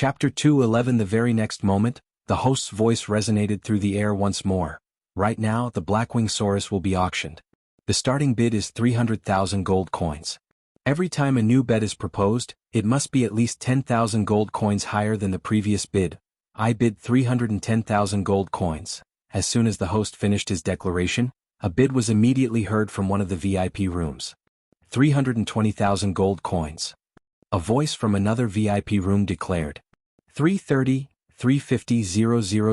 Chapter 211. The very next moment, the host's voice resonated through the air once more. Right now, the Blackwing Saurus will be auctioned. The starting bid is 300,000 gold coins. Every time a new bet is proposed, it must be at least 10,000 gold coins higher than the previous bid. I bid 310,000 gold coins. As soon as the host finished his declaration, a bid was immediately heard from one of the VIP rooms. 320,000 gold coins. A voice from another VIP room declared. 330, 350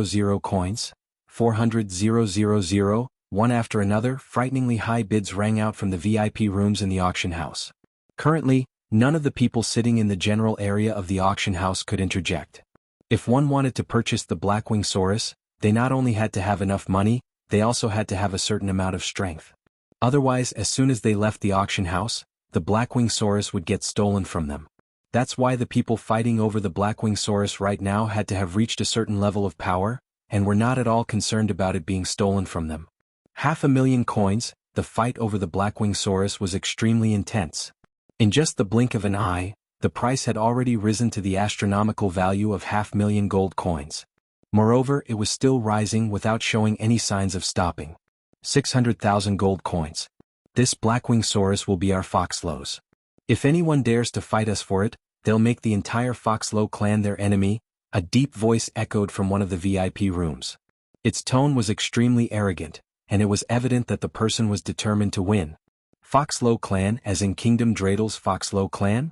000 coins. 400 000. One after another, frighteningly high bids rang out from the VIP rooms in the auction house. Currently, none of the people sitting in the general area of the auction house could interject. If one wanted to purchase the Blackwing Saurus, they not only had to have enough money, they also had to have a certain amount of strength. Otherwise, as soon as they left the auction house, the Blackwing Saurus would get stolen from them. That's why the people fighting over the Blackwing Saurus right now had to have reached a certain level of power, and were not at all concerned about it being stolen from them. 500,000 coins. The fight over the Blackwing Saurus was extremely intense. In just the blink of an eye, the price had already risen to the astronomical value of 500,000 gold coins. Moreover, it was still rising without showing any signs of stopping. 600,000 gold coins. This Blackwing Saurus will be our Foxlows. If anyone dares to fight us for it, they'll make the entire Foxlow clan their enemy. A deep voice echoed from one of the VIP rooms. Its tone was extremely arrogant, and it was evident that the person was determined to win. Foxlow clan, as in Kingdom Dreidel's Foxlow clan?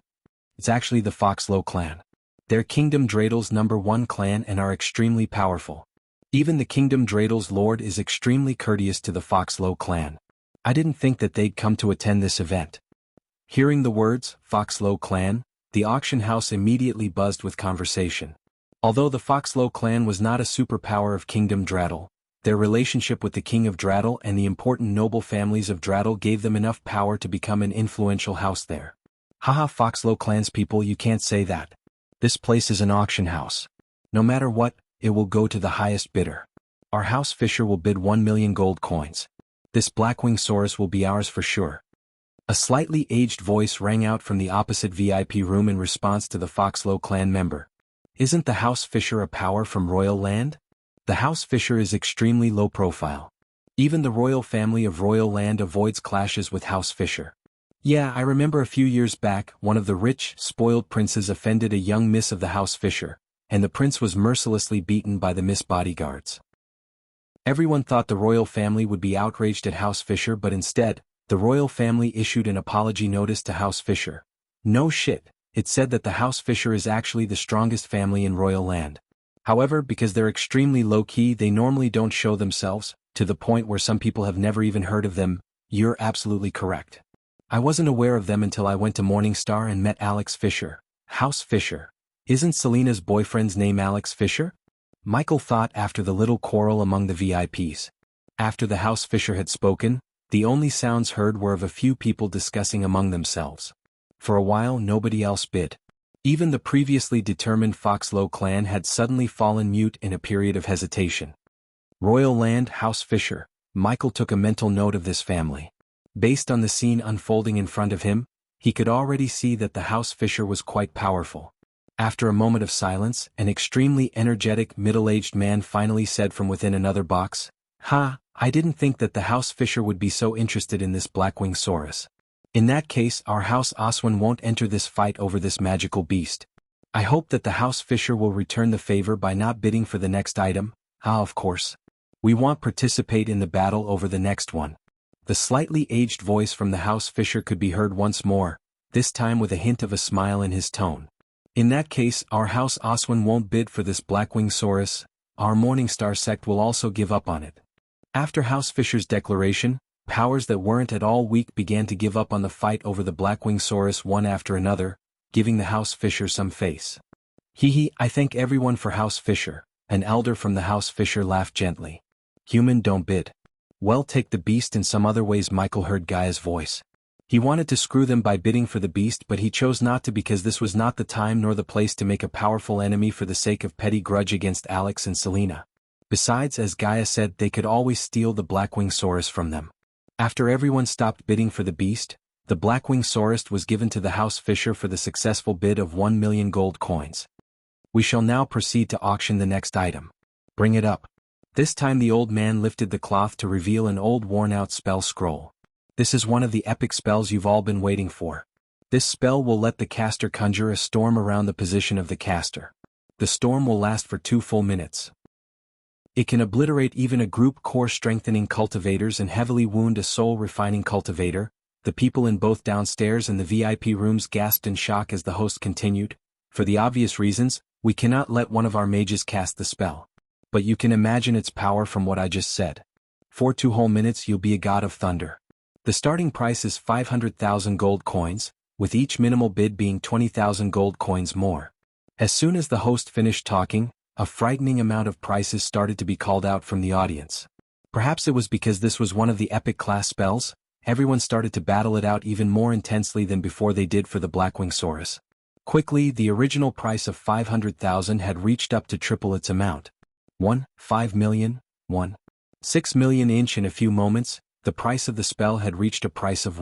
It's actually the Foxlow clan. They're Kingdom Dreidel's #1 clan and are extremely powerful. Even the Kingdom Dreidel's lord is extremely courteous to the Foxlow clan. I didn't think that they'd come to attend this event. Hearing the words, Foxlow clan, the auction house immediately buzzed with conversation. Although the Foxlow clan was not a superpower of Kingdom Dreidel, their relationship with the King of Dreidel and the important noble families of Dreidel gave them enough power to become an influential house there. Haha, Foxlow clan's people, you can't say that. This place is an auction house. No matter what, it will go to the highest bidder. Our house Fisher will bid 1,000,000 gold coins. This Blackwing Saurus will be ours for sure. A slightly aged voice rang out from the opposite VIP room in response to the Foxlow clan member. Isn't the House Fisher a power from Royal Land? The House Fisher is extremely low profile. Even the royal family of Royal Land avoids clashes with House Fisher. Yeah, I remember a few years back, one of the rich, spoiled princes offended a young miss of the House Fisher, and the prince was mercilessly beaten by the Miss bodyguards. Everyone thought the royal family would be outraged at House Fisher, but instead, the royal family issued an apology notice to House Fisher. No shit, it said that the House Fisher is actually the strongest family in Royal Land. However, because they're extremely low-key, they normally don't show themselves, to the point where some people have never even heard of them. You're absolutely correct. I wasn't aware of them until I went to Morningstar and met Alex Fisher. House Fisher. Isn't Selena's boyfriend's name Alex Fisher? Michael thought after the little quarrel among the VIPs. After the House Fisher had spoken, the only sounds heard were of a few people discussing among themselves. For a while nobody else bid. Even the previously determined Foxlow clan had suddenly fallen mute in a period of hesitation. Royal Land House Fisher. Michael took a mental note of this family. Based on the scene unfolding in front of him, he could already see that the House Fisher was quite powerful. After a moment of silence, an extremely energetic middle-aged man finally said from within another box, I didn't think that the House Fisher would be so interested in this Blackwing Saurus. In that case, our House Oswin won't enter this fight over this magical beast. I hope that the House Fisher will return the favor by not bidding for the next item. Of course. We won't participate in the battle over the next one. The slightly aged voice from the House Fisher could be heard once more, this time with a hint of a smile in his tone. In that case, our House Oswin won't bid for this Blackwing Saurus. Our Morningstar sect will also give up on it. After House Fisher's declaration, powers that weren't at all weak began to give up on the fight over the Blackwing Saurus one after another, giving the House Fisher some face. I thank everyone for House Fisher. An elder from the House Fisher laughed gently. Human, don't bid. Well, take the beast in some other ways. Michael heard Gaia's voice. He wanted to screw them by bidding for the beast, but he chose not to because this was not the time nor the place to make a powerful enemy for the sake of petty grudge against Alex and Selena. Besides, as Gaia said, they could always steal the Blackwing Saurus from them. After everyone stopped bidding for the beast, the Blackwing Saurus was given to the House Fisher for the successful bid of 1,000,000 gold coins. We shall now proceed to auction the next item. Bring it up. This time the old man lifted the cloth to reveal an old worn-out spell scroll. This is one of the epic spells you've all been waiting for. This spell will let the caster conjure a storm around the position of the caster. The storm will last for 2 full minutes. It can obliterate even a group core-strengthening cultivators and heavily wound a soul-refining cultivator. The people in both downstairs and the VIP rooms gasped in shock as the host continued. For the obvious reasons, we cannot let one of our mages cast the spell. But you can imagine its power from what I just said. For 2 whole minutes you'll be a god of thunder. The starting price is 500,000 gold coins, with each minimal bid being 20,000 gold coins more. As soon as the host finished talking, a frightening amount of prices started to be called out from the audience. Perhaps it was because this was one of the epic class spells. Everyone started to battle it out even more intensely than before they did for the Blackwing Saurus. Quickly, the original price of 500,000 had reached up to triple its amount. 5 million, 6 million inch. In a few moments, the price of the spell had reached a price of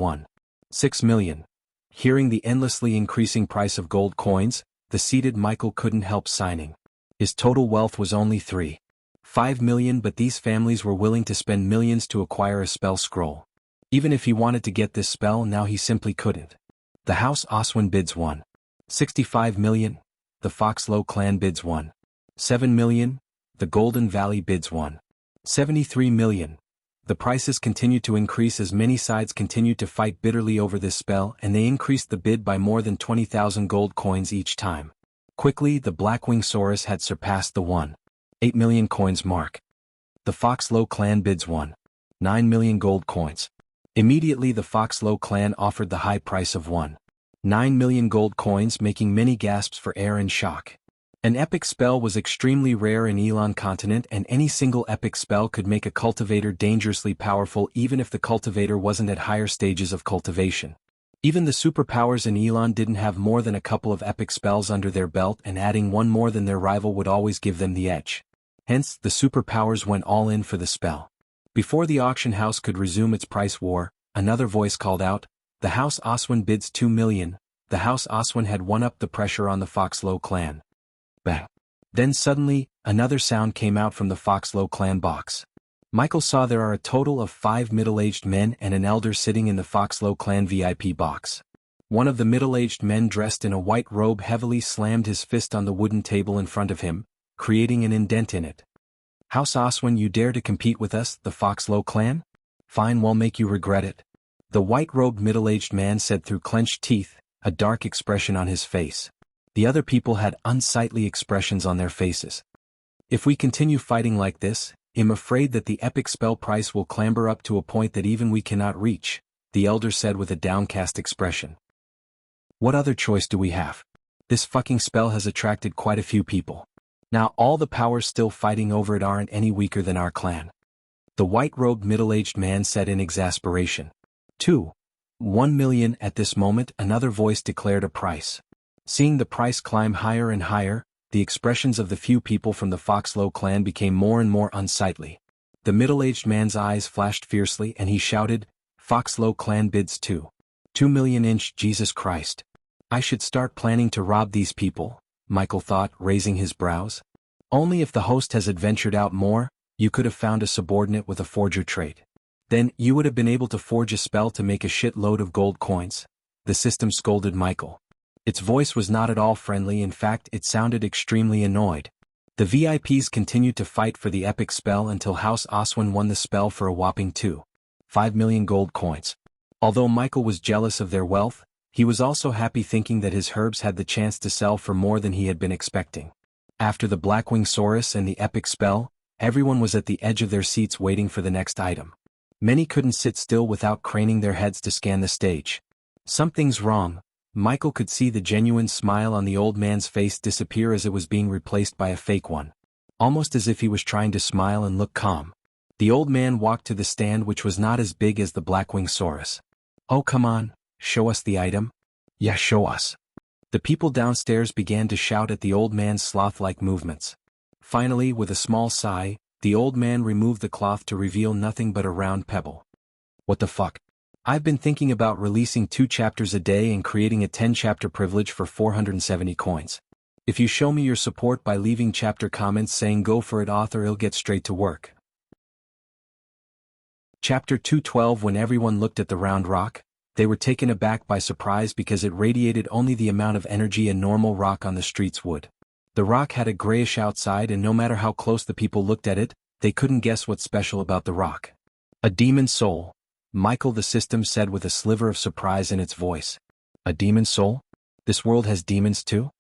6 million. Hearing the endlessly increasing price of gold coins, the seated Michael couldn't help signing. His total wealth was only 5 million, but these families were willing to spend millions to acquire a spell scroll. Even if he wanted to get this spell now, he simply couldn't. The House Oswin bids 65 million. The Foxlow clan bids 7 million. The Golden Valley bids 73 million. The prices continued to increase as many sides continued to fight bitterly over this spell, and they increased the bid by more than 20,000 gold coins each time. Quickly, the Blackwing Saurus had surpassed the 8 million coins mark. The Foxlow clan bids 9 million gold coins. Immediately the Foxlow clan offered the high price of 9 million gold coins, making many gasps for air and shock. An epic spell was extremely rare in Elon continent, and any single epic spell could make a cultivator dangerously powerful even if the cultivator wasn't at higher stages of cultivation. Even the superpowers in Elon didn't have more than a couple of epic spells under their belt, and adding one more than their rival would always give them the edge. Hence, the superpowers went all in for the spell. Before the auction house could resume its price war, another voice called out, "The House Oswin bids 2 million. The House Oswin had one-upped the pressure on the Foxlow clan. Bang. Then suddenly, another sound came out from the Foxlow clan box. Michael saw there are a total of 5 middle-aged men and an elder sitting in the Foxlow clan VIP box. One of the middle-aged men dressed in a white robe heavily slammed his fist on the wooden table in front of him, creating an indent in it. "House Oswin, you dare to compete with us, the Foxlow clan? Fine, we'll make you regret it," the white-robed middle-aged man said through clenched teeth, a dark expression on his face. The other people had unsightly expressions on their faces. "If we continue fighting like this, I'm afraid that the epic spell price will clamber up to a point that even we cannot reach," the elder said with a downcast expression. "What other choice do we have? This fucking spell has attracted quite a few people. Now all the powers still fighting over it aren't any weaker than our clan," the white-robed middle-aged man said in exasperation. 1 million. At this moment, another voice declared a price. Seeing the price climb higher and higher, the expressions of the few people from the Foxlow clan became more and more unsightly. The middle-aged man's eyes flashed fiercely and he shouted, "Foxlow clan bids 2 million inch. Jesus Christ. I should start planning to rob these people," Michael thought, raising his brows. "Only if the host has adventured out more, you could have found a subordinate with a forger trait. Then, you would have been able to forge a spell to make a shitload of gold coins," the system scolded Michael. Its voice was not at all friendly, in fact it sounded extremely annoyed. The VIPs continued to fight for the epic spell until House Oswin won the spell for a whopping 5 million gold coins. Although Michael was jealous of their wealth, he was also happy thinking that his herbs had the chance to sell for more than he had been expecting. After the Blackwing Saurus and the epic spell, everyone was at the edge of their seats waiting for the next item. Many couldn't sit still without craning their heads to scan the stage. "Something's wrong." Michael could see the genuine smile on the old man's face disappear as it was being replaced by a fake one. Almost as if he was trying to smile and look calm. The old man walked to the stand, which was not as big as the Blackwing Saurus. "Oh come on, show us the item." "Yeah, show us." The people downstairs began to shout at the old man's sloth-like movements. Finally, with a small sigh, the old man removed the cloth to reveal nothing but a round pebble. "What the fuck? I've been thinking about releasing 2 chapters a day and creating a 10-chapter privilege for 470 coins. If you show me your support by leaving chapter comments saying go for it author, I'll get straight to work. Chapter 212. When everyone looked at the round rock, they were taken aback by surprise because it radiated only the amount of energy a normal rock on the streets would. The rock had a grayish outside, and no matter how close the people looked at it, they couldn't guess what's special about the rock. A demon soul, Michael the system said with a sliver of surprise in its voice. A demon soul? This world has demons too?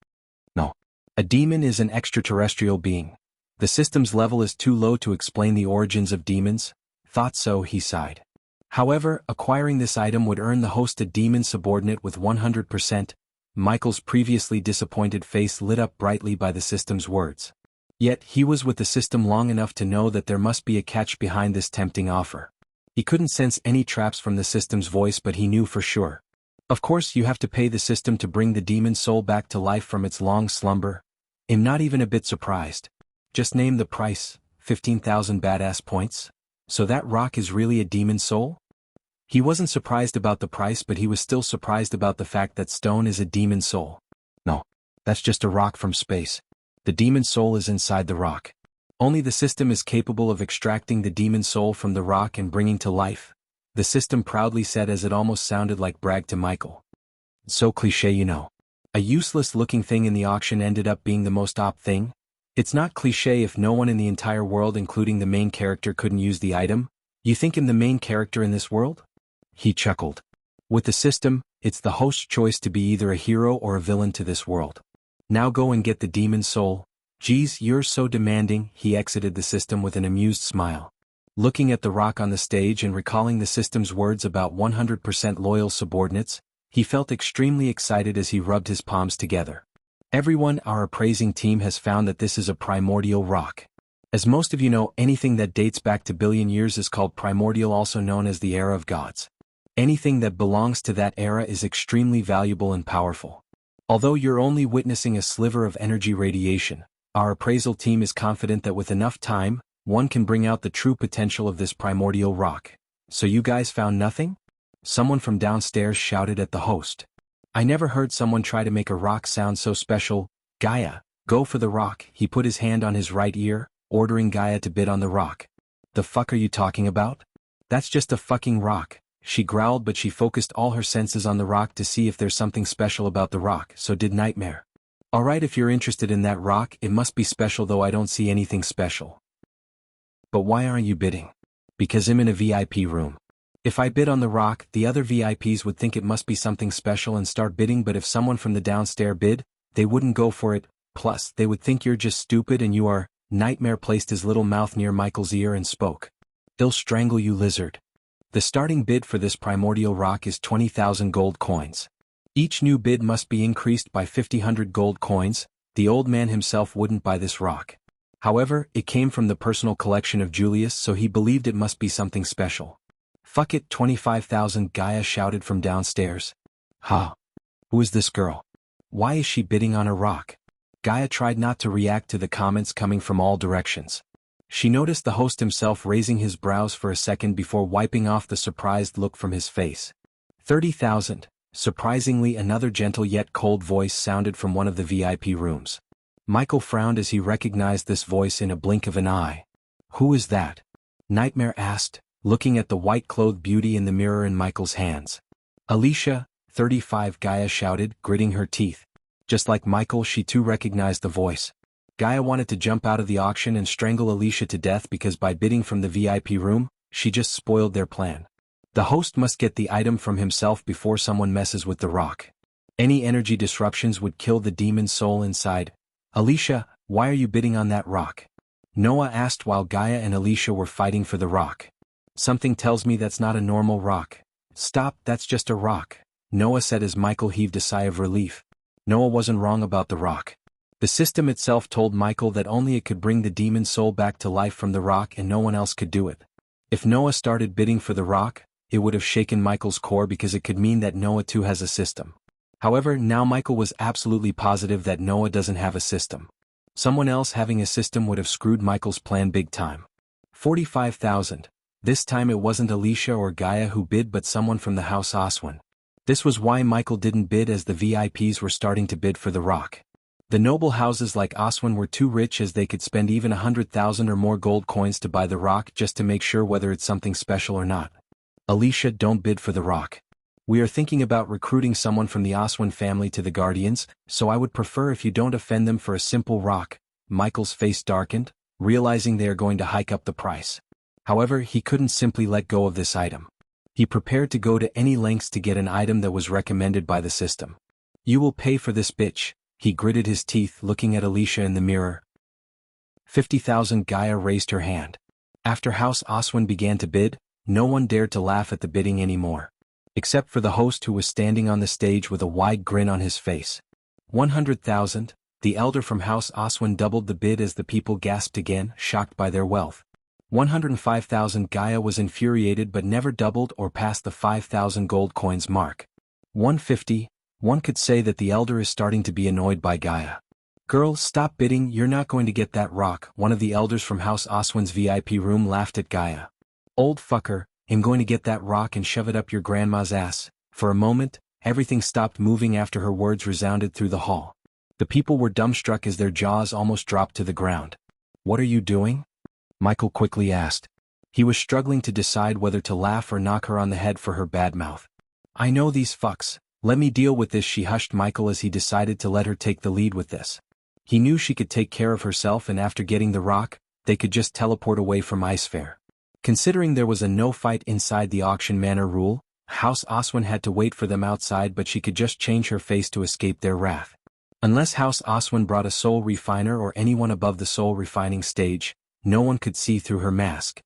No. A demon is an extraterrestrial being. The system's level is too low to explain the origins of demons. Thought so, he sighed. However, acquiring this item would earn the host a demon subordinate with 100%. Michael's previously disappointed face lit up brightly by the system's words. Yet, he was with the system long enough to know that there must be a catch behind this tempting offer. He couldn't sense any traps from the system's voice, but he knew for sure. Of course, you have to pay the system to bring the demon soul back to life from its long slumber. I'm not even a bit surprised. Just name the price, 15,000 badass points. So that rock is really a demon soul? He wasn't surprised about the price, but he was still surprised about the fact that stone is a demon soul. No, that's just a rock from space. The demon soul is inside the rock. Only the system is capable of extracting the demon soul from the rock and bringing to life. The system proudly said, as it almost sounded like brag to Michael. So cliché, you know. A useless-looking thing in the auction ended up being the most op thing. It's not cliché if no one in the entire world, including the main character, couldn't use the item. You think I'm the main character in this world? He chuckled. With the system, it's the host's choice to be either a hero or a villain to this world. Now go and get the demon soul. Geez, you're so demanding. He exited the system with an amused smile. Looking at the rock on the stage and recalling the system's words about 100% loyal subordinates, he felt extremely excited as he rubbed his palms together. Everyone, our appraising team has found that this is a primordial rock. As most of you know, anything that dates back to billion years is called primordial, also known as the era of gods. Anything that belongs to that era is extremely valuable and powerful. Although you're only witnessing a sliver of energy radiation, our appraisal team is confident that with enough time, one can bring out the true potential of this primordial rock. So you guys found nothing? Someone from downstairs shouted at the host. I never heard someone try to make a rock sound so special. Gaia, go for the rock. He put his hand on his right ear, ordering Gaia to bid on the rock. The fuck are you talking about? That's just a fucking rock. She growled, but she focused all her senses on the rock to see if there's something special about the rock. So did Nightmare. Alright, if you're interested in that rock, it must be special, though I don't see anything special. But why aren't you bidding? Because I'm in a VIP room. If I bid on the rock, the other VIPs would think it must be something special and start bidding, but if someone from the downstairs bid, they wouldn't go for it. Plus, they would think you're just stupid and you are. Nightmare placed his little mouth near Michael's ear and spoke. I'll strangle you, lizard. The starting bid for this primordial rock is 20,000 gold coins. Each new bid must be increased by 5,000 gold coins. The old man himself wouldn't buy this rock. However, it came from the personal collection of Julius, so he believed it must be something special. Fuck it, 25,000, Gaia shouted from downstairs. Ha! Who is this girl? Why is she bidding on a rock? Gaia tried not to react to the comments coming from all directions. She noticed the host himself raising his brows for a second before wiping off the surprised look from his face. 30,000. Surprisingly, another gentle yet cold voice sounded from one of the VIP rooms. Michael frowned as he recognized this voice in a blink of an eye. Who is that? Nightmare asked, looking at the white-clothed beauty in the mirror in Michael's hands. Alicia, 35, Gaia shouted, gritting her teeth. Just like Michael, she too recognized the voice. Gaia wanted to jump out of the auction and strangle Alicia to death because by bidding from the VIP room, she just spoiled their plan. The host must get the item from himself before someone messes with the rock. Any energy disruptions would kill the demon soul inside. Alicia, why are you bidding on that rock? Noah asked while Gaia and Alicia were fighting for the rock. Something tells me that's not a normal rock. Stop, that's just a rock, Noah said as Michael heaved a sigh of relief. Noah wasn't wrong about the rock. The system itself told Michael that only it could bring the demon soul back to life from the rock and no one else could do it. If Noah started bidding for the rock, it would have shaken Michael's core because it could mean that Noah too has a system. However, now Michael was absolutely positive that Noah doesn't have a system. Someone else having a system would have screwed Michael's plan big time. 45,000. This time it wasn't Alicia or Gaia who bid but someone from the house Oswin. This was why Michael didn't bid, as the VIPs were starting to bid for the rock. The noble houses like Aswan were too rich as they could spend even 100,000 or more gold coins to buy the rock just to make sure whether it's something special or not. Alicia, don't bid for the rock. We are thinking about recruiting someone from the Aswan family to the Guardians, so I would prefer if you don't offend them for a simple rock. Michael's face darkened, realizing they are going to hike up the price. However, he couldn't simply let go of this item. He prepared to go to any lengths to get an item that was recommended by the system. You will pay for this, bitch. He gritted his teeth, looking at Alicia in the mirror. 50,000. Gaia raised her hand. After House Aswan began to bid, no one dared to laugh at the bidding anymore. Except for the host, who was standing on the stage with a wide grin on his face. 100,000. The elder from House Aswan doubled the bid as the people gasped again, shocked by their wealth. 105,000. Gaia was infuriated but never doubled or passed the 5,000 gold coins mark. 150. One could say that the elder is starting to be annoyed by Gaia. Girl, stop bidding, you're not going to get that rock. One of the elders from House Aswan's VIP room laughed at Gaia. Old fucker, I'm going to get that rock and shove it up your grandma's ass. For a moment, everything stopped moving after her words resounded through the hall. The people were dumbstruck as their jaws almost dropped to the ground. What are you doing? Michael quickly asked. He was struggling to decide whether to laugh or knock her on the head for her bad mouth. I know these fucks. Let me deal with this, she hushed Michael as he decided to let her take the lead with this. He knew she could take care of herself, and after getting the rock, they could just teleport away from Ice Fair. Considering there was a no fight inside the auction manor rule, House Aswan had to wait for them outside, but she could just change her face to escape their wrath. Unless House Aswan brought a soul refiner or anyone above the soul refining stage, no one could see through her mask.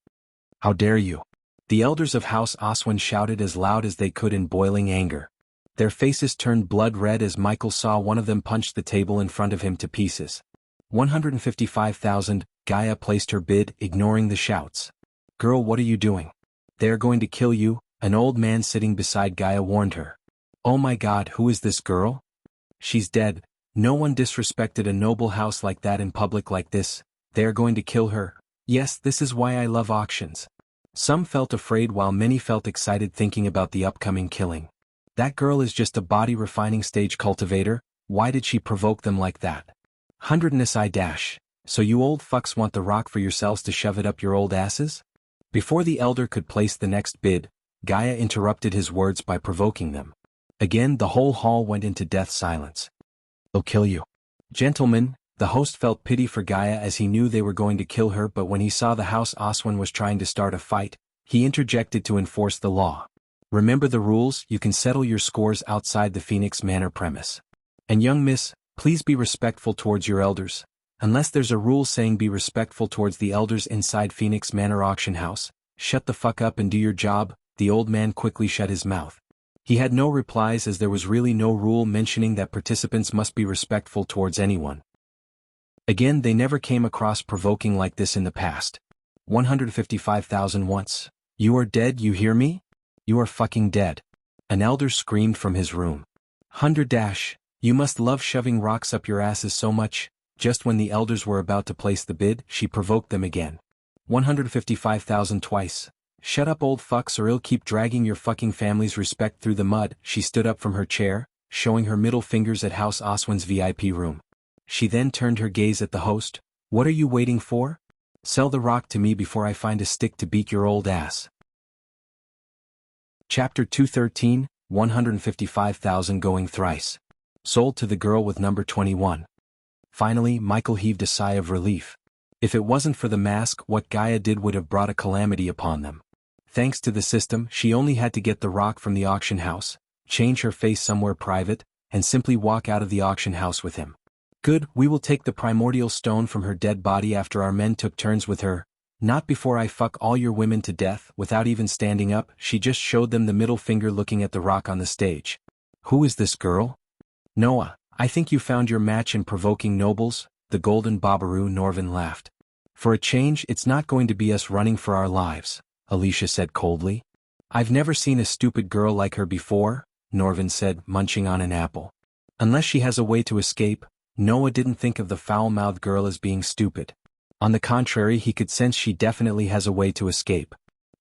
How dare you? The elders of House Aswan shouted as loud as they could in boiling anger. Their faces turned blood red as Michael saw one of them punch the table in front of him to pieces. 155,000. Gaia placed her bid, ignoring the shouts. Girl, what are you doing? They are going to kill you, an old man sitting beside Gaia warned her. Oh my god, who is this girl? She's dead. No one disrespected a noble house like that in public like this. They are going to kill her. Yes, this is why I love auctions. Some felt afraid while many felt excited thinking about the upcoming killing. That girl is just a body refining stage cultivator. Why did she provoke them like that? 100. So you old fucks want the rock for yourselves to shove it up your old asses? Before the elder could place the next bid, Gaia interrupted his words by provoking them. Again, the whole hall went into death silence. They'll kill you. Gentlemen, the host felt pity for Gaia as he knew they were going to kill her, but when he saw the House Aswan was trying to start a fight, he interjected to enforce the law. Remember the rules, you can settle your scores outside the Phoenix Manor premise. And young miss, please be respectful towards your elders. Unless there's a rule saying be respectful towards the elders inside Phoenix Manor auction house, shut the fuck up and do your job. The old man quickly shut his mouth. He had no replies as there was really no rule mentioning that participants must be respectful towards anyone. Again, they never came across provoking like this in the past. 155,000 once. You are dead, you hear me? You are fucking dead. An elder screamed from his room. 100 You must love shoving rocks up your asses so much. Just when the elders were about to place the bid, she provoked them again. 155,000 twice. Shut up old fucks or I'll keep dragging your fucking family's respect through the mud. She stood up from her chair, showing her middle fingers at House Aswan's VIP room. She then turned her gaze at the host. What are you waiting for? Sell the rock to me before I find a stick to beat your old ass. Chapter 213, 155,000 going thrice. Sold to the girl with number 21. Finally, Michael heaved a sigh of relief. If it wasn't for the mask, what Gaia did would have brought a calamity upon them. Thanks to the system, she only had to get the rock from the auction house, change her face somewhere private, and simply walk out of the auction house with him. Good, we will take the primordial stone from her dead body after our men took turns with her. Not before I fuck all your women to death. Without even standing up, she just showed them the middle finger looking at the rock on the stage. Who is this girl? Noah, I think you found your match in provoking nobles. The golden Babaru. Norvin laughed. For a change, it's not going to be us running for our lives, Alicia said coldly. I've never seen a stupid girl like her before, Norvin said, munching on an apple. Unless she has a way to escape. Noah didn't think of the foul-mouthed girl as being stupid. On the contrary, he could sense she definitely has a way to escape.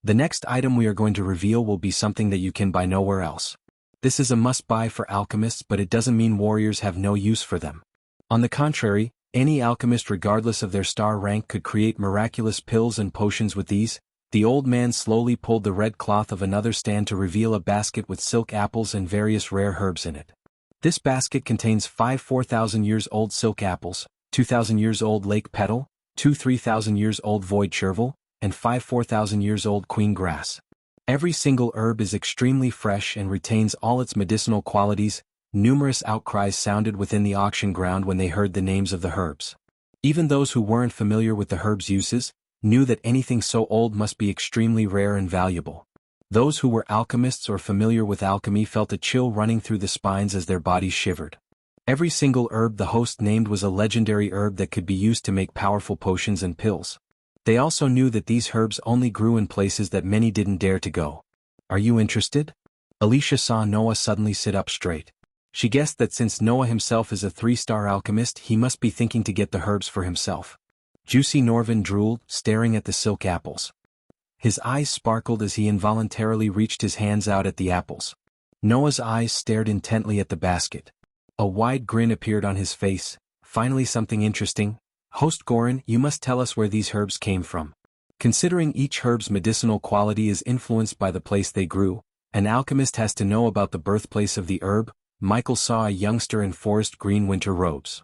The next item we are going to reveal will be something that you can buy nowhere else. This is a must-buy for alchemists, but it doesn't mean warriors have no use for them. On the contrary, any alchemist regardless of their star rank could create miraculous pills and potions with these. The old man slowly pulled the red cloth of another stand to reveal a basket with silk apples and various rare herbs in it. This basket contains 5 4,000 years old silk apples, 2,000 years old lake petal, 2 3,000 years old void chervil, and 5 4,000 years old queen grass. Every single herb is extremely fresh and retains all its medicinal qualities. Numerous outcries sounded within the auction ground when they heard the names of the herbs. Even those who weren't familiar with the herbs' uses knew that anything so old must be extremely rare and valuable. Those who were alchemists or familiar with alchemy felt a chill running through the spines as their bodies shivered. Every single herb the host named was a legendary herb that could be used to make powerful potions and pills. They also knew that these herbs only grew in places that many didn't dare to go. Are you interested? Alicia saw Noah suddenly sit up straight. She guessed that since Noah himself is a 3-star alchemist, he must be thinking to get the herbs for himself. Juicy Norvin drooled, staring at the silk apples. His eyes sparkled as he involuntarily reached his hands out at the apples. Noah's eyes stared intently at the basket. A wide grin appeared on his face. Finally, something interesting. Host Goran, you must tell us where these herbs came from. Considering each herb's medicinal quality is influenced by the place they grew, an alchemist has to know about the birthplace of the herb. Michael saw a youngster in forest green winter robes.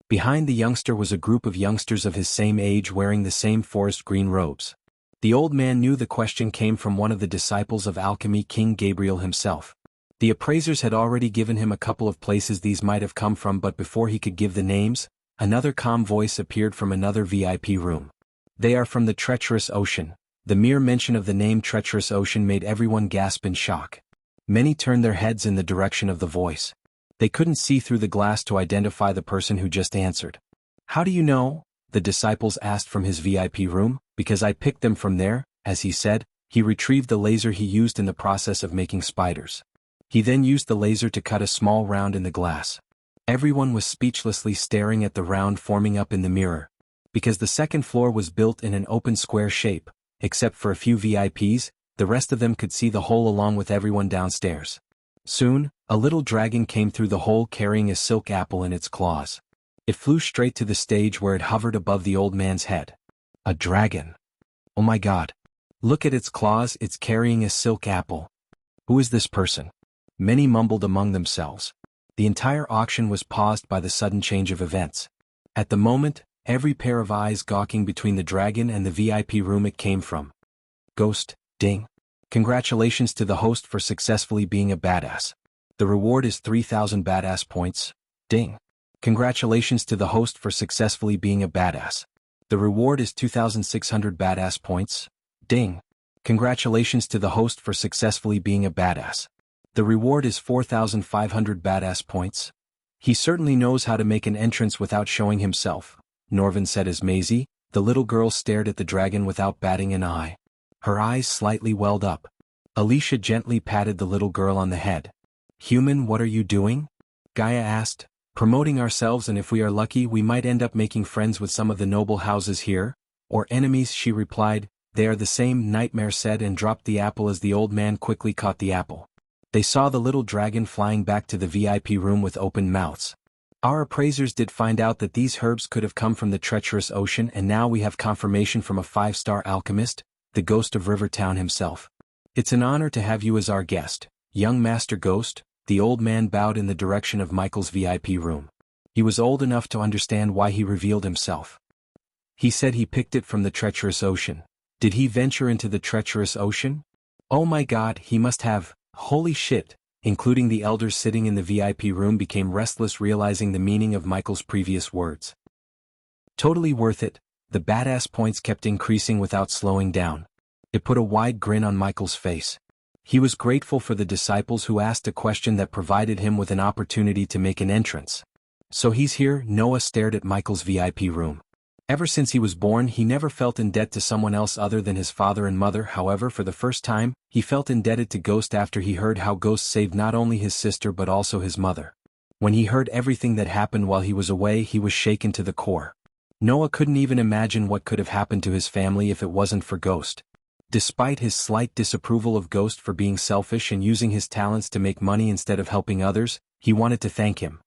Behind the youngster was a group of youngsters of his same age wearing the same forest green robes. The old man knew the question came from one of the disciples of alchemy, King Gabriel himself. The appraisers had already given him a couple of places these might have come from, but before he could give the names, another calm voice appeared from another VIP room. They are from the treacherous ocean. The mere mention of the name treacherous ocean made everyone gasp in shock. Many turned their heads in the direction of the voice. They couldn't see through the glass to identify the person who just answered. How do you know? The disciples asked from his VIP room. Because I picked them from there, as he said. He retrieved the laser he used in the process of making spiders. He then used the laser to cut a small round in the glass. Everyone was speechlessly staring at the round forming up in the mirror. Because the second floor was built in an open square shape, except for a few VIPs, the rest of them could see the hole along with everyone downstairs. Soon, a little dragon came through the hole carrying a silk apple in its claws. It flew straight to the stage where it hovered above the old man's head. A dragon. Oh my God. Look at its claws, it's carrying a silk apple. Who is this person? Many mumbled among themselves. The entire auction was paused by the sudden change of events. At the moment, every pair of eyes gawking between the dragon and the VIP room it came from. Ghost, ding. Congratulations to the host for successfully being a badass. The reward is 3,000 badass points. Ding. Congratulations to the host for successfully being a badass. The reward is 2,600 badass points. Ding. Congratulations to the host for successfully being a badass. The reward is 4,500 badass points. He certainly knows how to make an entrance without showing himself, Norvin said as Maisie, the little girl, stared at the dragon without batting an eye. Her eyes slightly welled up. Alicia gently patted the little girl on the head. Human, what are you doing? Gaia asked. Promoting ourselves, and if we are lucky we might end up making friends with some of the noble houses here. Or enemies, she replied. They are the same, Nightmare said and dropped the apple as the old man quickly caught the apple. They saw the little dragon flying back to the VIP room with open mouths. Our appraisers did find out that these herbs could have come from the treacherous ocean, and now we have confirmation from a 5-star alchemist, the ghost of Rivertown himself. It's an honor to have you as our guest, young Master Ghost. The old man bowed in the direction of Michael's VIP room. He was old enough to understand why he revealed himself. He said he picked it from the treacherous ocean. Did he venture into the treacherous ocean? Oh my God, he must have. Holy shit. Including the elders sitting in the VIP room became restless, realizing the meaning of Michael's previous words. Totally worth it. The badass points kept increasing without slowing down. It put a wide grin on Michael's face. He was grateful for the disciples who asked a question that provided him with an opportunity to make an entrance. So he's here. Noah stared at Michael's VIP room. Ever since he was born, he never felt in debt to someone else other than his father and mother. However, for the first time, he felt indebted to Ghost after he heard how Ghost saved not only his sister but also his mother. When he heard everything that happened while he was away, he was shaken to the core. Noah couldn't even imagine what could have happened to his family if it wasn't for Ghost. Despite his slight disapproval of Ghost for being selfish and using his talents to make money instead of helping others, he wanted to thank him.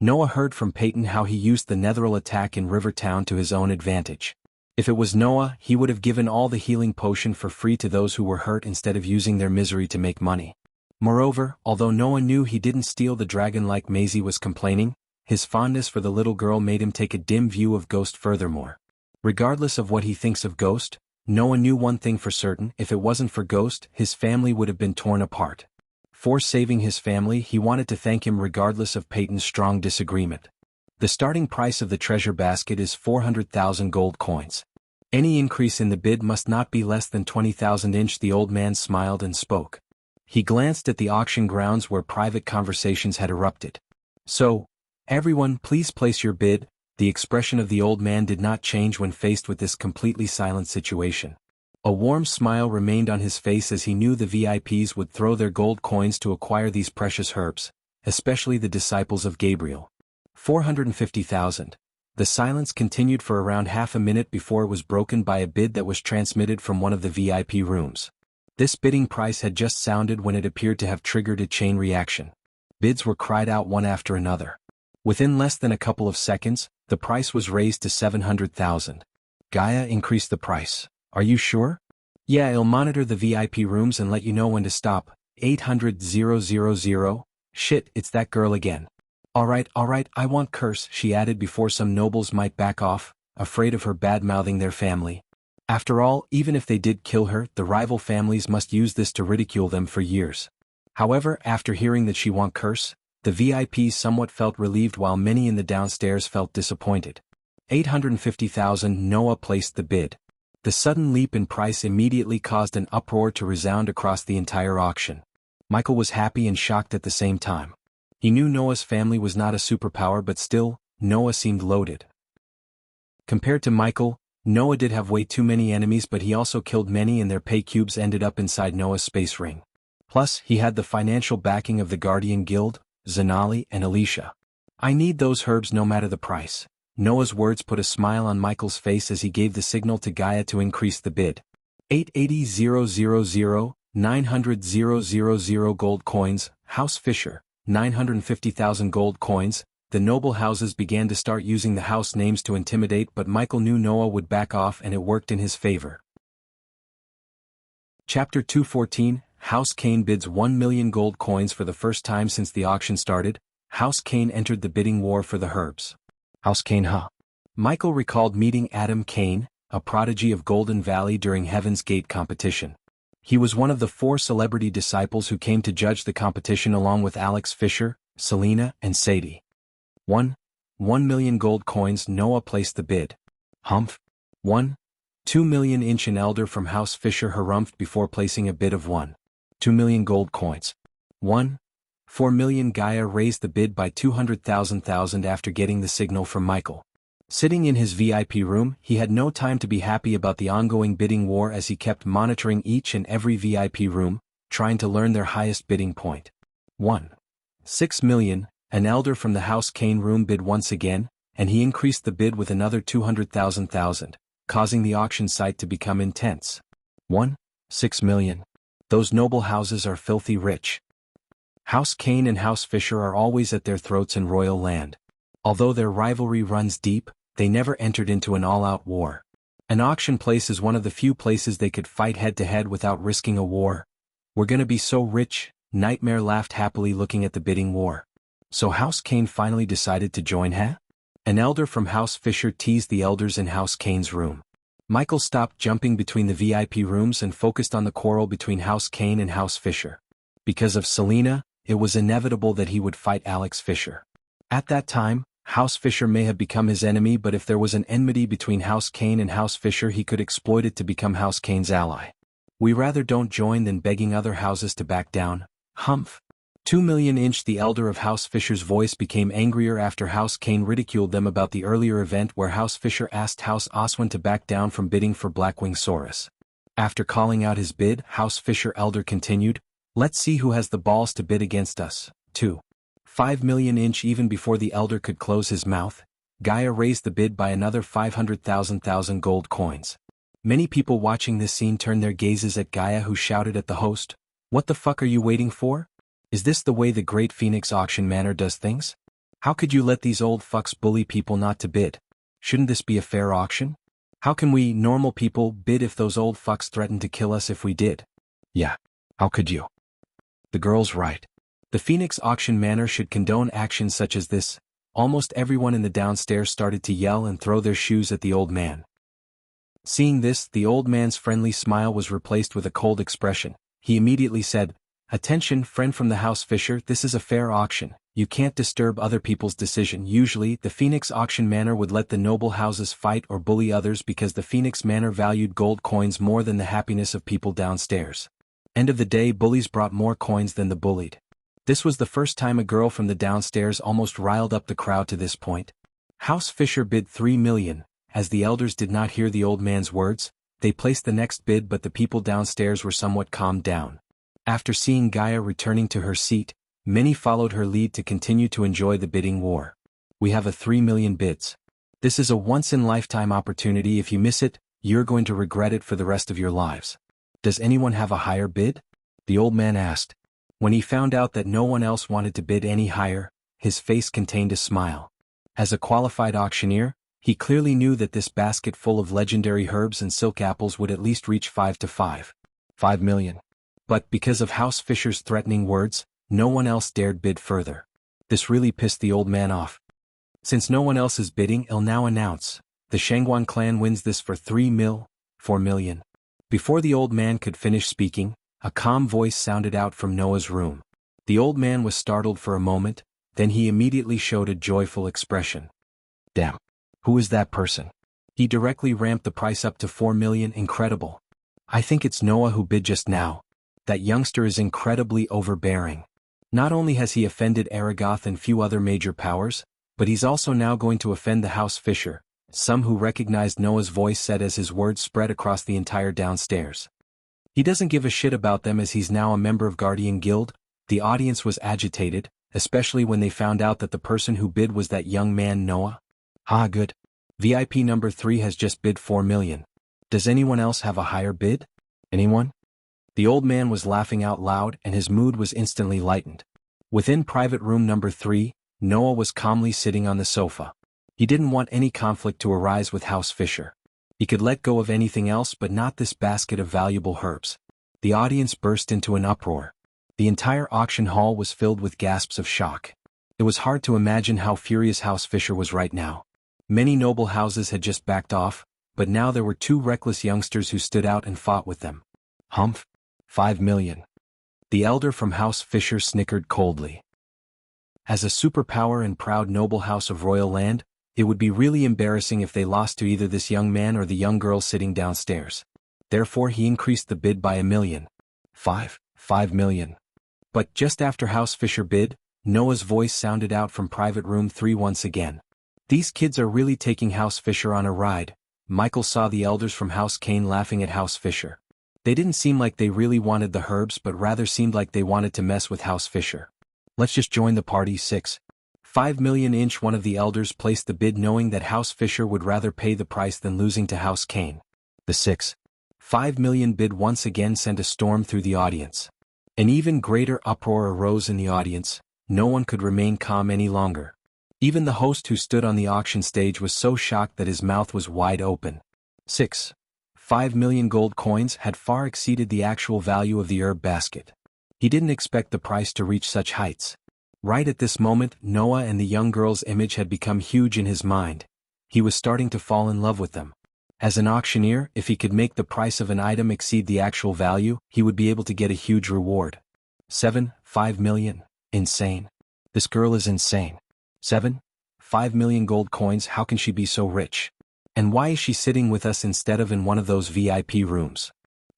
Noah heard from Peyton how he used the Netheril attack in Rivertown to his own advantage. If it was Noah, he would have given all the healing potion for free to those who were hurt instead of using their misery to make money. Moreover, although Noah knew he didn't steal the dragon like Maisie was complaining, his fondness for the little girl made him take a dim view of Ghost furthermore. Regardless of what he thinks of Ghost, Noah knew one thing for certain: if it wasn't for Ghost, his family would have been torn apart. For saving his family, he wanted to thank him regardless of Peyton's strong disagreement. The starting price of the treasure basket is 400,000 gold coins. Any increase in the bid must not be less than 20,000. The old man smiled and spoke. He glanced at the auction grounds where private conversations had erupted. So, everyone, please place your bid. The expression of the old man did not change when faced with this completely silent situation. A warm smile remained on his face as he knew the VIPs would throw their gold coins to acquire these precious herbs, especially the disciples of Gabriel. 450,000. The silence continued for around half a minute before it was broken by a bid that was transmitted from one of the VIP rooms. This bidding price had just sounded when it appeared to have triggered a chain reaction. Bids were cried out one after another. Within less than a couple of seconds, the price was raised to 700,000. Gaia increased the price. Are you sure? Yeah, I'll monitor the VIP rooms and let you know when to stop. 800,000. Shit, it's that girl again. Alright, I want curse, she added before some nobles might back off, afraid of her bad-mouthing their family. After all, even if they did kill her, the rival families must use this to ridicule them for years. However, after hearing that she want curse, the VIPs somewhat felt relieved while many in the downstairs felt disappointed. 850,000. Noah placed the bid. The sudden leap in price immediately caused an uproar to resound across the entire auction. Michael was happy and shocked at the same time. He knew Noah's family was not a superpower, but still, Noah seemed loaded. Compared to Michael, Noah did have way too many enemies, but he also killed many and their pay cubes ended up inside Noah's space ring. Plus, he had the financial backing of the Guardian Guild, Zanali and Alicia. I need those herbs no matter the price. Noah's words put a smile on Michael's face as he gave the signal to Gaia to increase the bid. 880,000, 900,000 gold coins. House Fisher, 950,000 gold coins. The noble houses began to start using the house names to intimidate, but Michael knew Noah would back off and it worked in his favor. Chapter 214, House Kane bids 1 million gold coins. For the first time since the auction started, House Kane entered the bidding war for the herbs. House Kane, huh? Michael recalled meeting Adam Kane, a prodigy of Golden Valley during Heaven's Gate competition. He was one of the 4 celebrity disciples who came to judge the competition along with Alex Fisher, Selena, and Sadie. 1 million gold coins. Noah placed the bid. Humph. 2 million. An elder from House Fisher harumphed before placing a bid of 2 million gold coins. 4 million. Gaia raised the bid by 200,000 after getting the signal from Michael. Sitting in his VIP room, he had no time to be happy about the ongoing bidding war as he kept monitoring each and every VIP room, trying to learn their highest bidding point. 6 million. An elder from the House Kane room bid once again, and he increased the bid with another 200,000, causing the auction site to become intense. 6 million. Those noble houses are filthy rich. House Kane and House Fisher are always at their throats in royal land. Although their rivalry runs deep, they never entered into an all-out war. An auction place is one of the few places they could fight head-to-head without risking a war. We're gonna be so rich, Nightmare laughed happily looking at the bidding war. So House Kane finally decided to join, huh? An elder from House Fisher teased the elders in House Kane's room. Michael stopped jumping between the VIP rooms and focused on the quarrel between House Kane and House Fisher. Because of Selena, it was inevitable that he would fight Alex Fisher. At that time, House Fisher may have become his enemy, but if there was an enmity between House Kane and House Fisher, he could exploit it to become House Kane's ally. We rather don't join than begging other houses to back down. Humph. 2 million. The elder of House Fisher's voice became angrier after House Kane ridiculed them about the earlier event where House Fisher asked House Oswin to back down from bidding for Blackwing Saurus. After calling out his bid, House Fisher elder continued, let's see who has the balls to bid against us. 5 million. Even before the elder could close his mouth, Gaia raised the bid by another 500,000 gold coins. Many people watching this scene turned their gazes at Gaia, who shouted at the host, what the fuck are you waiting for? Is this the way the Great Phoenix Auction Manor does things? How could you let these old fucks bully people not to bid? Shouldn't this be a fair auction? How can we, normal people, bid if those old fucks threaten to kill us if we did? Yeah. How could you? The girl's right. The Phoenix auction manor should condone actions such as this. Almost everyone in the downstairs started to yell and throw their shoes at the old man. Seeing this, the old man's friendly smile was replaced with a cold expression. He immediately said, "Attention, friend from the House Fisher, this is a fair auction. You can't disturb other people's decision." Usually, the Phoenix auction manor would let the noble houses fight or bully others because the Phoenix manor valued gold coins more than the happiness of people downstairs. End of the day, bullies brought more coins than the bullied. This was the first time a girl from the downstairs almost riled up the crowd to this point. House Fisher bid 3 million. As the elders did not hear the old man's words, they placed the next bid, but the people downstairs were somewhat calmed down. After seeing Gaia returning to her seat, many followed her lead to continue to enjoy the bidding war. We have a 3 million bids. This is a once-in-lifetime opportunity. If you miss it, you're going to regret it for the rest of your lives. Does anyone have a higher bid? The old man asked. When he found out that no one else wanted to bid any higher, his face contained a smile. As a qualified auctioneer, he clearly knew that this basket full of legendary herbs and silk apples would at least reach 5 million. But because of House Fisher's threatening words, no one else dared bid further. This really pissed the old man off. Since no one else is bidding, he'll now announce, the Shangguan clan wins this for 4 million. Before the old man could finish speaking, a calm voice sounded out from Noah's room. The old man was startled for a moment, then he immediately showed a joyful expression. Damn. Who is that person? He directly ramped the price up to 4 million. Incredible. I think it's Noah who bid just now. That youngster is incredibly overbearing. Not only has he offended Aragoth and few other major powers, but he's also now going to offend the House Fisher, some who recognized Noah's voice said as his words spread across the entire downstairs. He doesn't give a shit about them as he's now a member of Guardian Guild. The audience was agitated, especially when they found out that the person who bid was that young man Noah. Ah, good. VIP number 3 has just bid 4 million. Does anyone else have a higher bid? Anyone? The old man was laughing out loud and his mood was instantly lightened. Within private room number 3, Noah was calmly sitting on the sofa. He didn't want any conflict to arise with House Fisher. He could let go of anything else but not this basket of valuable herbs. The audience burst into an uproar. The entire auction hall was filled with gasps of shock. It was hard to imagine how furious House Fisher was right now. Many noble houses had just backed off, but now there were 2 reckless youngsters who stood out and fought with them. Humph. 5 million. The elder from House Fisher snickered coldly. As a superpower and proud noble house of royal land, it would be really embarrassing if they lost to either this young man or the young girl sitting downstairs. Therefore he increased the bid by 1 million. 5 million. But just after House Fisher bid, Noah's voice sounded out from private room 3 once again. These kids are really taking House Fisher on a ride. Michael saw the elders from House Kane laughing at House Fisher. They didn't seem like they really wanted the herbs but rather seemed like they wanted to mess with House Fisher. Let's just join the party. 5 million. One of the elders placed the bid knowing that House Fisher would rather pay the price than losing to House Kane. The 5 million bid once again sent a storm through the audience. An even greater uproar arose in the audience. No one could remain calm any longer. Even the host who stood on the auction stage was so shocked that his mouth was wide open. 5 million gold coins had far exceeded the actual value of the herb basket. He didn't expect the price to reach such heights. Right at this moment, Noah and the young girl's image had become huge in his mind. He was starting to fall in love with them. As an auctioneer, if he could make the price of an item exceed the actual value, he would be able to get a huge reward. 5 million. Insane. This girl is insane. 5 million gold coins. How can she be so rich? And why is she sitting with us instead of in one of those VIP rooms?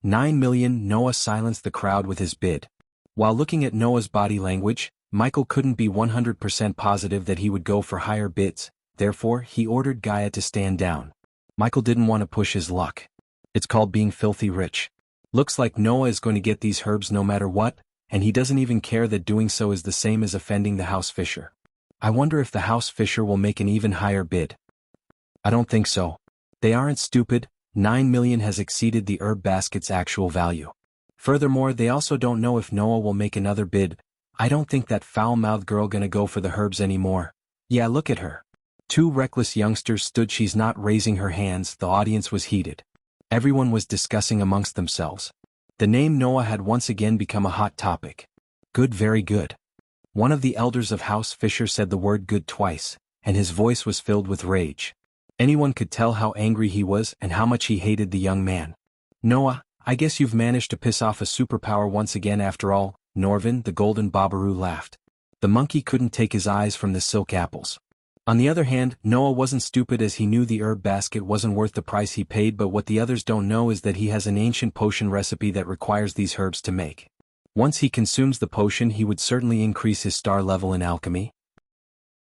9 million. Noah silenced the crowd with his bid. While looking at Noah's body language, Michael couldn't be 100% positive that he would go for higher bids, therefore he ordered Gaia to stand down. Michael didn't want to push his luck. It's called being filthy rich. Looks like Noah is going to get these herbs no matter what, and he doesn't even care that doing so is the same as offending the House Fisher. I wonder if the House Fisher will make an even higher bid. I don't think so. They aren't stupid. 9 million has exceeded the herb basket's actual value. Furthermore, they also don't know if Noah will make another bid. I don't think that foul-mouthed girl gonna go for the herbs anymore. Yeah, look at her. Two reckless youngsters stood. She's not raising her hands. The audience was heated. Everyone was discussing amongst themselves. The name Noah had once again become a hot topic. Good, very good. One of the elders of House Fisher said the word good twice, and his voice was filled with rage. Anyone could tell how angry he was and how much he hated the young man. Noah, I guess you've managed to piss off a superpower once again after all, Norvin, the golden Babaru, laughed. The monkey couldn't take his eyes from the silk apples. On the other hand, Noah wasn't stupid, as he knew the herb basket wasn't worth the price he paid, but what the others don't know is that he has an ancient potion recipe that requires these herbs to make. Once he consumes the potion, he would certainly increase his star level in alchemy.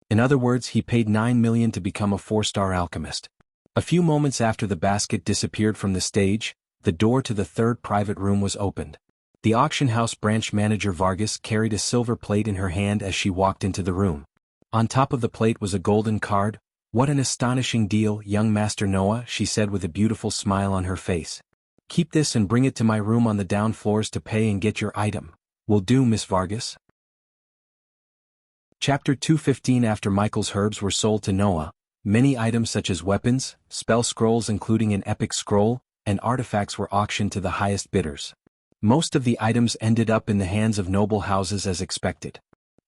In other words, he paid 9 million to become a 4-star alchemist. A few moments after the basket disappeared from the stage, the door to the third private room was opened. The auction house branch manager Vargas carried a silver plate in her hand as she walked into the room. On top of the plate was a golden card. What an astonishing deal, young Master Noah, she said with a beautiful smile on her face. Keep this and bring it to my room on the down floors to pay and get your item. Will do, Miss Vargas. Chapter 215. After Michael's herbs were sold to Noah, many items such as weapons, spell scrolls including an epic scroll, and artifacts were auctioned to the highest bidders. Most of the items ended up in the hands of noble houses as expected.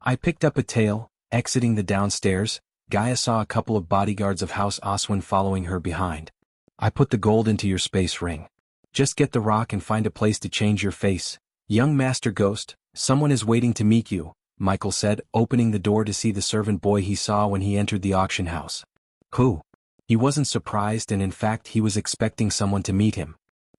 I picked up a tail. Exiting the downstairs, Gaia saw a couple of bodyguards of House Oswin following her behind. I put the gold into your space ring. Just get the rock and find a place to change your face. Young Master Ghost, someone is waiting to meet you, Michael said, opening the door to see the servant boy he saw when he entered the auction house. Who? He wasn't surprised, and in fact he was expecting someone to meet him.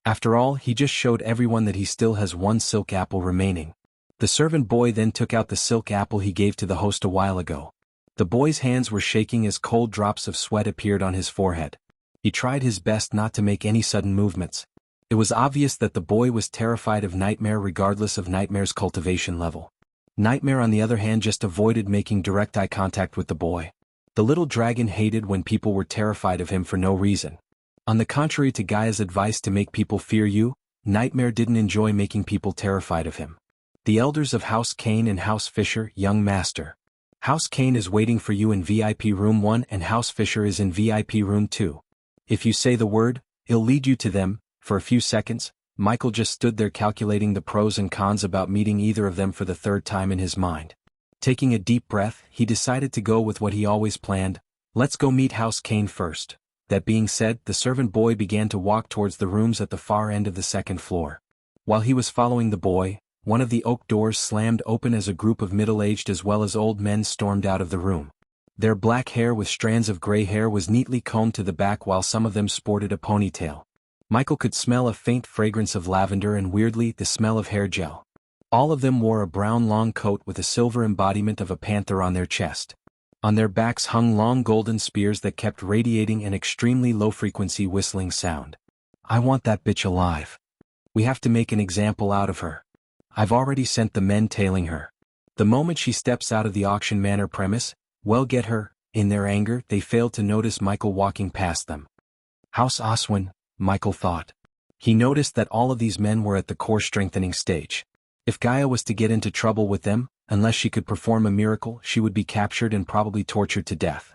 After all, he just showed everyone that he still has one silk apple remaining. The servant boy then took out the silk apple he gave to the host a while ago. The boy's hands were shaking as cold drops of sweat appeared on his forehead. He tried his best not to make any sudden movements. It was obvious that the boy was terrified of Nightmare regardless of Nightmare's cultivation level. Nightmare, on the other hand, just avoided making direct eye contact with the boy. The little dragon hated when people were terrified of him for no reason. On the contrary to Gaia's advice to make people fear you, Nightmare didn't enjoy making people terrified of him. The elders of House Kane and House Fisher, young master. House Kane is waiting for you in VIP room 1 and House Fisher is in VIP room 2. If you say the word, it'll lead you to them. For a few seconds, Michael just stood there calculating the pros and cons about meeting either of them for the third time in his mind. Taking a deep breath, he decided to go with what he always planned. Let's go meet House Kane first. That being said, the servant boy began to walk towards the rooms at the far end of the second floor. While he was following the boy, one of the oak doors slammed open as a group of middle-aged as well as old men stormed out of the room. Their black hair with strands of gray hair was neatly combed to the back, while some of them sported a ponytail. Michael could smell a faint fragrance of lavender and, weirdly, the smell of hair gel. All of them wore a brown long coat with a silver embodiment of a panther on their chest. On their backs hung long golden spears that kept radiating an extremely low-frequency whistling sound. I want that bitch alive. We have to make an example out of her. I've already sent the men tailing her. The moment she steps out of the auction manor premise, well, get her. In their anger, they failed to notice Michael walking past them. House Oswin, Michael thought. He noticed that all of these men were at the core strengthening stage. If Gaia was to get into trouble with them, unless she could perform a miracle, she would be captured and probably tortured to death.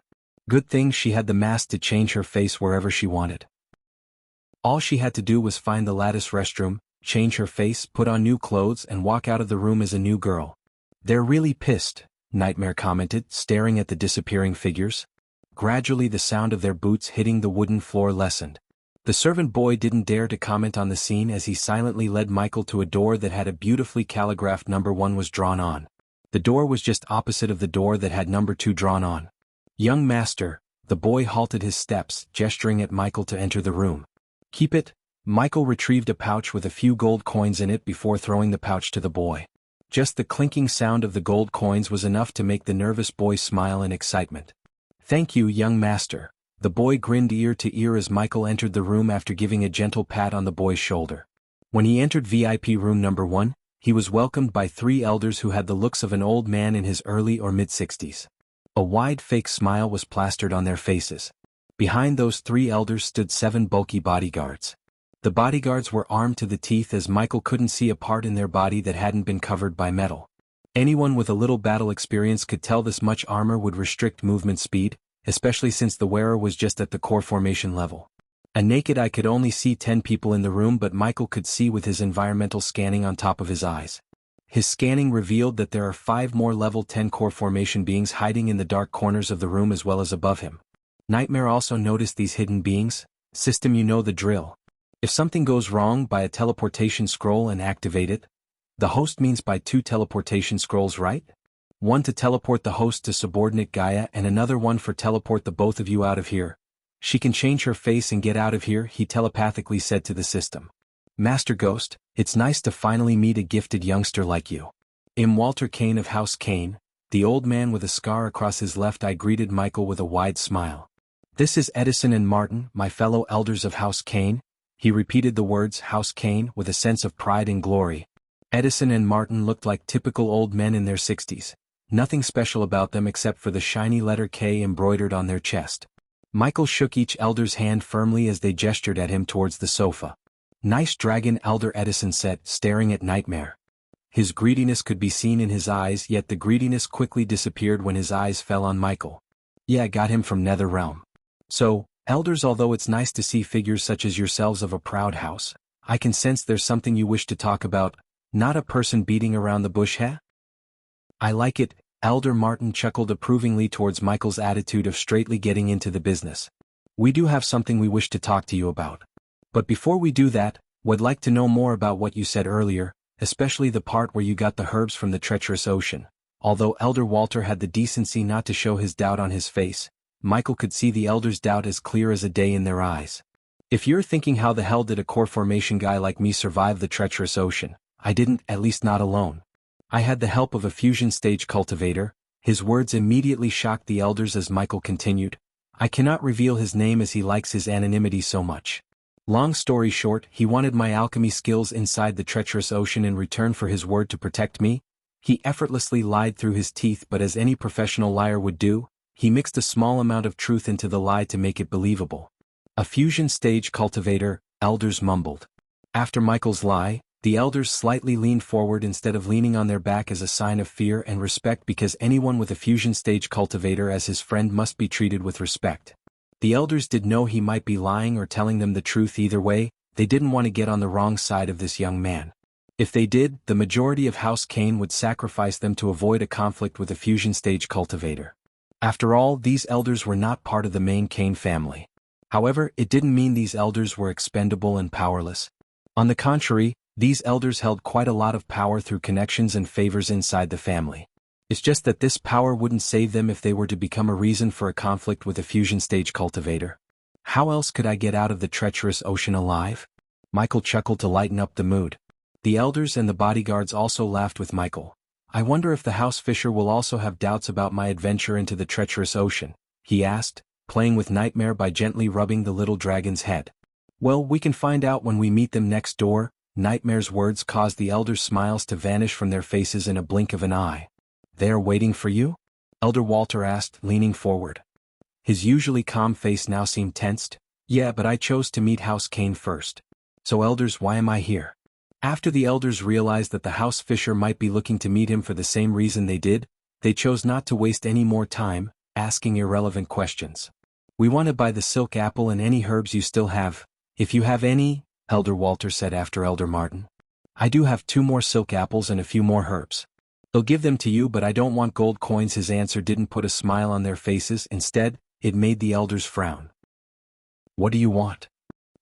Good thing she had the mask to change her face wherever she wanted. All she had to do was find the lattice restroom, change her face, put on new clothes, and walk out of the room as a new girl. They're really pissed, Nightmare commented, staring at the disappearing figures. Gradually the sound of their boots hitting the wooden floor lessened. The servant boy didn't dare to comment on the scene as he silently led Michael to a door that had a beautifully calligraphed number 1 was drawn on. The door was just opposite of the door that had number 2 drawn on. Young master, the boy halted his steps, gesturing at Michael to enter the room. Keep it. Michael retrieved a pouch with a few gold coins in it before throwing the pouch to the boy. Just the clinking sound of the gold coins was enough to make the nervous boy smile in excitement. Thank you, young master. The boy grinned ear to ear as Michael entered the room after giving a gentle pat on the boy's shoulder. When he entered VIP room number 1, he was welcomed by 3 elders who had the looks of an old man in his early or mid-60s. A wide fake smile was plastered on their faces. Behind those 3 elders stood 7 bulky bodyguards. The bodyguards were armed to the teeth as Michael couldn't see a part in their body that hadn't been covered by metal. Anyone with a little battle experience could tell this much armor would restrict movement speed, especially since the wearer was just at the core formation level. A naked eye could only see 10 people in the room, but Michael could see with his environmental scanning on top of his eyes. His scanning revealed that there are 5 more level 10 core formation beings hiding in the dark corners of the room as well as above him. Nightmare also noticed these hidden beings. System, you know the drill. If something goes wrong, buy a teleportation scroll and activate it. The host means buy 2 teleportation scrolls, right? One to teleport the host to subordinate Gaia and another one for teleport the both of you out of here. She can change her face and get out of here, he telepathically said to the system. Master Ghost, it's nice to finally meet a gifted youngster like you. Walter Kane of House Kane, the old man with a scar across his left eye, greeted Michael with a wide smile. This is Edison and Martin, my fellow elders of House Kane. He repeated the words House Kane with a sense of pride and glory. Edison and Martin looked like typical old men in their 60s. Nothing special about them except for the shiny letter K embroidered on their chest. Michael shook each elder's hand firmly as they gestured at him towards the sofa. Nice dragon, Elder Edison said, staring at Nightmare. His greediness could be seen in his eyes, yet the greediness quickly disappeared when his eyes fell on Michael. Yeah, got him from Nether Realm. So, elders, although it's nice to see figures such as yourselves of a proud house, I can sense there's something you wish to talk about. Not a person beating around the bush, huh? I like it, Elder Martin chuckled approvingly towards Michael's attitude of straightly getting into the business. We do have something we wish to talk to you about. But before we do that, would like to know more about what you said earlier, especially the part where you got the herbs from the treacherous ocean. Although Elder Walter had the decency not to show his doubt on his face, Michael could see the elder's doubt as clear as a day in their eyes. If you're thinking how the hell did a core formation guy like me survive the treacherous ocean, I didn't, at least not alone. I had the help of a fusion stage cultivator. His words immediately shocked the elders as Michael continued. I cannot reveal his name as he likes his anonymity so much. Long story short, he wanted my alchemy skills inside the treacherous ocean in return for his word to protect me. He effortlessly lied through his teeth, but as any professional liar would do, he mixed a small amount of truth into the lie to make it believable. A fusion stage cultivator, elders mumbled. After Michael's lie, the elders slightly leaned forward instead of leaning on their back as a sign of fear and respect, because anyone with a fusion stage cultivator as his friend must be treated with respect. The elders did know he might be lying or telling them the truth. Either way, they didn't want to get on the wrong side of this young man. If they did, the majority of House Kane would sacrifice them to avoid a conflict with a fusion stage cultivator. After all, these elders were not part of the main Kane family. However, it didn't mean these elders were expendable and powerless. On the contrary, these elders held quite a lot of power through connections and favors inside the family. It's just that this power wouldn't save them if they were to become a reason for a conflict with a fusion stage cultivator. How else could I get out of the treacherous ocean alive? Michael chuckled to lighten up the mood. The elders and the bodyguards also laughed with Michael. I wonder if the House Fisher will also have doubts about my adventure into the treacherous ocean, he asked, playing with Nightmare by gently rubbing the little dragon's head. Well, we can find out when we meet them next door. Nightmare's words caused the elders' smiles to vanish from their faces in a blink of an eye. They're waiting for you? Elder Walter asked, leaning forward. His usually calm face now seemed tensed. Yeah, but I chose to meet House Kane first. So elders, why am I here? After the elders realized that the House Fisher might be looking to meet him for the same reason they did, they chose not to waste any more time asking irrelevant questions. We want to buy the silk apple and any herbs you still have, if you have any, Elder Walter said after Elder Martin. I do have 2 more silk apples and a few more herbs. They'll give them to you, but I don't want gold coins. His answer didn't put a smile on their faces. Instead, it made the elders frown. What do you want?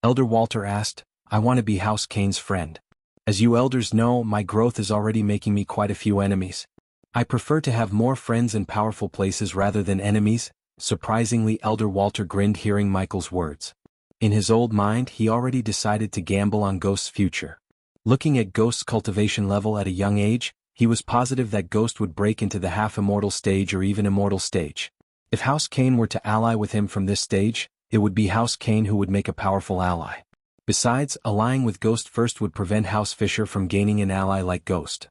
Elder Walter asked. I want to be House Kane's friend. As you elders know, my growth is already making me quite a few enemies. I prefer to have more friends in powerful places rather than enemies. Surprisingly, Elder Walter grinned hearing Michael's words. In his old mind, he already decided to gamble on Ghost's future. Looking at Ghost's cultivation level at a young age, he was positive that Ghost would break into the half-immortal stage or even immortal stage. If House Kane were to ally with him from this stage, it would be House Kane who would make a powerful ally. Besides, allying with Ghost first would prevent House Fisher from gaining an ally like Ghost.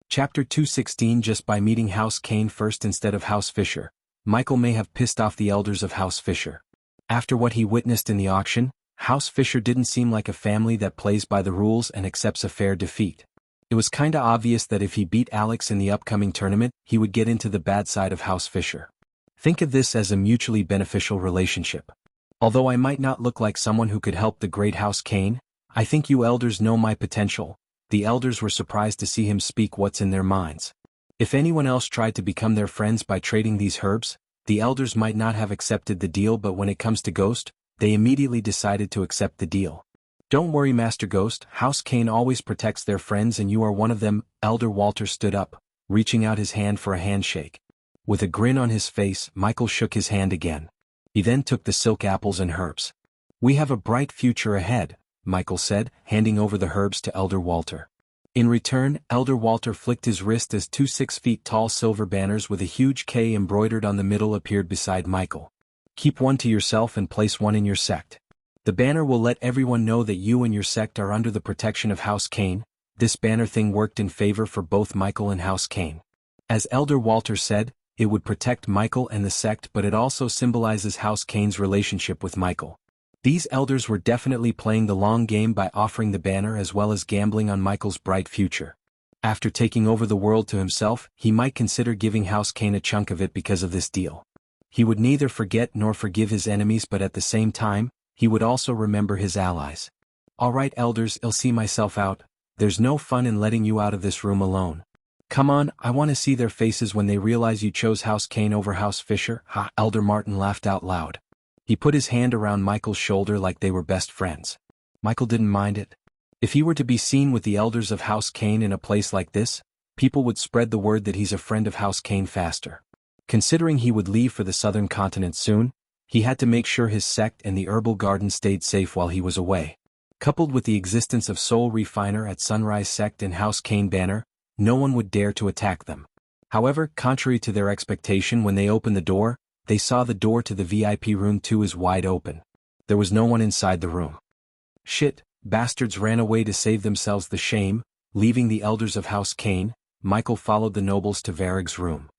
Chapter 216. Just by meeting House Kane first instead of House Fisher, Michael may have pissed off the elders of House Fisher. After what he witnessed in the auction, House Fisher didn't seem like a family that plays by the rules and accepts a fair defeat. It was kinda obvious that if he beat Alex in the upcoming tournament, he would get into the bad side of House Fisher. Think of this as a mutually beneficial relationship. Although I might not look like someone who could help the great House Kane, I think you elders know my potential. The elders were surprised to see him speak what's in their minds. If anyone else tried to become their friends by trading these herbs, the elders might not have accepted the deal, but when it comes to Ghost, they immediately decided to accept the deal. Don't worry, Master Ghost, House Kane always protects their friends and you are one of them. Elder Walter stood up, reaching out his hand for a handshake. With a grin on his face, Michael shook his hand again. He then took the silk apples and herbs. We have a bright future ahead, Michael said, handing over the herbs to Elder Walter. In return, Elder Walter flicked his wrist as two 6-feet-tall silver banners with a huge K embroidered on the middle appeared beside Michael. Keep one to yourself and place one in your sect. The banner will let everyone know that you and your sect are under the protection of House Kane. This banner thing worked in favor for both Michael and House Kane. As Elder Walter said, it would protect Michael and the sect, but it also symbolizes House Kane's relationship with Michael. These elders were definitely playing the long game by offering the banner as well as gambling on Michael's bright future. After taking over the world to himself, he might consider giving House Kane a chunk of it because of this deal. He would neither forget nor forgive his enemies, but at the same time, he would also remember his allies. Alright elders, I'll see myself out. There's no fun in letting you out of this room alone. Come on, I want to see their faces when they realize you chose House Kane over House Fisher. Ha! Elder Martin laughed out loud. He put his hand around Michael's shoulder like they were best friends. Michael didn't mind it. If he were to be seen with the elders of House Kane in a place like this, people would spread the word that he's a friend of House Kane faster. Considering he would leave for the southern continent soon, he had to make sure his sect and the herbal garden stayed safe while he was away. Coupled with the existence of Soul Refiner at Sunrise Sect and House Kane banner, no one would dare to attack them. However, contrary to their expectation, when they opened the door, they saw the door to the VIP room 2 is wide open. There was no one inside the room. Shit, bastards ran away to save themselves the shame. Leaving the elders of House Kane, Michael followed the nobles to Varig's room.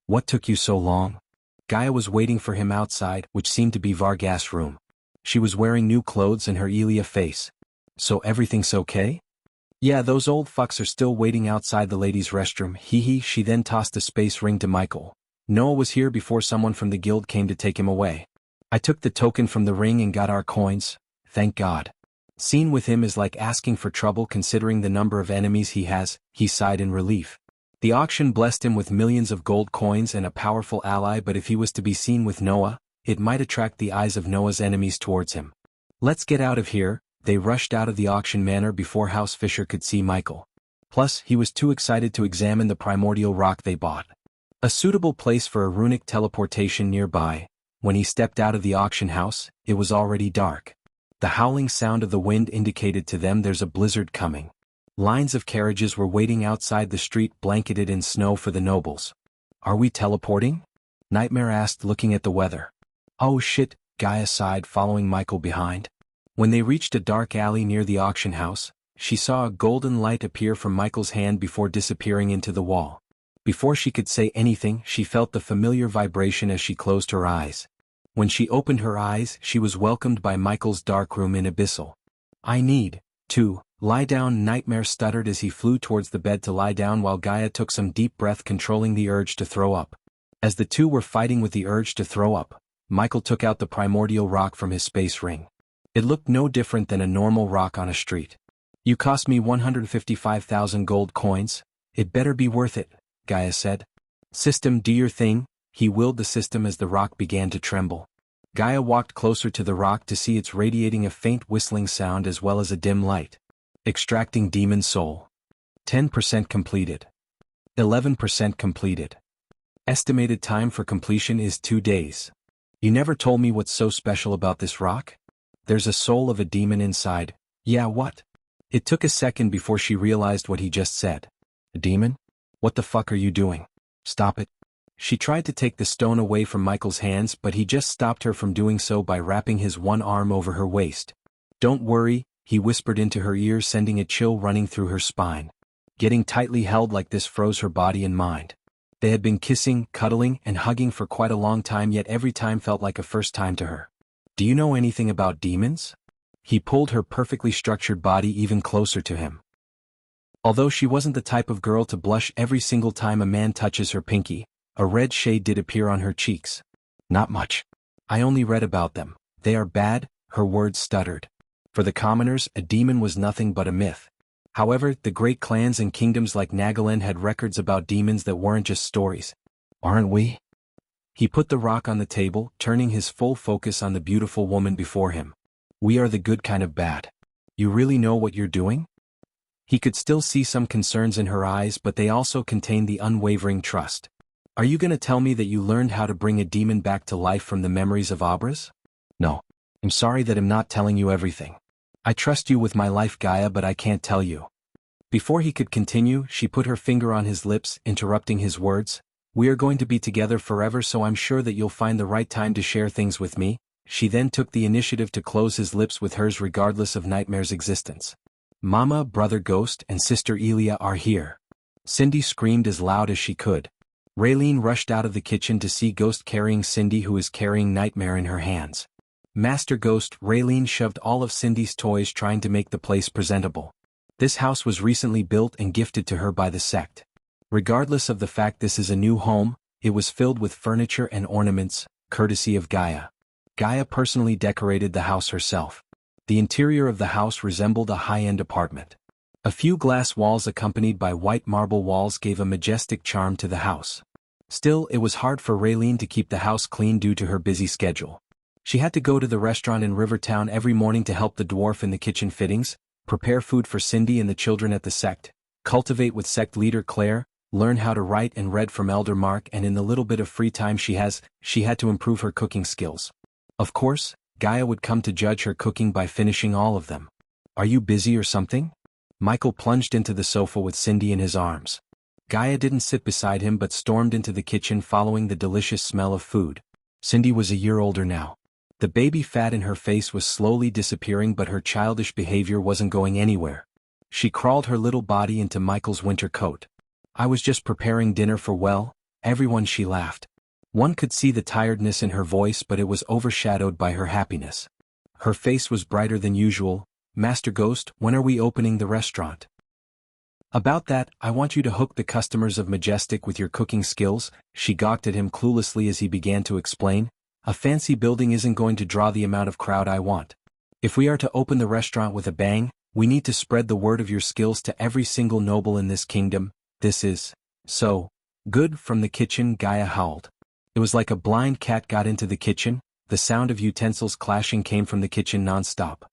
What took you so long? Gaia was waiting for him outside, which seemed to be Vargas' room. She was wearing new clothes and her Elia face. So everything's okay? Yeah, those old fucks are still waiting outside the ladies' restroom, hee. She then tossed a space ring to Michael. Noah was here before someone from the guild came to take him away. I took the token from the ring and got our coins, thank God. Seen with him is like asking for trouble considering the number of enemies he has, he sighed in relief. The auction blessed him with millions of gold coins and a powerful ally, but if he was to be seen with Noah, it might attract the eyes of Noah's enemies towards him. Let's get out of here. They rushed out of the auction manor before House Fisher could see Michael. Plus, he was too excited to examine the primordial rock they bought. A suitable place for a runic teleportation nearby. When he stepped out of the auction house, it was already dark. The howling sound of the wind indicated to them there's a blizzard coming. Lines of carriages were waiting outside the street blanketed in snow for the nobles. Are we teleporting? Nightmare asked, looking at the weather. Oh shit, Gaia sighed, following Michael behind. When they reached a dark alley near the auction house, she saw a golden light appear from Michael's hand before disappearing into the wall. Before she could say anything, she felt the familiar vibration as she closed her eyes. When she opened her eyes, she was welcomed by Michael's darkroom in Abyssal. I need to lie down, Nightmare stuttered as he flew towards the bed to lie down while Gaia took some deep breath, controlling the urge to throw up. As the two were fighting with the urge to throw up, Michael took out the primordial rock from his space ring. It looked no different than a normal rock on a street. You cost me 155,000 gold coins. It better be worth it, Gaia said. System, do your thing. He willed the system as the rock began to tremble. Gaia walked closer to the rock to see it's radiating a faint whistling sound as well as a dim light. Extracting demon soul. 10% completed. 11% completed. Estimated time for completion is 2 days. You never told me what's so special about this rock? There's a soul of a demon inside. Yeah, what? It took a second before she realized what he just said. A demon? What the fuck are you doing? Stop it. She tried to take the stone away from Michael's hands, but he just stopped her from doing so by wrapping his one arm over her waist. Don't worry, he whispered into her ear, sending a chill running through her spine. Getting tightly held like this froze her body and mind. They had been kissing, cuddling, and hugging for quite a long time, yet every time felt like a first time to her. Do you know anything about demons? He pulled her perfectly structured body even closer to him. Although she wasn't the type of girl to blush every single time a man touches her pinky, a red shade did appear on her cheeks. Not much. I only read about them. They are bad, her words stuttered. For the commoners, a demon was nothing but a myth. However, the great clans and kingdoms like Nagaland had records about demons that weren't just stories. Aren't we? He put the rock on the table, turning his full focus on the beautiful woman before him. We are the good kind of bad. You really know what you're doing? He could still see some concerns in her eyes, but they also contained the unwavering trust. Are you gonna tell me that you learned how to bring a demon back to life from the memories of Abras? No. I'm sorry that I'm not telling you everything. I trust you with my life, Gaia, but I can't tell you. Before he could continue, she put her finger on his lips, interrupting his words. We are going to be together forever, so I'm sure that you'll find the right time to share things with me. She then took the initiative to close his lips with hers regardless of Nightmare's existence. Mama, Brother Ghost, and Sister Elia are here. Cindy screamed as loud as she could. Raylene rushed out of the kitchen to see Ghost carrying Cindy, who is carrying Nightmare in her hands. Master Ghost, Raylene shoved all of Cindy's toys, trying to make the place presentable. This house was recently built and gifted to her by the sect. Regardless of the fact this is a new home, it was filled with furniture and ornaments, courtesy of Gaia. Gaia personally decorated the house herself. The interior of the house resembled a high-end apartment. A few glass walls accompanied by white marble walls gave a majestic charm to the house. Still, it was hard for Raylene to keep the house clean due to her busy schedule. She had to go to the restaurant in Rivertown every morning to help the dwarf in the kitchen fittings, prepare food for Cindy and the children at the sect, cultivate with sect leader Claire, learn how to write and read from Elder Mark, and in the little bit of free time she had to improve her cooking skills. Of course, Gaia would come to judge her cooking by finishing all of them. Are you busy or something? Michael plunged into the sofa with Cindy in his arms. Gaia didn't sit beside him but stormed into the kitchen following the delicious smell of food. Cindy was a year older now. The baby fat in her face was slowly disappearing, but her childish behavior wasn't going anywhere. She crawled her little body into Michael's winter coat. I was just preparing dinner for everyone, she laughed. One could see the tiredness in her voice, but it was overshadowed by her happiness. Her face was brighter than usual. Master Ghost, when are we opening the restaurant? About that, I want you to hook the customers of Majestic with your cooking skills. She gawked at him cluelessly as he began to explain. A fancy building isn't going to draw the amount of crowd I want. If we are to open the restaurant with a bang, we need to spread the word of your skills to every single noble in this kingdom. This is so good. From the kitchen, Gaia howled. It was like a blind cat got into the kitchen. The sound of utensils clashing came from the kitchen non-stop.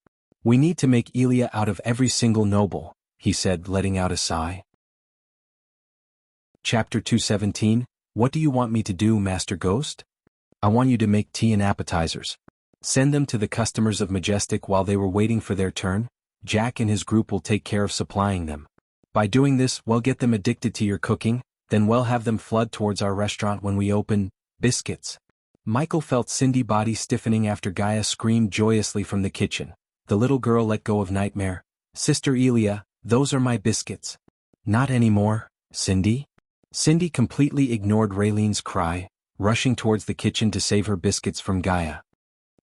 We need to make Elia out of every single noble, he said, letting out a sigh. Chapter 217. What do you want me to do, Master Ghost? I want you to make tea and appetizers. Send them to the customers of Majestic while they were waiting for their turn. Jack and his group will take care of supplying them. By doing this, we'll get them addicted to your cooking, then we'll have them flood towards our restaurant when we open. Biscuits. Michael felt Cindy's body stiffening after Gaia screamed joyously from the kitchen. The little girl let go of Nightmare. Sister Elia, those are my biscuits. Not anymore, Cindy. Cindy completely ignored Raylene's cry, rushing towards the kitchen to save her biscuits from Gaia.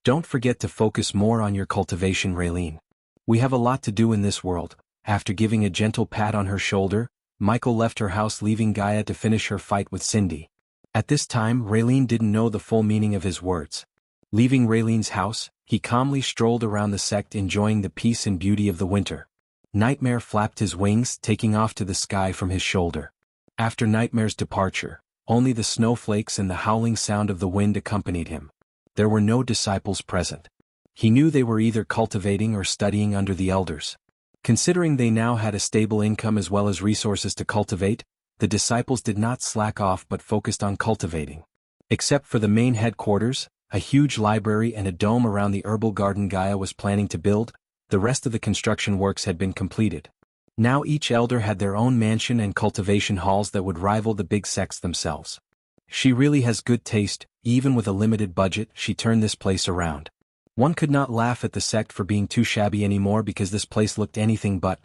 Don't forget to focus more on your cultivation, Raylene. We have a lot to do in this world. After giving a gentle pat on her shoulder, Michael left her house, leaving Gaia to finish her fight with Cindy. At this time, Raylene didn't know the full meaning of his words. Leaving Raylene's house, he calmly strolled around the sect, enjoying the peace and beauty of the winter. Nightmare flapped his wings, taking off to the sky from his shoulder. After Nightmare's departure, only the snowflakes and the howling sound of the wind accompanied him. There were no disciples present. He knew they were either cultivating or studying under the elders. Considering they now had a stable income as well as resources to cultivate, the disciples did not slack off but focused on cultivating. Except for the main headquarters, a huge library and a dome around the herbal garden Gaia was planning to build, the rest of the construction works had been completed. Now each elder had their own mansion and cultivation halls that would rival the big sects themselves. She really has good taste. Even with a limited budget, she turned this place around. One could not laugh at the sect for being too shabby anymore because this place looked anything but.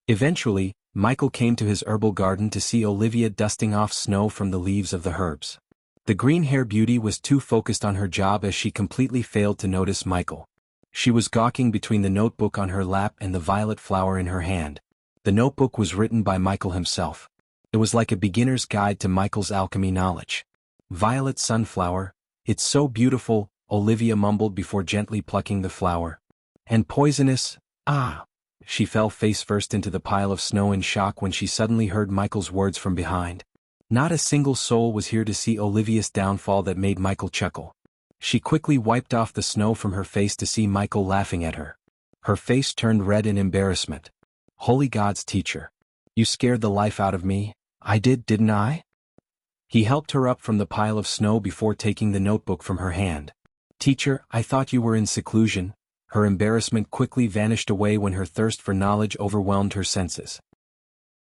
Eventually, Michael came to his herbal garden to see Olivia dusting off snow from the leaves of the herbs. The green-hair beauty was too focused on her job as she completely failed to notice Michael. She was gawking between the notebook on her lap and the violet flower in her hand. The notebook was written by Michael himself. It was like a beginner's guide to Michael's alchemy knowledge. Violet sunflower, it's so beautiful, Olivia mumbled before gently plucking the flower. And poisonous, ah! She fell face first into the pile of snow in shock when she suddenly heard Michael's words from behind. Not a single soul was here to see Olivia's downfall that made Michael chuckle. She quickly wiped off the snow from her face to see Michael laughing at her. Her face turned red in embarrassment. Holy gods, teacher. You scared the life out of me. I did, didn't I? He helped her up from the pile of snow before taking the notebook from her hand. Teacher, I thought you were in seclusion. Her embarrassment quickly vanished away when her thirst for knowledge overwhelmed her senses.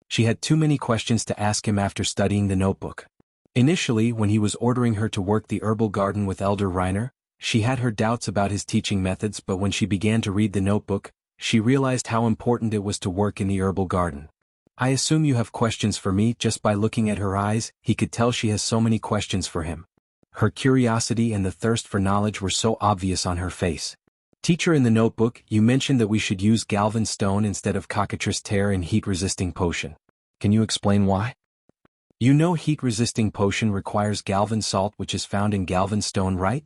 She had too many questions to ask him after studying the notebook. Initially, when he was ordering her to work the herbal garden with Elder Reiner, she had her doubts about his teaching methods, but when she began to read the notebook, she realized how important it was to work in the herbal garden. I assume you have questions for me. Just by looking at her eyes, he could tell she has so many questions for him. Her curiosity and the thirst for knowledge were so obvious on her face. Teacher, in the notebook, you mentioned that we should use Galvan stone instead of cockatrice tear in heat-resisting potion. Can you explain why? You know heat-resisting potion requires Galvan salt, which is found in Galvan stone, right?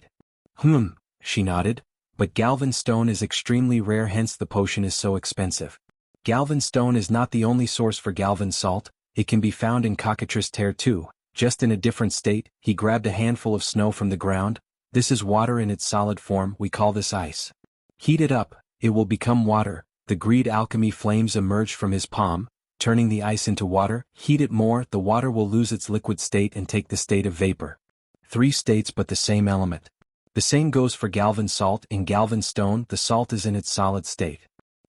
She nodded. But Galvan stone is extremely rare, hence the potion is so expensive. Galvan stone is not the only source for Galvan salt, it can be found in cockatrice tear too, just in a different state. He grabbed a handful of snow from the ground. This is water in its solid form, we call this ice. Heat it up, it will become water. The green alchemy flames emerged from his palm, turning the ice into water. Heat it more, the water will lose its liquid state and take the state of vapor. 3 states but the same element. The same goes for Galvan salt. In Galvan stone, the salt is in its solid state.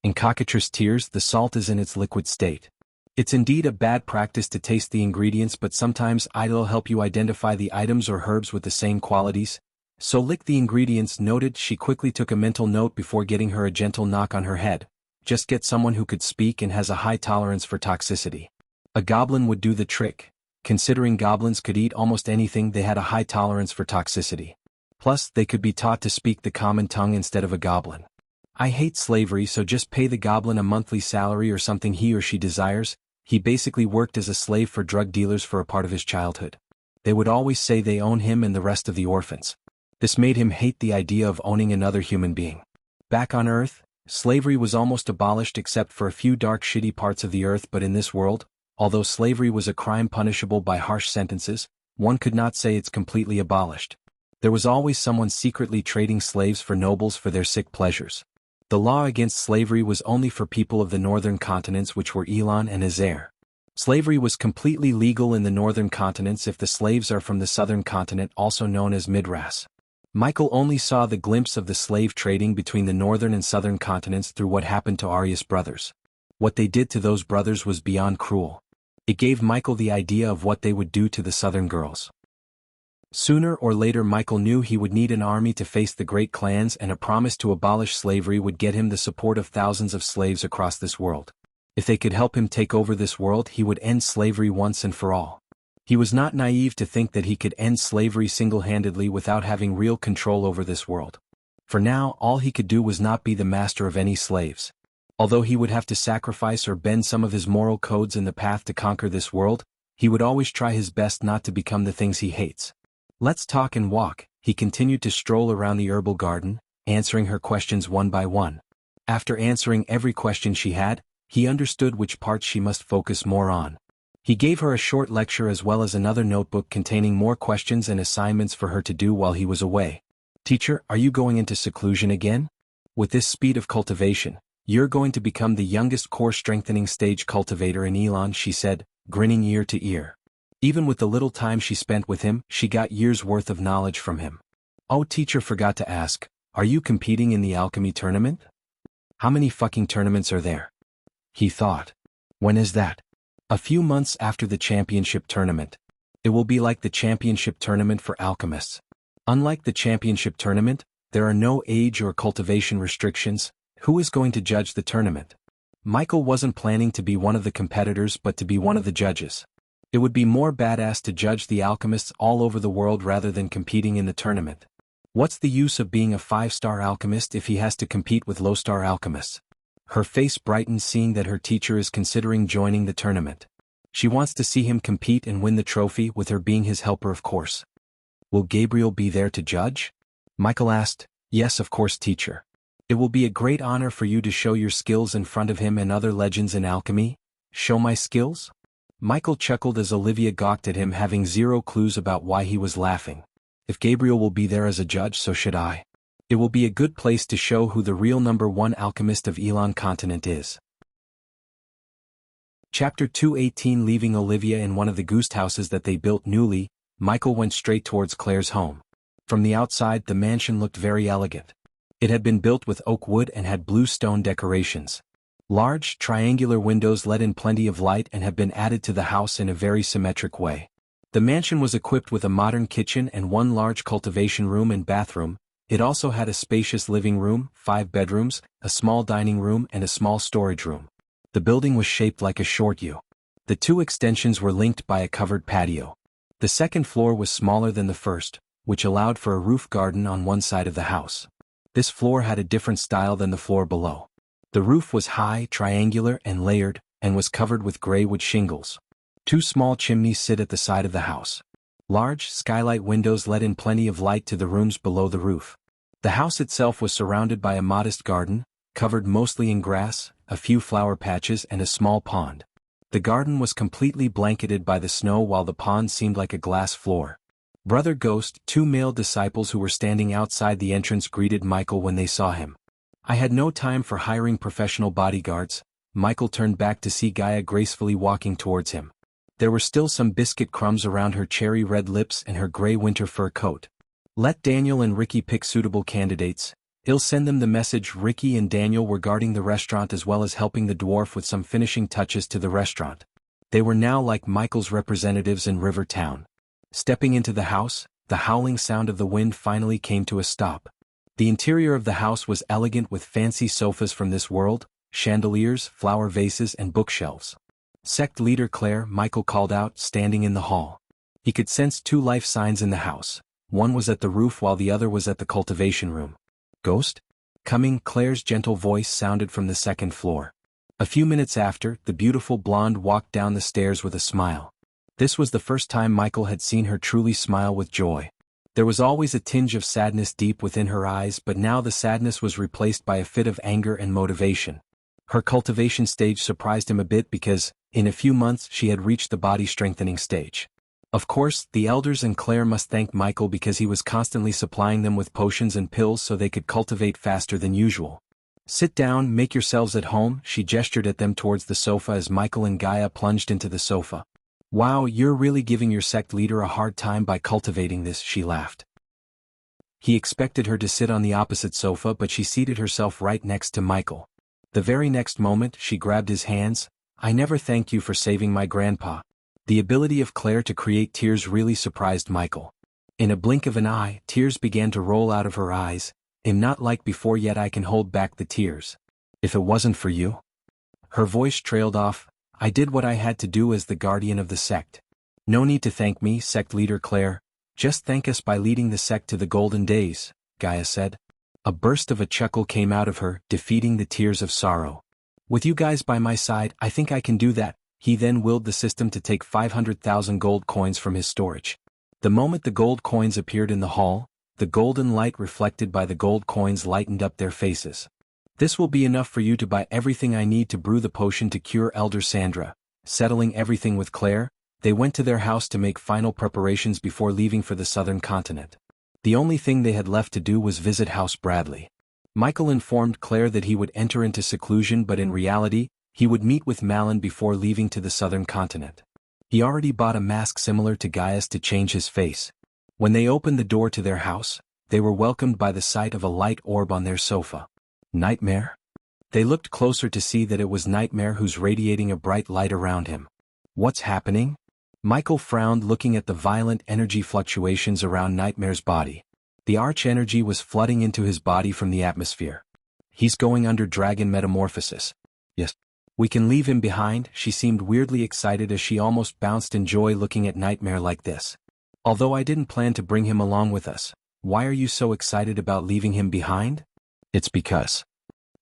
In cockatrice tears, the salt is in its liquid state. It's indeed a bad practice to taste the ingredients, but sometimes it'll help you identify the items or herbs with the same qualities. So lick the ingredients. Noted. She quickly took a mental note before getting her a gentle knock on her head. Just get someone who could speak and has a high tolerance for toxicity. A goblin would do the trick. Considering goblins could eat almost anything, they had a high tolerance for toxicity. Plus, they could be taught to speak the common tongue instead of a goblin. I hate slavery, so just pay the goblin a monthly salary or something he or she desires. He basically worked as a slave for drug dealers for a part of his childhood. They would always say they own him and the rest of the orphans. This made him hate the idea of owning another human being. Back on Earth, slavery was almost abolished except for a few dark shitty parts of the Earth, but in this world, although slavery was a crime punishable by harsh sentences, one could not say it's completely abolished. There was always someone secretly trading slaves for nobles for their sick pleasures. The law against slavery was only for people of the northern continents, which were Elon and Azair. Slavery was completely legal in the northern continents if the slaves are from the southern continent, also known as Midras. Michael only saw the glimpse of the slave trading between the northern and southern continents through what happened to Arius' brothers. What they did to those brothers was beyond cruel. It gave Michael the idea of what they would do to the southern girls. Sooner or later Michael knew he would need an army to face the great clans, and a promise to abolish slavery would get him the support of thousands of slaves across this world. If they could help him take over this world, he would end slavery once and for all. He was not naive to think that he could end slavery single-handedly without having real control over this world. For now, all he could do was not be the master of any slaves. Although he would have to sacrifice or bend some of his moral codes in the path to conquer this world, he would always try his best not to become the things he hates. Let's talk and walk. He continued to stroll around the herbal garden, answering her questions one by one. After answering every question she had, he understood which parts she must focus more on. He gave her a short lecture as well as another notebook containing more questions and assignments for her to do while he was away. Teacher, are you going into seclusion again? With this speed of cultivation, you're going to become the youngest core strengthening stage cultivator in Elon, she said, grinning ear to ear. Even with the little time she spent with him, she got years worth of knowledge from him. Oh, teacher, forgot to ask, are you competing in the alchemy tournament? How many fucking tournaments are there? He thought. When is that? A few months after the championship tournament. It will be like the championship tournament for alchemists. Unlike the championship tournament, there are no age or cultivation restrictions. Who is going to judge the tournament? Michael wasn't planning to be one of the competitors but to be one of the judges. It would be more badass to judge the alchemists all over the world rather than competing in the tournament. What's the use of being a 5-star alchemist if he has to compete with low-star alchemists? Her face brightened seeing that her teacher is considering joining the tournament. She wants to see him compete and win the trophy, with her being his helper, of course. Will Gabriel be there to judge? Michael asked. Yes, of course, teacher. It will be a great honor for you to show your skills in front of him and other legends in alchemy. Show my skills? Michael chuckled as Olivia gawked at him, having zero clues about why he was laughing. If Gabriel will be there as a judge, so should I. It will be a good place to show who the real #1 alchemist of Elon Continent is. Chapter 218. Leaving Olivia in one of the goose houses that they built newly, Michael went straight towards Claire's home. From the outside, the mansion looked very elegant. It had been built with oak wood and had blue stone decorations. Large, triangular windows let in plenty of light and have been added to the house in a very symmetric way. The mansion was equipped with a modern kitchen and one large cultivation room and bathroom. It also had a spacious living room, 5 bedrooms, a small dining room and a small storage room. The building was shaped like a short U. The 2 extensions were linked by a covered patio. The second floor was smaller than the first, which allowed for a roof garden on one side of the house. This floor had a different style than the floor below. The roof was high, triangular and layered, and was covered with gray wood shingles. 2 small chimneys sit at the side of the house. Large, skylight windows let in plenty of light to the rooms below the roof. The house itself was surrounded by a modest garden, covered mostly in grass, a few flower patches and a small pond. The garden was completely blanketed by the snow while the pond seemed like a glass floor. Brother Ghost, 2 male disciples who were standing outside the entrance, greeted Michael when they saw him. I had no time for hiring professional bodyguards. Michael turned back to see Gaia gracefully walking towards him. There were still some biscuit crumbs around her cherry-red lips and her gray winter fur coat. Let Daniel and Ricky pick suitable candidates. He'll send them the message. Ricky and Daniel were guarding the restaurant as well as helping the dwarf with some finishing touches to the restaurant. They were now like Michael's representatives in River Town. Stepping into the house, the howling sound of the wind finally came to a stop. The interior of the house was elegant with fancy sofas from this world, chandeliers, flower vases and bookshelves. Sect leader Claire, Michael called out, standing in the hall. He could sense 2 life signs in the house. One was at the roof while the other was at the cultivation room. Ghost? Coming, Claire's gentle voice sounded from the second floor. A few minutes after, the beautiful blonde walked down the stairs with a smile. This was the first time Michael had seen her truly smile with joy. There was always a tinge of sadness deep within her eyes, but now the sadness was replaced by a fit of anger and motivation. Her cultivation stage surprised him a bit because, in a few months, she had reached the body strengthening stage. Of course, the elders and Claire must thank Michael because he was constantly supplying them with potions and pills so they could cultivate faster than usual. Sit down, make yourselves at home, she gestured at them towards the sofa as Michael and Gaia plunged into the sofa. Wow, you're really giving your sect leader a hard time by cultivating this, she laughed. He expected her to sit on the opposite sofa, but she seated herself right next to Michael. The very next moment, she grabbed his hands. I never thanked you for saving my grandpa. The ability of Claire to create tears really surprised Michael. In a blink of an eye, tears began to roll out of her eyes. I'm not like before, yet I can hold back the tears. If it wasn't for you? Her voice trailed off. I did what I had to do as the guardian of the sect. No need to thank me, sect leader Claire. Just thank us by leading the sect to the golden days, Gaia said. A burst of a chuckle came out of her, defeating the tears of sorrow. With you guys by my side, I think I can do that. He then willed the system to take 500,000 gold coins from his storage. The moment the gold coins appeared in the hall, the golden light reflected by the gold coins lightened up their faces. This will be enough for you to buy everything I need to brew the potion to cure Elder Sandra. Settling everything with Claire, they went to their house to make final preparations before leaving for the southern continent. The only thing they had left to do was visit House Bradley. Michael informed Claire that he would enter into seclusion, but in reality, he would meet with Malin before leaving to the southern continent. He already bought a mask similar to Gaia's to change his face. When they opened the door to their house, they were welcomed by the sight of a light orb on their sofa. Nightmare? They looked closer to see that it was Nightmare, who's radiating a bright light around him. What's happening? Michael frowned, looking at the violent energy fluctuations around Nightmare's body. The arch energy was flooding into his body from the atmosphere. He's going under dragon metamorphosis. Yes. We can leave him behind. She seemed weirdly excited as she almost bounced in joy looking at Nightmare like this. Although I didn't plan to bring him along with us, why are you so excited about leaving him behind? It's because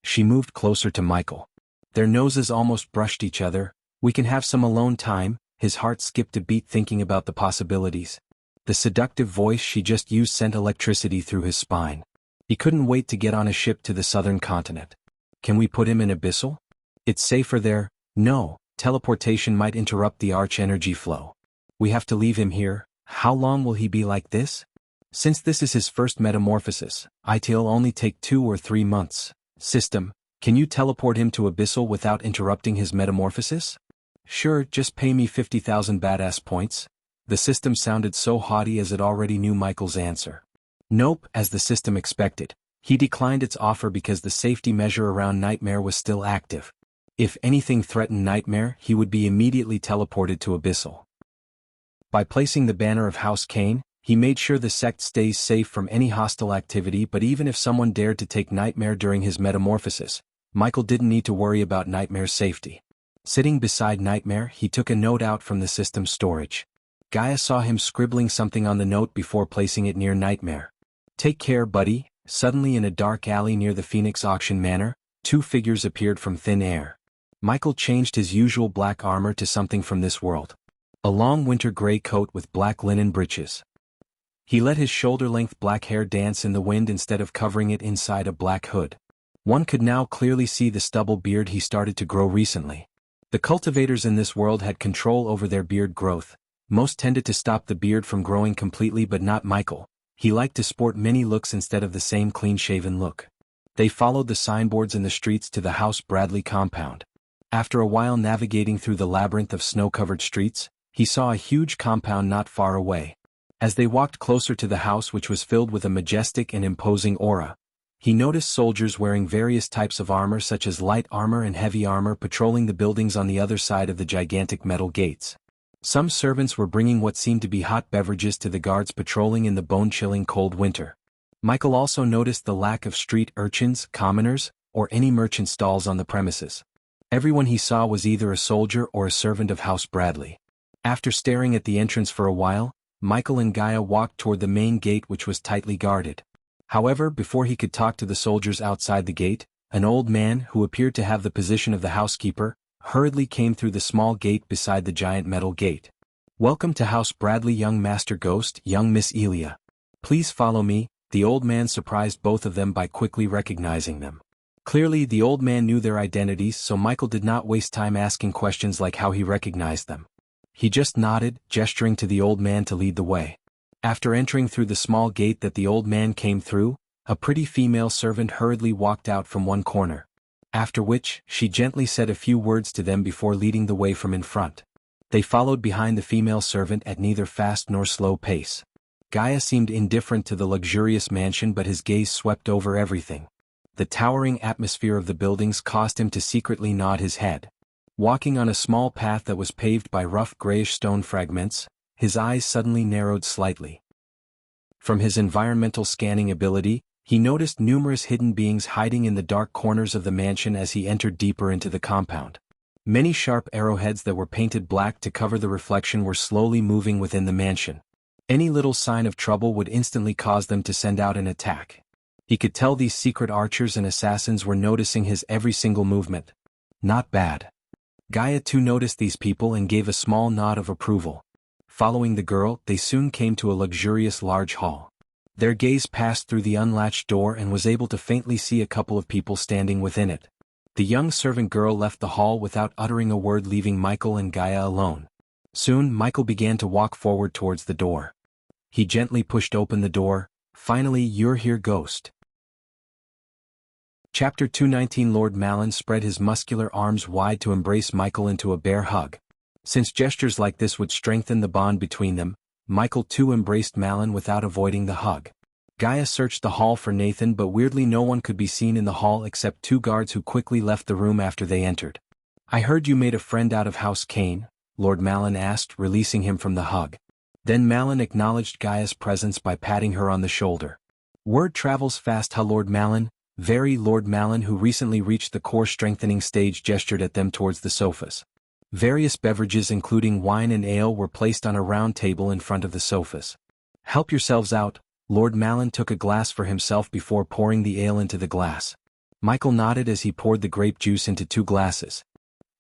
She moved closer to Michael. Their noses almost brushed each other. "We can have some alone time." His heart skipped a beat thinking about the possibilities. The seductive voice she just used sent electricity through his spine. He couldn't wait to get on a ship to the southern continent. "Can we put him in Abyssal? It's safer there." "No, teleportation might interrupt the arch energy flow. We have to leave him here." "How long will he be like this?" "Since this is his first metamorphosis, it'll only take 2 or 3 months." "System, can you teleport him to Abyssal without interrupting his metamorphosis?" "Sure, just pay me 50,000 badass points." The system sounded so haughty as it already knew Michael's answer. Nope, as the system expected. He declined its offer because the safety measure around Nightmare was still active. If anything threatened Nightmare, he would be immediately teleported to Abyssal. By placing the banner of House Cain, he made sure the sect stays safe from any hostile activity, but even if someone dared to take Nightmare during his metamorphosis, Michael didn't need to worry about Nightmare's safety. Sitting beside Nightmare, he took a note out from the system's storage. Gaia saw him scribbling something on the note before placing it near Nightmare. "Take care, buddy." Suddenly in a dark alley near the Phoenix Auction Manor, 2 figures appeared from thin air. Michael changed his usual black armor to something from this world. A long winter gray coat with black linen breeches. He let his shoulder-length black hair dance in the wind instead of covering it inside a black hood. One could now clearly see the stubble beard he started to grow recently. The cultivators in this world had control over their beard growth. Most tended to stop the beard from growing completely, but not Michael. He liked to sport many looks instead of the same clean-shaven look. They followed the signboards in the streets to the House Bradley compound. After a while navigating through the labyrinth of snow-covered streets, he saw a huge compound not far away. As they walked closer to the house, which was filled with a majestic and imposing aura, he noticed soldiers wearing various types of armor such as light armor and heavy armor patrolling the buildings on the other side of the gigantic metal gates. Some servants were bringing what seemed to be hot beverages to the guards patrolling in the bone-chilling cold winter. Michael also noticed the lack of street urchins, commoners, or any merchant stalls on the premises. Everyone he saw was either a soldier or a servant of House Bradley. After staring at the entrance for a while, Michael and Gaia walked toward the main gate, which was tightly guarded. However, before he could talk to the soldiers outside the gate, an old man, who appeared to have the position of the housekeeper, hurriedly came through the small gate beside the giant metal gate. "Welcome to House Bradley, young Master Ghost, young Miss Elia. Please follow me." The old man surprised both of them by quickly recognizing them. Clearly, the old man knew their identities, so Michael did not waste time asking questions like how he recognized them. He just nodded, gesturing to the old man to lead the way. After entering through the small gate that the old man came through, a pretty female servant hurriedly walked out from one corner. After which, she gently said a few words to them before leading the way from in front. They followed behind the female servant at neither fast nor slow pace. Gaia seemed indifferent to the luxurious mansion, but his gaze swept over everything. The towering atmosphere of the buildings caused him to secretly nod his head. Walking on a small path that was paved by rough grayish stone fragments, his eyes suddenly narrowed slightly. From his environmental scanning ability, he noticed numerous hidden beings hiding in the dark corners of the mansion as he entered deeper into the compound. Many sharp arrowheads that were painted black to cover the reflection were slowly moving within the mansion. Any little sign of trouble would instantly cause them to send out an attack. He could tell these secret archers and assassins were noticing his every single movement. Not bad. Gaia too noticed these people and gave a small nod of approval. Following the girl, they soon came to a luxurious large hall. Their gaze passed through the unlatched door and was able to faintly see a couple of people standing within it. The young servant girl left the hall without uttering a word, leaving Michael and Gaia alone. Soon, Michael began to walk forward towards the door. He gently pushed open the door. "Finally, you're here, Ghost." Chapter 219. Lord Malin spread his muscular arms wide to embrace Michael into a bear hug. Since gestures like this would strengthen the bond between them, Michael too embraced Malin without avoiding the hug. Gaia searched the hall for Nathan, but weirdly no one could be seen in the hall except 2 guards who quickly left the room after they entered. "I heard you made a friend out of House Cain," Lord Malin asked, releasing him from the hug. Then Malin acknowledged Gaia's presence by patting her on the shoulder. "Word travels fast, huh, Lord Malin?" Very. Lord Malin, who recently reached the core strengthening stage, gestured at them towards the sofas. Various beverages including wine and ale were placed on a round table in front of the sofas. "Help yourselves out." Lord Malin took a glass for himself before pouring the ale into the glass. Michael nodded as he poured the grape juice into 2 glasses.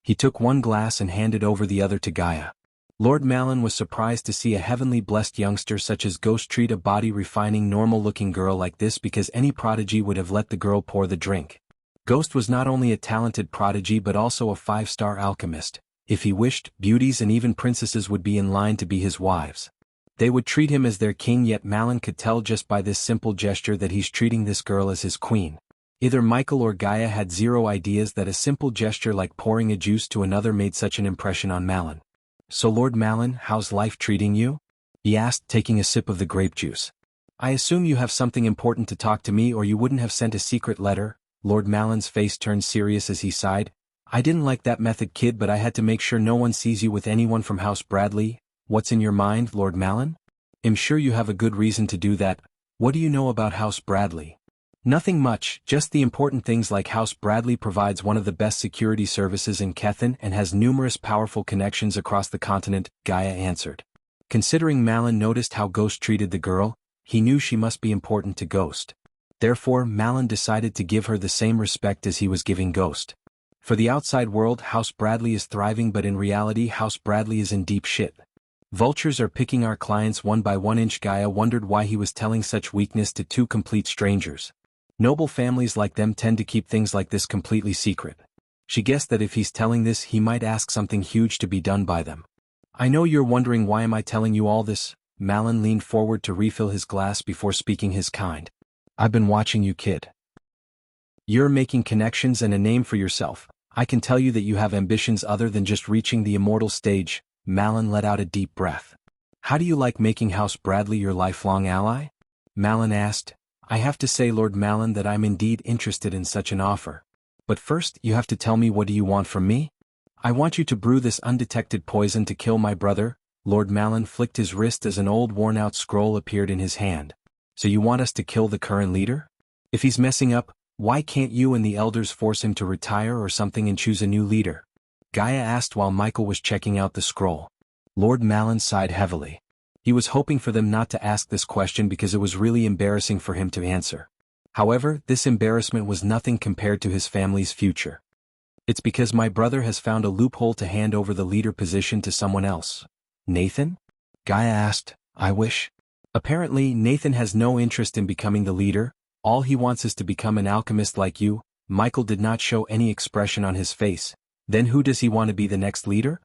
He took 1 glass and handed over the other to Gaia. Lord Malin was surprised to see a heavenly blessed youngster such as Ghost treat a body-refining normal-looking girl like this, because any prodigy would have let the girl pour the drink. Ghost was not only a talented prodigy but also a 5-star alchemist. If he wished, beauties and even princesses would be in line to be his wives. They would treat him as their king, yet Malin could tell just by this simple gesture that he's treating this girl as his queen. Either Michael or Gaia had zero ideas that a simple gesture like pouring a juice to another made such an impression on Malin. "So Lord Malin, how's life treating you?" he asked, taking a sip of the grape juice. "I assume you have something important to talk to me, or you wouldn't have sent a secret letter." Lord Malin's face turned serious as he sighed. "I didn't like that method, kid, but I had to make sure no one sees you with anyone from House Bradley." "What's in your mind, Lord Malin?" "I'm sure you have a good reason to do that. What do you know about House Bradley?" "Nothing much, just the important things like House Bradley provides one of the best security services in Kethen and has numerous powerful connections across the continent," Gaia answered. Considering Malin noticed how Ghost treated the girl, he knew she must be important to Ghost. Therefore, Malin decided to give her the same respect as he was giving Ghost. For the outside world, House Bradley is thriving, but in reality House Bradley is in deep shit. "Vultures are picking our clients one by one." Gaia wondered why he was telling such weakness to 2 complete strangers. Noble families like them tend to keep things like this completely secret. She guessed that if he's telling this, he might ask something huge to be done by them. "I know you're wondering why am I telling you all this?" Malin leaned forward to refill his glass before speaking his kind. "I've been watching you, kid. You're making connections and a name for yourself. I can tell you that you have ambitions other than just reaching the immortal stage." Malin let out a deep breath. "How do you like making House Bradley your lifelong ally?" Malin asked. "I have to say, Lord Malin, that I'm indeed interested in such an offer. But first, you have to tell me, what do you want from me?" "I want you to brew this undetected poison to kill my brother." Lord Malin flicked his wrist as an old worn-out scroll appeared in his hand. "So you want us to kill the current leader? If he's messing up, why can't you and the elders force him to retire or something and choose a new leader?" Gaia asked while Michael was checking out the scroll. Lord Malin sighed heavily. He was hoping for them not to ask this question because it was really embarrassing for him to answer. However, this embarrassment was nothing compared to his family's future. "It's because my brother has found a loophole to hand over the leader position to someone else." "Nathan?" Gaia asked. "I wish." "Apparently, Nathan has no interest in becoming the leader. All he wants is to become an alchemist like you." Michael did not show any expression on his face. "Then who does he want to be the next leader?"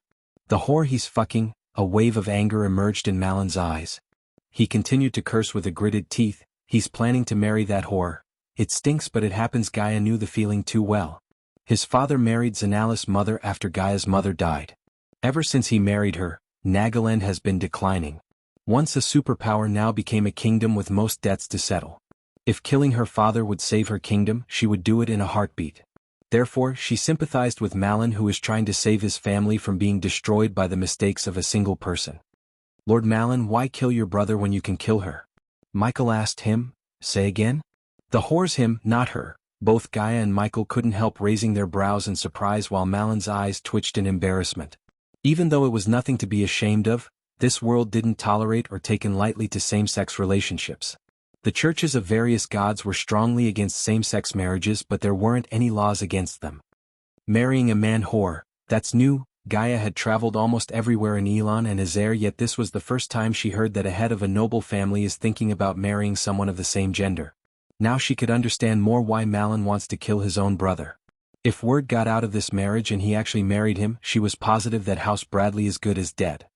"The whore he's fucking." A wave of anger emerged in Malin's eyes. He continued to curse with gritted teeth. "He's planning to marry that whore. It stinks, but it happens." Gaia knew the feeling too well. His father married Zanala's mother after Gaia's mother died. Ever since he married her, Nagaland has been declining. Once a superpower, now became a kingdom with most debts to settle. If killing her father would save her kingdom, she would do it in a heartbeat. Therefore, she sympathized with Malin, who is trying to save his family from being destroyed by the mistakes of a single person. "Lord Malin, why kill your brother when you can kill her?" Michael asked him. "Say again?" "The whore's him, not her." Both Gaia and Michael couldn't help raising their brows in surprise while Malin's eyes twitched in embarrassment. Even though it was nothing to be ashamed of, this world didn't tolerate or take lightly to same-sex relationships. The churches of various gods were strongly against same-sex marriages, but there weren't any laws against them. Marrying a man-whore, that's new. Gaia had traveled almost everywhere in Elon and Azair, yet this was the first time she heard that a head of a noble family is thinking about marrying someone of the same gender. Now she could understand more why Malin wants to kill his own brother. If word got out of this marriage and he actually married him, she was positive that House Bradley is good as dead.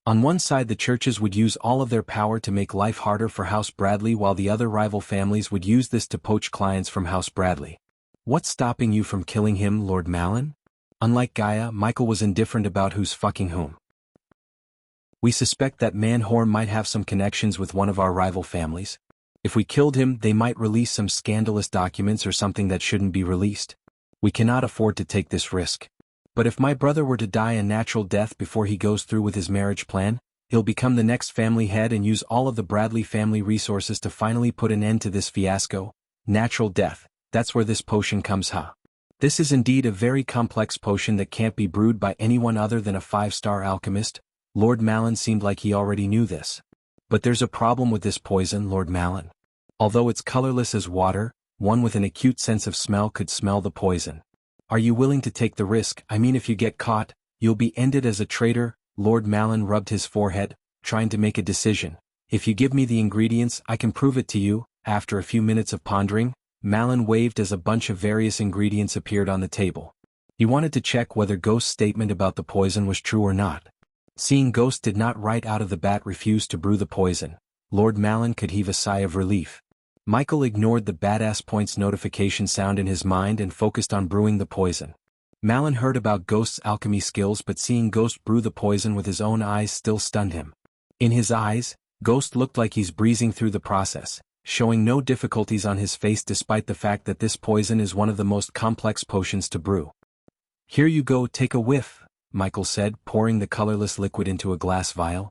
On one side, the churches would use all of their power to make life harder for House Bradley, while the other rival families would use this to poach clients from House Bradley. "What's stopping you from killing him, Lord Malin?" Unlike Gaia, Michael was indifferent about who's fucking whom. "We suspect that man-whore might have some connections with one of our rival families. If we killed him, they might release some scandalous documents or something that shouldn't be released. We cannot afford to take this risk. But if my brother were to die a natural death before he goes through with his marriage plan, he'll become the next family head and use all of the Bradley family resources to finally put an end to this fiasco." "Natural death, that's where this potion comes, huh?" "This is indeed a very complex potion that can't be brewed by anyone other than a 5-star alchemist." Lord Malin seemed like he already knew this. "But there's a problem with this poison, Lord Malin. Although it's colorless as water, one with an acute sense of smell could smell the poison. Are you willing to take the risk? I mean, if you get caught, you'll be ended as a traitor. Lord Malin rubbed his forehead, trying to make a decision. If you give me the ingredients, I can prove it to you. After a few minutes of pondering, Malin waved as a bunch of various ingredients appeared on the table. He wanted to check whether Ghost's statement about the poison was true or not. Seeing Ghost did not right out of the bat refuse to brew the poison, Lord Malin could heave a sigh of relief. Michael ignored the badass points notification sound in his mind and focused on brewing the poison. Malin heard about Ghost's alchemy skills, but seeing Ghost brew the poison with his own eyes still stunned him. In his eyes, Ghost looked like he's breezing through the process, showing no difficulties on his face despite the fact that this poison is one of the most complex potions to brew. Here you go, take a whiff, Michael said, pouring the colorless liquid into a glass vial.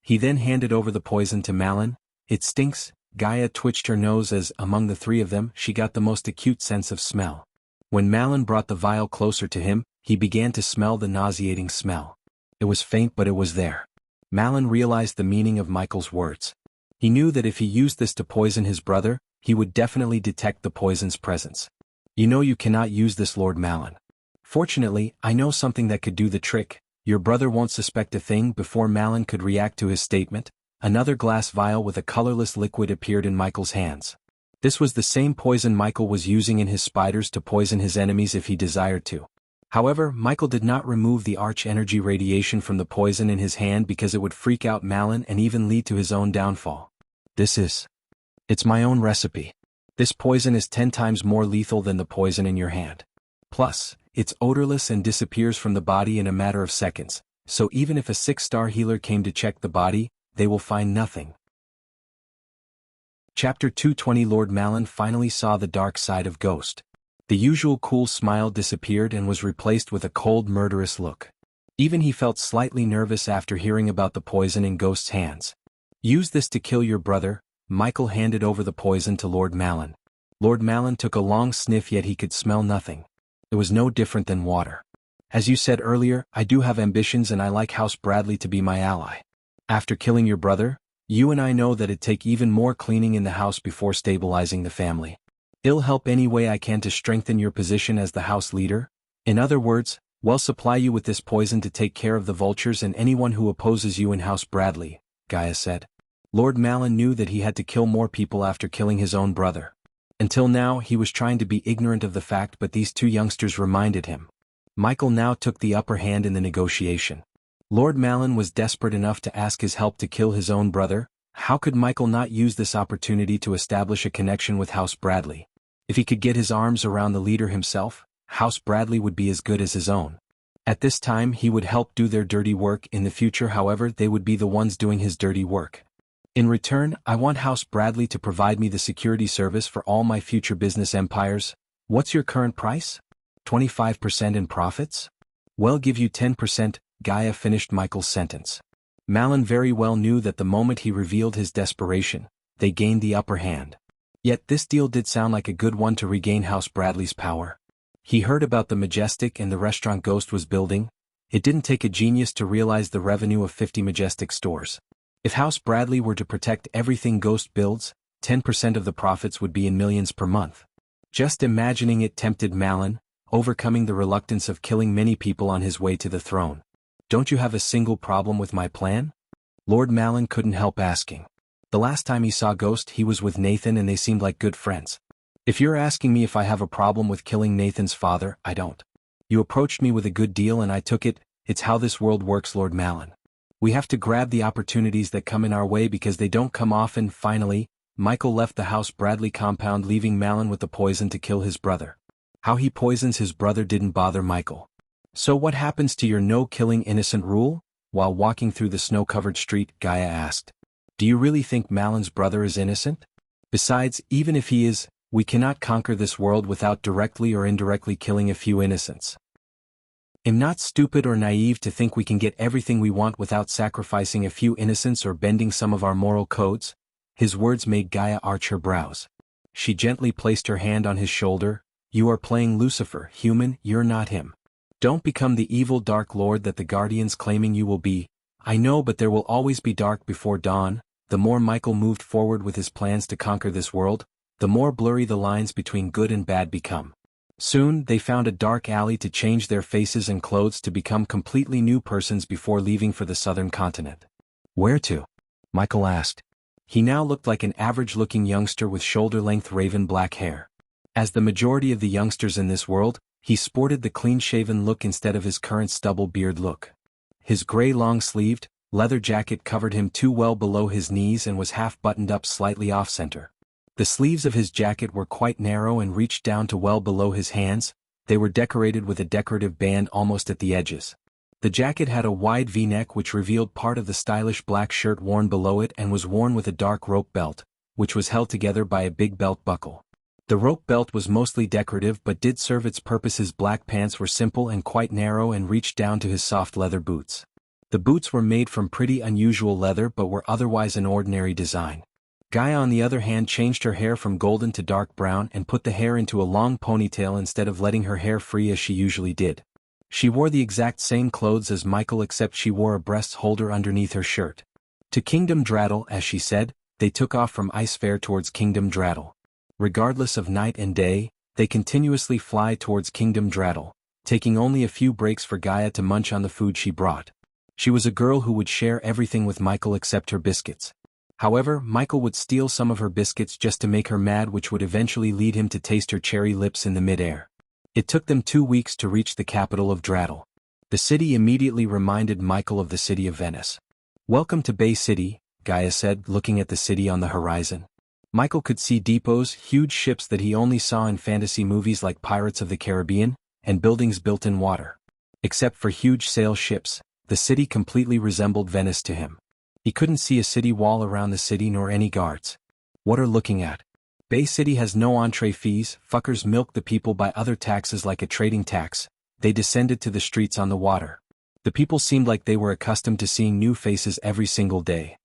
He then handed over the poison to Malin. It stinks. Gaia twitched her nose as, among the three of them, she got the most acute sense of smell. When Malin brought the vial closer to him, he began to smell the nauseating smell. It was faint, but it was there. Malin realized the meaning of Michael's words. He knew that if he used this to poison his brother, he would definitely detect the poison's presence. You know you cannot use this, Lord Malin. Fortunately, I know something that could do the trick. Your brother won't suspect a thing. Before Malin could react to his statement, another glass vial with a colorless liquid appeared in Michael's hands. This was the same poison Michael was using in his spiders to poison his enemies if he desired to. However, Michael did not remove the arch-energy radiation from the poison in his hand because it would freak out Malin and even lead to his own downfall. It's my own recipe. This poison is 10 times more lethal than the poison in your hand. Plus, it's odorless and disappears from the body in a matter of seconds, so even if a 6-star healer came to check the body, they will find nothing. Chapter 220. Lord Malin finally saw the dark side of Ghost. The usual cool smile disappeared and was replaced with a cold, murderous look. Even he felt slightly nervous after hearing about the poison in Ghost's hands. Use this to kill your brother. Michael handed over the poison to Lord Malin. Lord Malin took a long sniff, yet he could smell nothing. It was no different than water. As you said earlier, I do have ambitions and I like House Bradley to be my ally. After killing your brother, you and I know that it'd take even more cleaning in the house before stabilizing the family. I'll help any way I can to strengthen your position as the house leader. In other words, we'll supply you with this poison to take care of the vultures and anyone who opposes you in House Bradley, Gaia said. Lord Malin knew that he had to kill more people after killing his own brother. Until now, he was trying to be ignorant of the fact, but these two youngsters reminded him. Michael now took the upper hand in the negotiation. Lord Malin was desperate enough to ask his help to kill his own brother. How could Michael not use this opportunity to establish a connection with House Bradley? If he could get his arms around the leader himself, House Bradley would be as good as his own. At this time, he would help do their dirty work. In the future, however, they would be the ones doing his dirty work. In return, I want House Bradley to provide me the security service for all my future business empires. What's your current price? 25% in profits? Well, give you 10%, Gaia finished Michael's sentence. Malin very well knew that the moment he revealed his desperation, they gained the upper hand. Yet this deal did sound like a good one to regain House Bradley's power. He heard about the Majestic and the restaurant Ghost was building. It didn't take a genius to realize the revenue of 50 Majestic stores. If House Bradley were to protect everything Ghost builds, 10% of the profits would be in millions per month. Just imagining it tempted Malin, overcoming the reluctance of killing many people on his way to the throne. Don't you have a single problem with my plan? Lord Malin couldn't help asking. The last time he saw Ghost, he was with Nathan and they seemed like good friends. If you're asking me if I have a problem with killing Nathan's father, I don't. You approached me with a good deal and I took it. It's how this world works, Lord Malin. We have to grab the opportunities that come in our way because they don't come often. Finally, Michael left the House Bradley compound, leaving Malin with the poison to kill his brother. How he poisons his brother didn't bother Michael. So what happens to your no-killing innocent rule? While walking through the snow-covered street, Gaia asked. Do you really think Malin's brother is innocent? Besides, even if he is, we cannot conquer this world without directly or indirectly killing a few innocents. I'm not stupid or naive to think we can get everything we want without sacrificing a few innocents or bending some of our moral codes. His words made Gaia arch her brows. She gently placed her hand on his shoulder. You are playing Lucifer, human, you're not him. Don't become the evil Dark Lord that the Guardians claiming you will be. I know, but there will always be dark before dawn. The more Michael moved forward with his plans to conquer this world, the more blurry the lines between good and bad become. Soon, they found a dark alley to change their faces and clothes to become completely new persons before leaving for the southern continent. Where to? Michael asked. He now looked like an average-looking youngster with shoulder-length raven black hair. As the majority of the youngsters in this world, he sported the clean-shaven look instead of his current stubble-beard look. His gray long-sleeved, leather jacket covered him too well below his knees and was half buttoned up slightly off-center. The sleeves of his jacket were quite narrow and reached down to well below his hands. They were decorated with a decorative band almost at the edges. The jacket had a wide V-neck which revealed part of the stylish black shirt worn below it and was worn with a dark rope belt, which was held together by a big belt buckle. The rope belt was mostly decorative but did serve its purpose. His black pants were simple and quite narrow and reached down to his soft leather boots. The boots were made from pretty unusual leather but were otherwise an ordinary design. Gaia on the other hand changed her hair from golden to dark brown and put the hair into a long ponytail instead of letting her hair free as she usually did. She wore the exact same clothes as Michael except she wore a breast holder underneath her shirt. To Kingdom Draddle, as she said, they took off from Ice Fair towards Kingdom Draddle. Regardless of night and day, they continuously fly towards Kingdom Draddle, taking only a few breaks for Gaia to munch on the food she brought. She was a girl who would share everything with Michael except her biscuits. However, Michael would steal some of her biscuits just to make her mad, which would eventually lead him to taste her cherry lips in the mid-air. It took them 2 weeks to reach the capital of Draddle. The city immediately reminded Michael of the city of Venice. "Welcome to Bay City," Gaia said, looking at the city on the horizon. Michael could see depots, huge ships that he only saw in fantasy movies like Pirates of the Caribbean, and buildings built in water. Except for huge sail ships, the city completely resembled Venice to him. He couldn't see a city wall around the city nor any guards. What are looking at? Bay City has no entree fees. Fuckers milk the people by other taxes like a trading tax. They descended to the streets on the water. The people seemed like they were accustomed to seeing new faces every single day.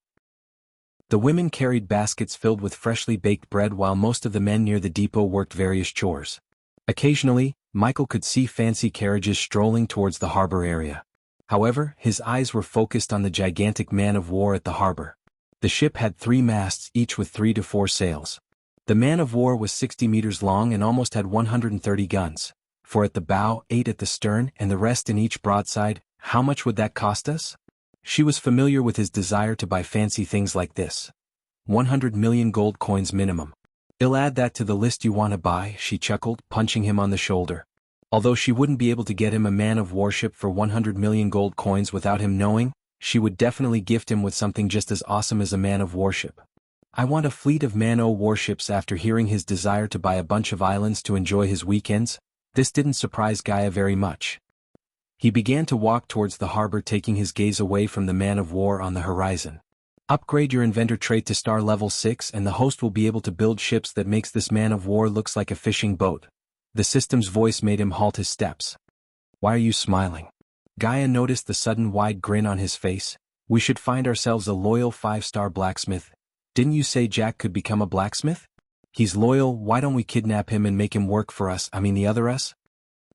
The women carried baskets filled with freshly baked bread while most of the men near the depot worked various chores. Occasionally, Michael could see fancy carriages strolling towards the harbor area. However, his eyes were focused on the gigantic man of war at the harbor. The ship had 3 masts, each with 3 to 4 sails. The man of war was 60 meters long and almost had 130 guns. 4 at the bow, 8 at the stern, and the rest in each broadside. How much would that cost us? She was familiar with his desire to buy fancy things like this. 100 million gold coins minimum. "I'll add that to the list you want to buy," she chuckled, punching him on the shoulder. Although she wouldn't be able to get him a man of warship for 100 million gold coins without him knowing, she would definitely gift him with something just as awesome as a man of warship. "I want a fleet of man-o' warships." After hearing his desire to buy a bunch of islands to enjoy his weekends, this didn't surprise Gaia very much. He began to walk towards the harbor, taking his gaze away from the man of war on the horizon. "Upgrade your inventor trait to star level 6 and the host will be able to build ships that makes this man of war looks like a fishing boat." The system's voice made him halt his steps. "Why are you smiling?" Gaia noticed the sudden wide grin on his face. "We should find ourselves a loyal 5-star blacksmith. Didn't you say Jack could become a blacksmith? He's loyal. Why don't we kidnap him and make him work for us, the other us?"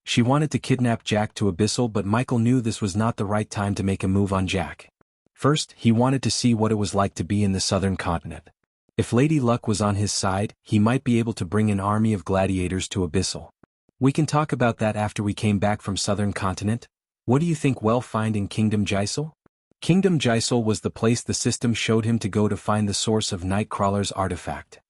She wanted to kidnap Jack to Abyssal, but Michael knew this was not the right time to make a move on Jack. First, he wanted to see what it was like to be in the southern continent. If Lady Luck was on his side, he might be able to bring an army of gladiators to Abyssal. "We can talk about that after we came back from southern continent. What do you think we'll find in Kingdom Jysel?" Kingdom Jysel was the place the system showed him to go to find the source of Nightcrawler's artifact.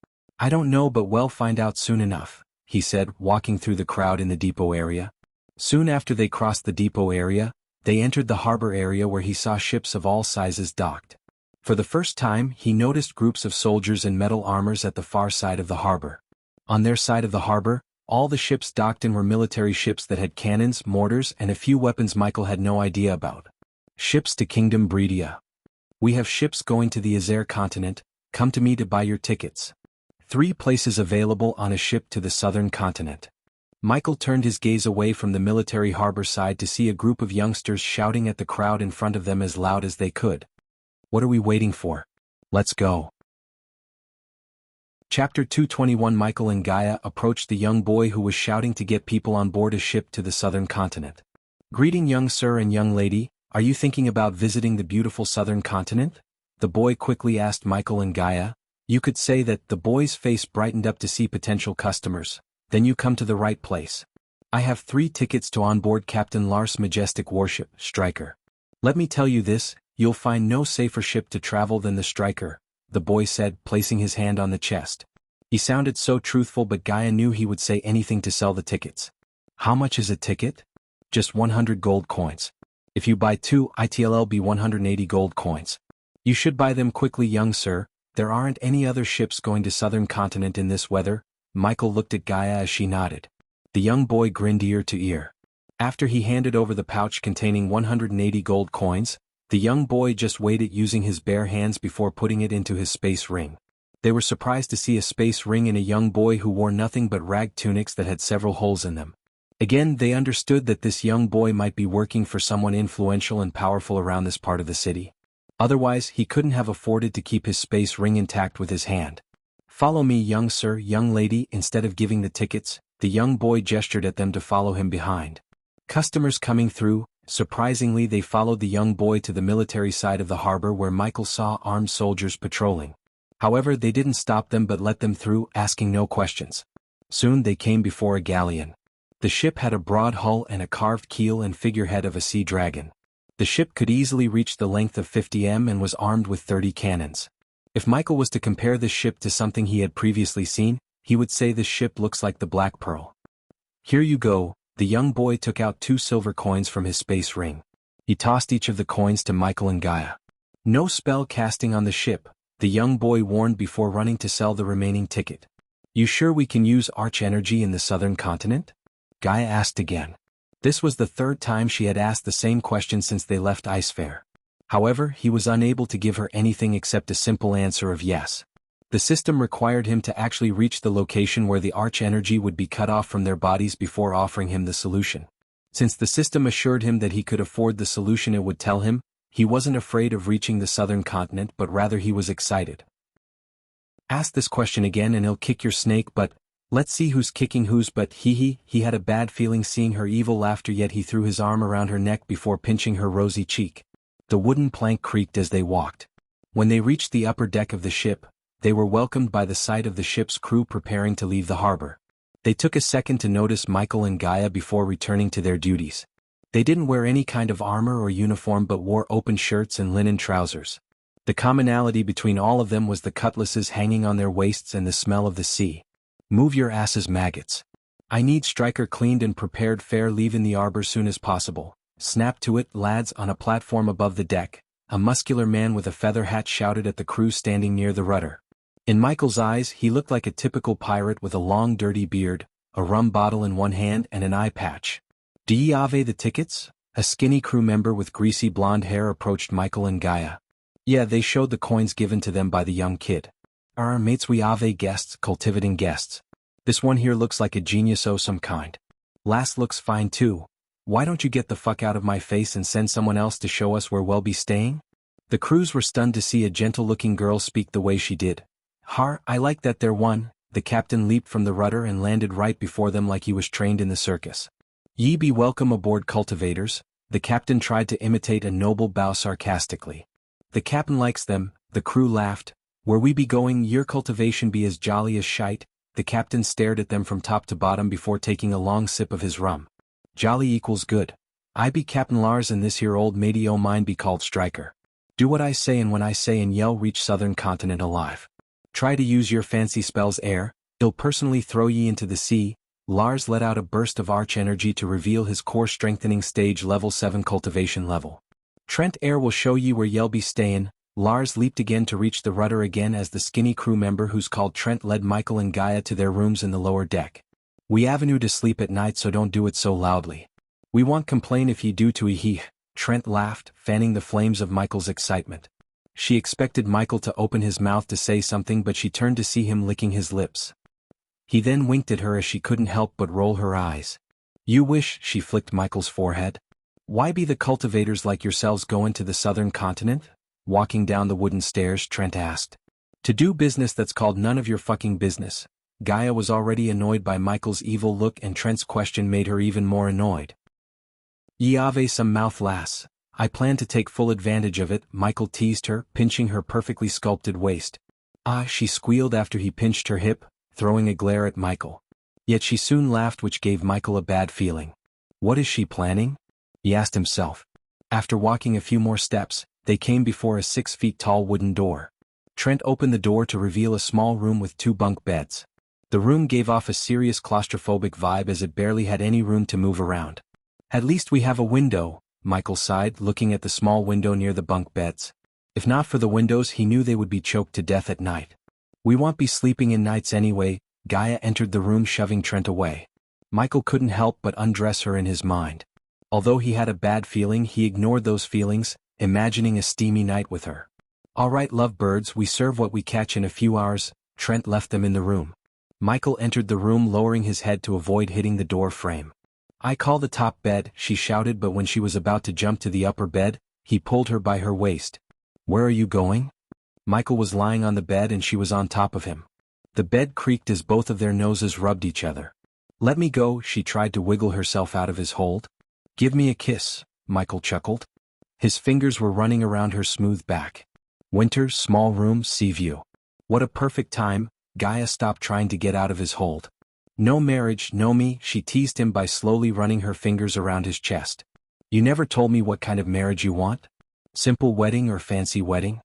"I don't know, but we'll find out soon enough," he said, walking through the crowd in the depot area. Soon after they crossed the depot area, they entered the harbor area where he saw ships of all sizes docked. For the first time, he noticed groups of soldiers in metal armors at the far side of the harbor. On their side of the harbor, all the ships docked in were military ships that had cannons, mortars, and a few weapons Michael had no idea about. "Ships to Kingdom Breedia. We have ships going to the Azer continent. Come to me to buy your tickets. 3 places available on a ship to the southern continent." Michael turned his gaze away from the military harbor side to see a group of youngsters shouting at the crowd in front of them as loud as they could. "What are we waiting for? Let's go." Chapter 221. Michael and Gaia approached the young boy who was shouting to get people on board a ship to the southern continent. "Greeting, young sir and young lady. Are you thinking about visiting the beautiful southern continent?" The boy quickly asked Michael and Gaia. You could say that. The boy's face brightened up to see potential customers. Then you come to the right place. I have 3 tickets to onboard Captain Lars' majestic warship, Striker. Let me tell you this, you'll find no safer ship to travel than the Striker, the boy said, placing his hand on the chest. He sounded so truthful, but Gaia knew he would say anything to sell the tickets. How much is a ticket? Just 100 gold coins. If you buy 2, it'll be 180 gold coins. You should buy them quickly, young sir. There aren't any other ships going to southern continent in this weather. Michael looked at Gaia as she nodded. The young boy grinned ear to ear. After he handed over the pouch containing 180 gold coins, the young boy just weighed it using his bare hands before putting it into his space ring. They were surprised to see a space ring in a young boy who wore nothing but rag tunics that had several holes in them. Again, they understood that this young boy might be working for someone influential and powerful around this part of the city. Otherwise, he couldn't have afforded to keep his space ring intact with his hand. Follow me, young sir, young lady. Instead of giving the tickets, the young boy gestured at them to follow him behind. Customers coming through, surprisingly they followed the young boy to the military side of the harbor where Michael saw armed soldiers patrolling. However, they didn't stop them but let them through, asking no questions. Soon they came before a galleon. The ship had a broad hull and a carved keel and figurehead of a sea dragon. The ship could easily reach the length of 50 m and was armed with 30 cannons. If Michael was to compare this ship to something he had previously seen, he would say this ship looks like the Black Pearl. Here you go. The young boy took out 2 silver coins from his space ring. He tossed each of the coins to Michael and Gaia. No spell casting on the ship, the young boy warned before running to sell the remaining ticket. You sure we can use arch energy in the southern continent? Gaia asked again. This was the 3rd time she had asked the same question since they left Ice Fair. However, he was unable to give her anything except a simple answer of yes. The system required him to actually reach the location where the arch energy would be cut off from their bodies before offering him the solution. Since the system assured him that he could afford the solution it would tell him, he wasn't afraid of reaching the southern continent, but rather he was excited. Ask this question again and he'll kick your snake butt. Let's see who's kicking whose butt. He had a bad feeling seeing her evil laughter, yet he threw his arm around her neck before pinching her rosy cheek. The wooden plank creaked as they walked. When they reached the upper deck of the ship, they were welcomed by the sight of the ship's crew preparing to leave the harbor. They took a second to notice Michael and Gaia before returning to their duties. They didn't wear any kind of armor or uniform but wore open shirts and linen trousers. The commonality between all of them was the cutlasses hanging on their waists and the smell of the sea. Move your asses, maggots. I need Striker cleaned and prepared. Fair, leave in the arbor soon as possible. Snap to it, lads. On a platform above the deck, a muscular man with a feather hat shouted at the crew standing near the rudder. In Michael's eyes, he looked like a typical pirate with a long dirty beard, a rum bottle in one hand and an eye patch. Do ye have the tickets? A skinny crew member with greasy blonde hair approached Michael and Gaia. Yeah, they showed the coins given to them by the young kid. Our mates, we have guests, cultivating guests. This one here looks like a genius o' some kind. Last looks fine too. Why don't you get the fuck out of my face and send someone else to show us where we'll be staying? The crews were stunned to see a gentle-looking girl speak the way she did. Har, I like that there one. The captain leaped from the rudder and landed right before them like he was trained in the circus. Ye be welcome aboard, cultivators. The captain tried to imitate a noble bow sarcastically. The captain likes them, the crew laughed. Where we be going, your cultivation be as jolly as shite. The captain stared at them from top to bottom before taking a long sip of his rum. Jolly equals good. I be Captain Lars and this here old matey o' mine be called Striker. Do what I say, and when I say and yell, reach southern continent alive. Try to use your fancy spells, air. I'll personally throw ye into the sea. Lars let out a burst of arch energy to reveal his core strengthening stage level 7 cultivation level. Trent air will show ye where ye'll be stayin'. Lars leaped again to reach the rudder again as the skinny crew member who's called Trent led Michael and Gaia to their rooms in the lower deck. We avenue to sleep at night, so don't do it so loudly. We won't complain if ye do to he. Trent laughed, fanning the flames of Michael's excitement. She expected Michael to open his mouth to say something, but she turned to see him licking his lips. He then winked at her as she couldn't help but roll her eyes. You wish, she flicked Michael's forehead. Why be the cultivators like yourselves going to the southern continent? Walking down the wooden stairs, Trent asked. To do business that's called none of your fucking business. Gaia was already annoyed by Michael's evil look, and Trent's question made her even more annoyed. Ye have some mouth, lass. I plan to take full advantage of it, Michael teased her, pinching her perfectly sculpted waist. Ah, she squealed after he pinched her hip, throwing a glare at Michael. Yet she soon laughed, which gave Michael a bad feeling. What is she planning? He asked himself. After walking a few more steps, they came before a 6-feet-tall wooden door. Trent opened the door to reveal a small room with 2 bunk beds. The room gave off a serious claustrophobic vibe as it barely had any room to move around. At least we have a window, Michael sighed, looking at the small window near the bunk beds. If not for the windows, he knew they would be choked to death at night. We won't be sleeping in nights anyway. Gaia entered the room, shoving Trent away. Michael couldn't help but undress her in his mind. Although he had a bad feeling, he ignored those feelings, imagining a steamy night with her. All right, lovebirds, we serve what we catch in a few hours. Trent left them in the room. Michael entered the room, lowering his head to avoid hitting the door frame. I call the top bed, she shouted, but when she was about to jump to the upper bed, he pulled her by her waist. Where are you going? Michael was lying on the bed and she was on top of him. The bed creaked as both of their noses rubbed each other. Let me go, she tried to wiggle herself out of his hold. Give me a kiss, Michael chuckled. His fingers were running around her smooth back. Winter, small room, sea view. What a perfect time. Gaia stopped trying to get out of his hold. No marriage, no me, she teased him by slowly running her fingers around his chest. You never told me what kind of marriage you want? Simple wedding or fancy wedding?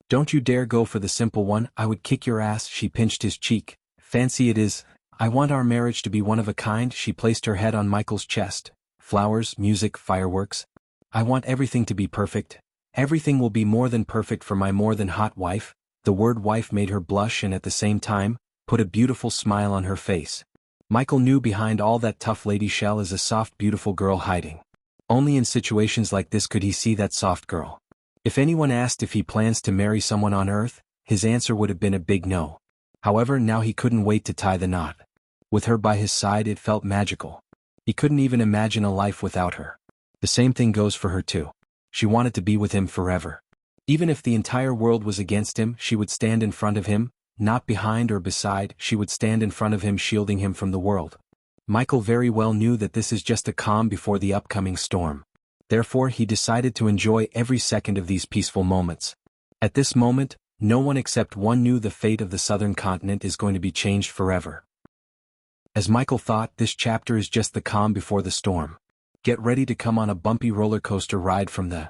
Don't you dare go for the simple one, I would kick your ass, she pinched his cheek. Fancy it is. I want our marriage to be one of a kind, she placed her head on Michael's chest. Flowers, music, fireworks. I want everything to be perfect. Everything will be more than perfect for my more than hot wife. The word wife made her blush and at the same time, put a beautiful smile on her face. Michael knew behind all that tough lady shell is a soft, beautiful girl hiding. Only in situations like this could he see that soft girl. If anyone asked if he plans to marry someone on Earth, his answer would have been a big no. However, now he couldn't wait to tie the knot. With her by his side, it felt magical. He couldn't even imagine a life without her. The same thing goes for her too. She wanted to be with him forever. Even if the entire world was against him, she would stand in front of him, not behind or beside, she would stand in front of him, shielding him from the world. Michael very well knew that this is just a calm before the upcoming storm. Therefore, he decided to enjoy every second of these peaceful moments. At this moment, no one except one knew the fate of the southern continent is going to be changed forever. As Michael thought, this chapter is just the calm before the storm. Get ready to come on a bumpy roller coaster ride from the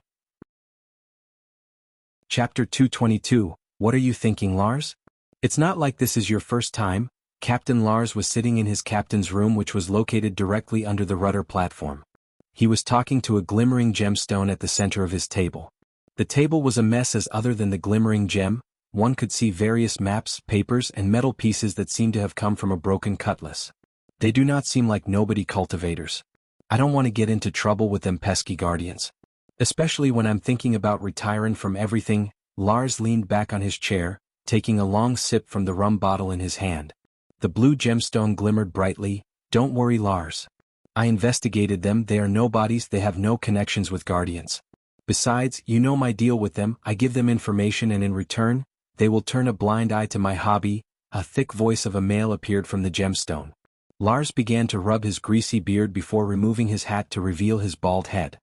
Chapter 222, What are you thinking, Lars? It's not like this is your first time. Captain Lars was sitting in his captain's room, which was located directly under the rudder platform. He was talking to a glimmering gemstone at the center of his table. The table was a mess, as other than the glimmering gem, one could see various maps, papers, and metal pieces that seemed to have come from a broken cutlass. They do not seem like nobody cultivators. I don't want to get into trouble with them pesky guardians. Especially when I'm thinking about retiring from everything. Lars leaned back on his chair, taking a long sip from the rum bottle in his hand. The blue gemstone glimmered brightly. Don't worry, Lars. I investigated them, they are nobodies, they have no connections with guardians. Besides, you know my deal with them, I give them information and in return, they will turn a blind eye to my hobby. A thick voice of a male appeared from the gemstone. Lars began to rub his greasy beard before removing his hat to reveal his bald head.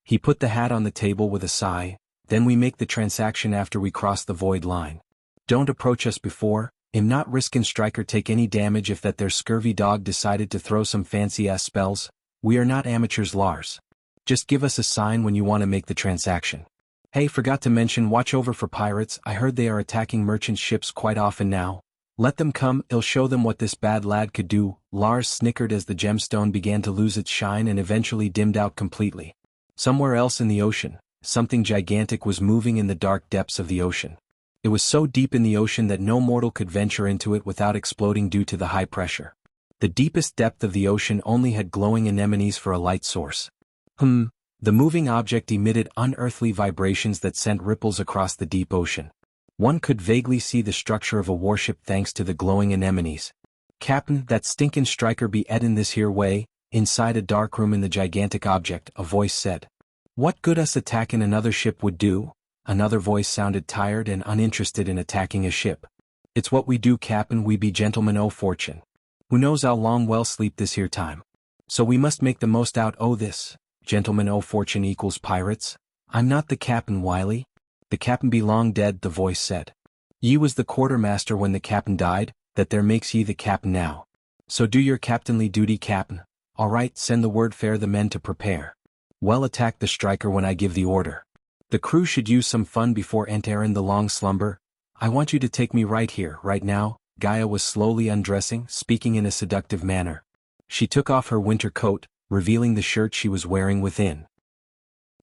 He put the hat on the table with a sigh. Then we make the transaction after we cross the void line. Don't approach us before. I'm not risking Stryker take any damage if that their scurvy dog decided to throw some fancy-ass spells. We are not amateurs, Lars. Just give us a sign when you want to make the transaction. Hey, forgot to mention, watch over for pirates. I heard they are attacking merchant ships quite often now. Let them come, I'll show them what this bad lad could do. Lars snickered as the gemstone began to lose its shine and eventually dimmed out completely. Somewhere else in the ocean, something gigantic was moving in the dark depths of the ocean. It was so deep in the ocean that no mortal could venture into it without exploding due to the high pressure. The deepest depth of the ocean only had glowing anemones for a light source. The moving object emitted unearthly vibrations that sent ripples across the deep ocean. One could vaguely see the structure of a warship thanks to the glowing anemones. Captain, that stinkin' Stryker be eatin' this here way. Inside a dark room in the gigantic object, a voice said. What good us attacking another ship would do? Another voice sounded tired and uninterested in attacking a ship. It's what we do, Captain, we be gentlemen o' fortune. Who knows how long we'll sleep this here time. So we must make the most out o' this. Gentlemen o' fortune equals pirates. I'm not the captain, Wiley. The captain be long dead, the voice said. Ye was the quartermaster when the captain died, that there makes ye the captain now. So do your captainly duty, captain. All right, send the word fare the men to prepare. Well, attack the striker when I give the order. The crew should use some fun before entering the long slumber. I want you to take me right here, right now. Gaia was slowly undressing, speaking in a seductive manner. She took off her winter coat, revealing the shirt she was wearing within.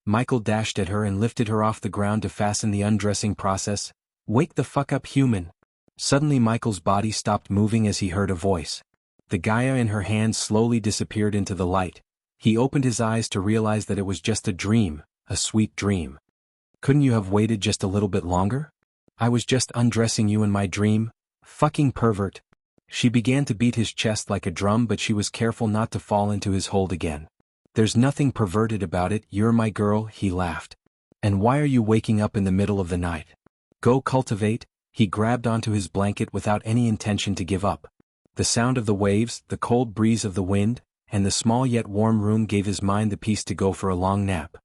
Michael dashed at her and lifted her off the ground to fasten the undressing process. Wake the fuck up, human. Suddenly Michael's body stopped moving as he heard a voice. The Gaia in her hand slowly disappeared into the light. He opened his eyes to realize that it was just a dream, a sweet dream. Couldn't you have waited just a little bit longer? I was just undressing you in my dream. Fucking pervert. She began to beat his chest like a drum, but she was careful not to fall into his hold again. There's nothing perverted about it, you're my girl, he laughed. And why are you waking up in the middle of the night? Go cultivate. He grabbed onto his blanket without any intention to give up. The sound of the waves, the cold breeze of the wind, and the small yet warm room gave his mind the peace to go for a long nap.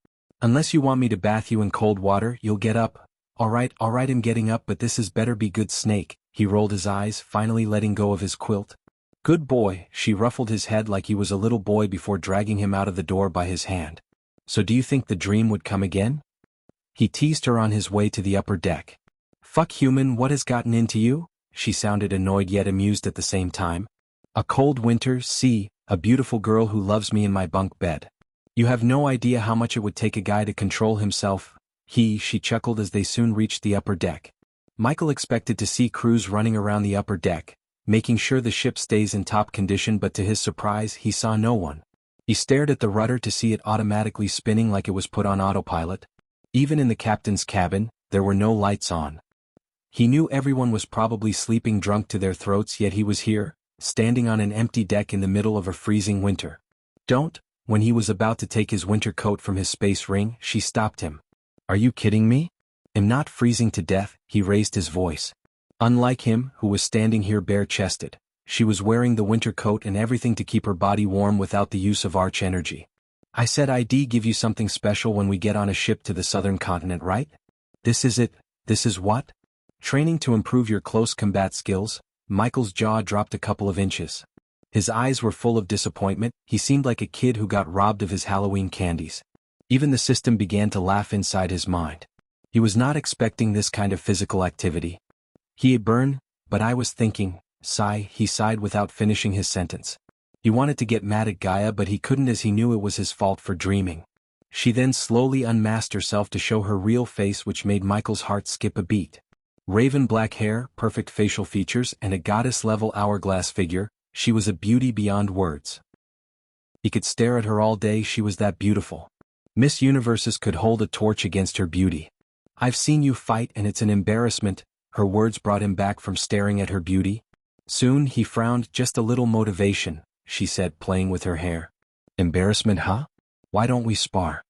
Unless you want me to bath you in cold water, you'll get up. All right, I'm getting up, but this is better be good, snake. He rolled his eyes, finally letting go of his quilt. Good boy. She ruffled his head like he was a little boy before dragging him out of the door by his hand. So do you think the dream would come again? He teased her on his way to the upper deck. Fuck, human, what has gotten into you? She sounded annoyed yet amused at the same time. A cold winter, see, a beautiful girl who loves me in my bunk bed. You have no idea how much it would take a guy to control himself. She chuckled as they soon reached the upper deck. Michael expected to see crews running around the upper deck, making sure the ship stays in top condition, but to his surprise he saw no one. He stared at the rudder to see it automatically spinning like it was put on autopilot. Even in the captain's cabin, there were no lights on. He knew everyone was probably sleeping drunk to their throats, yet he was here, standing on an empty deck in the middle of a freezing winter. Don't. When he was about to take his winter coat from his space ring, she stopped him. Are you kidding me? I'm not freezing to death, he raised his voice. Unlike him, who was standing here bare-chested, she was wearing the winter coat and everything to keep her body warm without the use of arch energy. I said I'd give you something special when we get on a ship to the southern continent, right? This is it. This is what? Training to improve your close combat skills. Michael's jaw dropped a couple of inches. His eyes were full of disappointment. He seemed like a kid who got robbed of his Halloween candies. Even the system began to laugh inside his mind. He was not expecting this kind of physical activity. He had burned, but I was thinking, he sighed without finishing his sentence. He wanted to get mad at Gaia, but he couldn't, as he knew it was his fault for dreaming. She then slowly unmasked herself to show her real face, which made Michael's heart skip a beat. Raven black hair, perfect facial features, and a goddess-level hourglass figure, she was a beauty beyond words. He could stare at her all day, she was that beautiful. Miss Universes could hold a torch against her beauty. I've seen you fight and it's an embarrassment. Her words brought him back from staring at her beauty. Soon he frowned. Just a little motivation, she said, playing with her hair. Embarrassment, huh? Why don't we spar?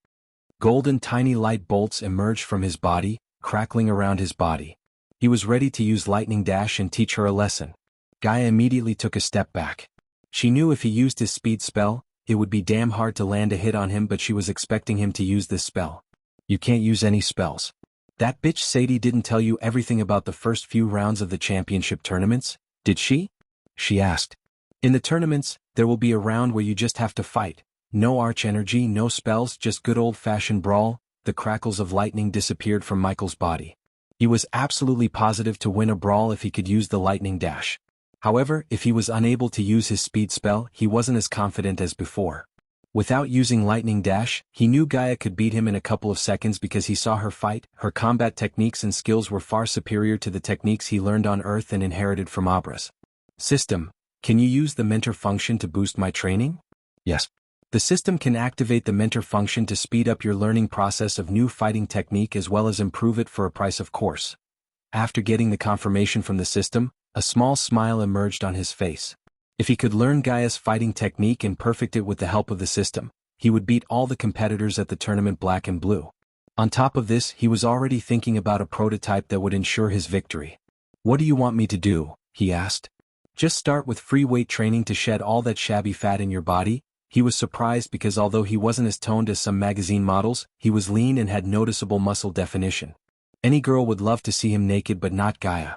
Golden tiny light bolts emerged from his body, crackling around his body. He was ready to use lightning dash and teach her a lesson. Gaia immediately took a step back. She knew if he used his speed spell, it would be damn hard to land a hit on him, but she was expecting him to use this spell. You can't use any spells. That bitch Sadie didn't tell you everything about the first few rounds of the championship tournaments, did she? She asked. In the tournaments, there will be a round where you just have to fight. No arch energy, no spells, just good old-fashioned brawl. The crackles of lightning disappeared from Michael's body. He was absolutely positive to win a brawl if he could use the lightning dash. However, if he was unable to use his speed spell, he wasn't as confident as before. Without using lightning dash, he knew Gaia could beat him in a couple of seconds because he saw her fight. Her combat techniques and skills were far superior to the techniques he learned on Earth and inherited from Abra's. System, can you use the mentor function to boost my training? Yes. The system can activate the mentor function to speed up your learning process of new fighting technique as well as improve it for a price, of course. After getting the confirmation from the system, a small smile emerged on his face. If he could learn Gaia's fighting technique and perfect it with the help of the system, he would beat all the competitors at the tournament black and blue. On top of this, he was already thinking about a prototype that would ensure his victory. What do you want me to do? He asked. Just start with free weight training to shed all that shabby fat in your body. He was surprised because although he wasn't as toned as some magazine models, he was lean and had noticeable muscle definition. Any girl would love to see him naked but not Gaia.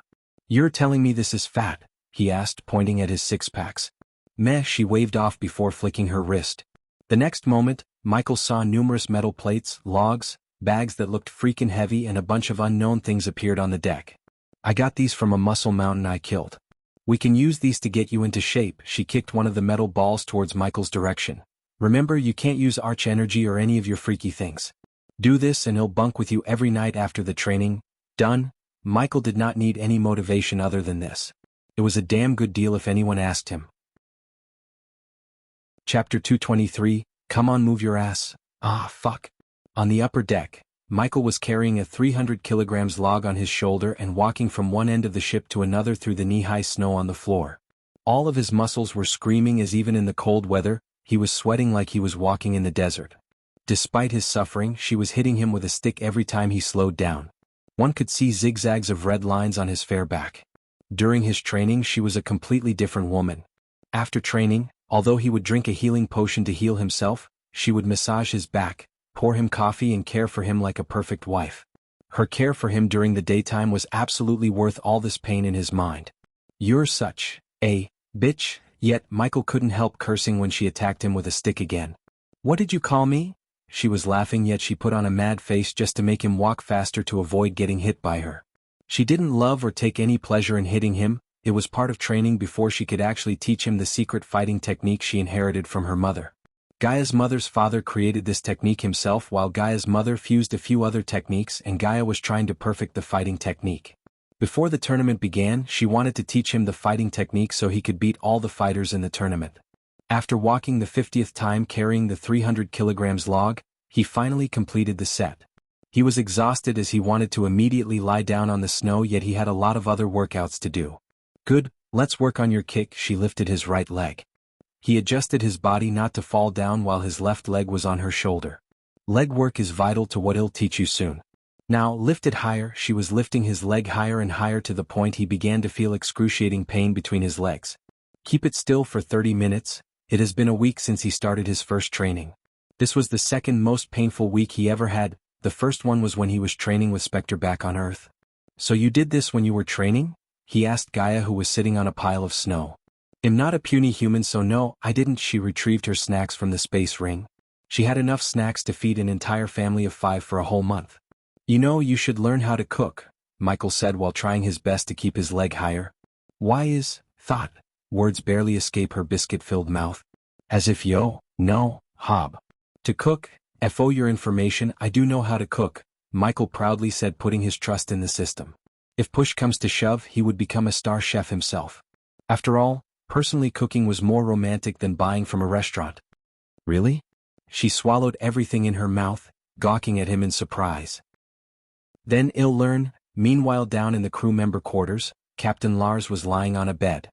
You're telling me this is fat? He asked, pointing at his six-packs. Meh, she waved off before flicking her wrist. The next moment, Michael saw numerous metal plates, logs, bags that looked freaking heavy, and a bunch of unknown things appeared on the deck. I got these from a muscle mountain I killed. We can use these to get you into shape. She kicked one of the metal balls towards Michael's direction. Remember, you can't use arch energy or any of your freaky things. Do this and he'll bunk with you every night after the training. Done? Michael did not need any motivation other than this. It was a damn good deal if anyone asked him. Chapter 223, Come on, move your ass. Ah, fuck. On the upper deck, Michael was carrying a 300 kilograms log on his shoulder and walking from one end of the ship to another through the knee-high snow on the floor. All of his muscles were screaming as even in the cold weather, he was sweating like he was walking in the desert. Despite his suffering, she was hitting him with a stick every time he slowed down. One could see zigzags of red lines on his fair back. During his training, she was a completely different woman. After training, although he would drink a healing potion to heal himself, she would massage his back, pour him coffee and care for him like a perfect wife. Her care for him during the daytime was absolutely worth all this pain in his mind. You're such a bitch, yet Michael couldn't help cursing when she attacked him with a stick again. What did you call me? She was laughing, yet she put on a mad face just to make him walk faster to avoid getting hit by her. She didn't love or take any pleasure in hitting him. It was part of training before she could actually teach him the secret fighting technique she inherited from her mother. Gaia's mother's father created this technique himself, while Gaia's mother fused a few other techniques, and Gaia was trying to perfect the fighting technique. Before the tournament began, she wanted to teach him the fighting technique so he could beat all the fighters in the tournament. After walking the 50th time carrying the 300 kilograms log, he finally completed the set. He was exhausted as he wanted to immediately lie down on the snow, yet he had a lot of other workouts to do. Good, let's work on your kick. She lifted his right leg. He adjusted his body not to fall down while his left leg was on her shoulder. Leg work is vital to what he'll teach you soon. Now, lift it higher. She was lifting his leg higher and higher to the point he began to feel excruciating pain between his legs. Keep it still for 30 minutes. It has been a week since he started his first training. This was the second most painful week he ever had. The first one was when he was training with Spectre back on Earth. So you did this when you were training? He asked Gaia, who was sitting on a pile of snow. I'm not a puny human, so no, I didn't. She retrieved her snacks from the space ring. She had enough snacks to feed an entire family of 5 for a whole month. You know, you should learn how to cook, Michael said while trying his best to keep his leg higher. Why is, thought, words barely escape her biscuit-filled mouth. As if no, Hob. To cook, for your information, I do know how to cook, Michael proudly said, putting his trust in the system. If push comes to shove, he would become a star chef himself. After all, personally cooking was more romantic than buying from a restaurant. Really? She swallowed everything in her mouth, gawking at him in surprise. Then he'll learn. Meanwhile, down in the crew member quarters, Captain Lars was lying on a bed.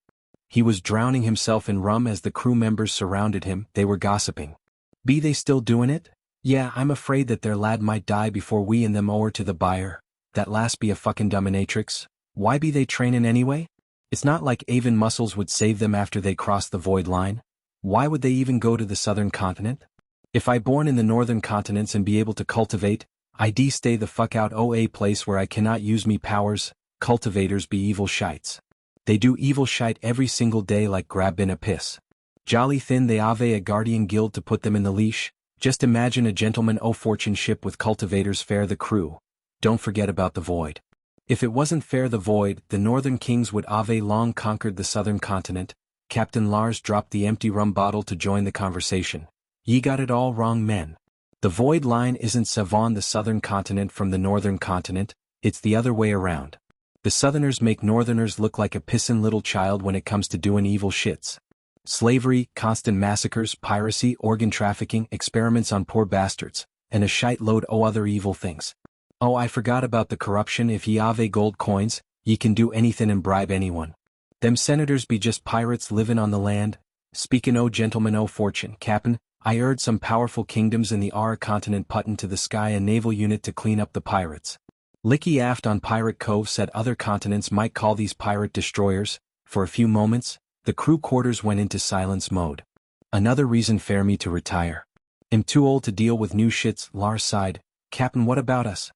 He was drowning himself in rum as the crew members surrounded him. They were gossiping. Be they still doing it? Yeah, I'm afraid that their lad might die before we and them owe her to the buyer. That lass be a fucking dominatrix. Why be they trainin' anyway? It's not like Avon muscles would save them after they crossed the void line. Why would they even go to the southern continent? If I born in the northern continents and be able to cultivate, I'd stay the fuck out o a place where I cannot use me powers. Cultivators be evil shites. They do evil shite every single day like grab in a piss. Jolly thin they ave a guardian guild to put them in the leash. Just imagine a gentleman o fortune ship with cultivators fare the crew. Don't forget about the void. If it wasn't fair the void, the northern kings would have long conquered the southern continent. Captain Lars dropped the empty rum bottle to join the conversation. Ye got it all wrong, men. The void line isn't savon the southern continent from the northern continent, it's the other way around. The southerners make northerners look like a pissin' little child when it comes to doing evil shits. Slavery, constant massacres, piracy, organ trafficking, experiments on poor bastards, and a shite load o' other evil things. Oh, I forgot about the corruption. If ye have gold coins, ye can do anything and bribe anyone. Them senators be just pirates livin' on the land. Speakin' o' gentlemen o' fortune, Cap'n, I heard some powerful kingdoms in the R continent puttin' to the sky a naval unit to clean up the pirates. Licky aft on Pirate Cove said other continents might call these pirate destroyers. For a few moments, the crew quarters went into silence mode. Another reason for me to retire. I'm too old to deal with new shits, Lars sighed. Cap'n, what about us?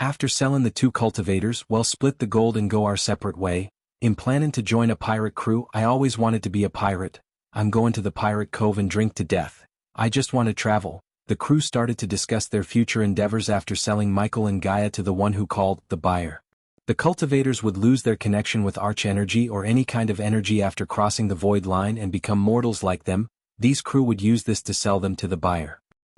After selling the two cultivators, well, split the gold and go our separate way. I'm planning to join a pirate crew. I always wanted to be a pirate. I'm going to the pirate cove and drink to death. I just want to travel. The crew started to discuss their future endeavors after selling Michael and Gaia to the one who called the buyer. The cultivators would lose their connection with arch-energy or any kind of energy after crossing the void line and become mortals like them. These crew would use this to sell them to the buyer.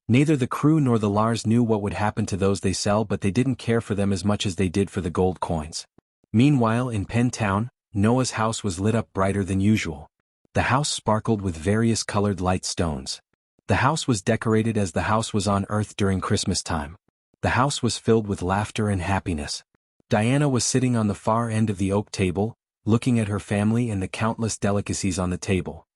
Neither the crew nor the Lars knew what would happen to those they sell, but they didn't care for them as much as they did for the gold coins. Meanwhile, in Penn Town, Noah's house was lit up brighter than usual. The house sparkled with various colored light stones. The house was decorated as the house was on Earth during Christmas time. The house was filled with laughter and happiness. Diana was sitting on the far end of the oak table, looking at her family and the countless delicacies on the table.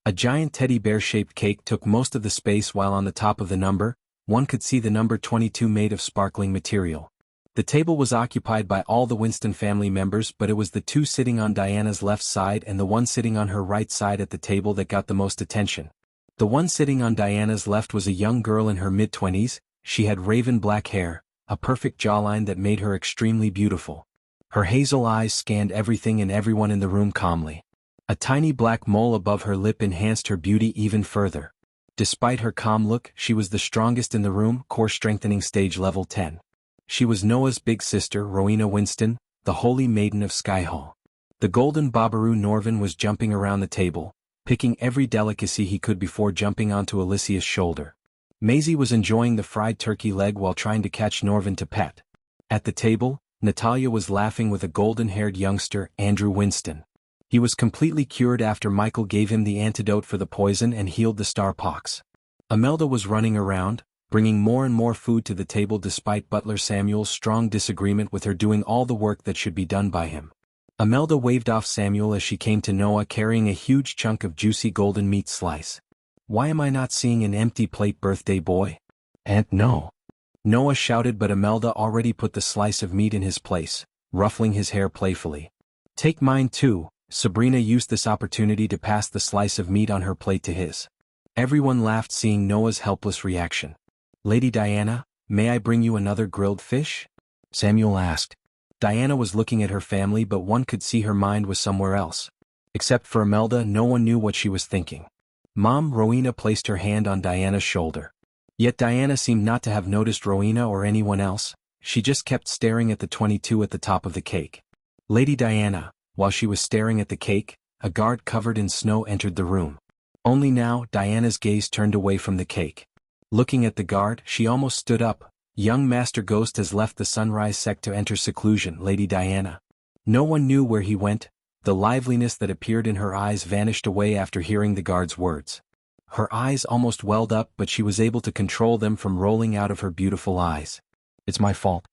A giant teddy bear-shaped cake took most of the space, while on the top of the number, one could see the number 22 made of sparkling material. The table was occupied by all the Winston family members, but it was the two sitting on Diana's left side and the one sitting on her right side at the table that got the most attention. The one sitting on Diana's left was a young girl in her mid-20s. She had raven black hair, a perfect jawline that made her extremely beautiful. Her hazel eyes scanned everything and everyone in the room calmly. A tiny black mole above her lip enhanced her beauty even further. Despite her calm look, she was the strongest in the room, core strengthening stage level 10. She was Noah's big sister, Rowena Winston, the holy maiden of Skyhall. The golden Babaru Norvin was jumping around the table, picking every delicacy he could before jumping onto Alicia's shoulder. Maisie was enjoying the fried turkey leg while trying to catch Norvin to pet. At the table, Natalia was laughing with a golden-haired youngster, Andrew Winston. He was completely cured after Michael gave him the antidote for the poison and healed the star pox. Imelda was running around, bringing more and more food to the table despite Butler Samuel's strong disagreement with her doing all the work that should be done by him. Imelda waved off Samuel as she came to Noah carrying a huge chunk of juicy golden meat slice. "Why am I not seeing an empty plate, birthday boy?" "Aunt, no," Noah shouted, but Imelda already put the slice of meat in his place, ruffling his hair playfully. "Take mine too." Sabrina used this opportunity to pass the slice of meat on her plate to his. Everyone laughed seeing Noah's helpless reaction. "Lady Diana, may I bring you another grilled fish?" Samuel asked. Diana was looking at her family, but one could see her mind was somewhere else. Except for Imelda, no one knew what she was thinking. Mom, Rowena placed her hand on Diana's shoulder. Yet Diana seemed not to have noticed Rowena or anyone else. She just kept staring at the 22 at the top of the cake. Lady Diana, while she was staring at the cake, a guard covered in snow entered the room. Only now, Diana's gaze turned away from the cake. Looking at the guard, she almost stood up. "Young Master Ghost has left the Sunrise Sect to enter seclusion, Lady Diana." No one knew where he went. The liveliness that appeared in her eyes vanished away after hearing the guard's words. Her eyes almost welled up, but she was able to control them from rolling out of her beautiful eyes. "It's my fault.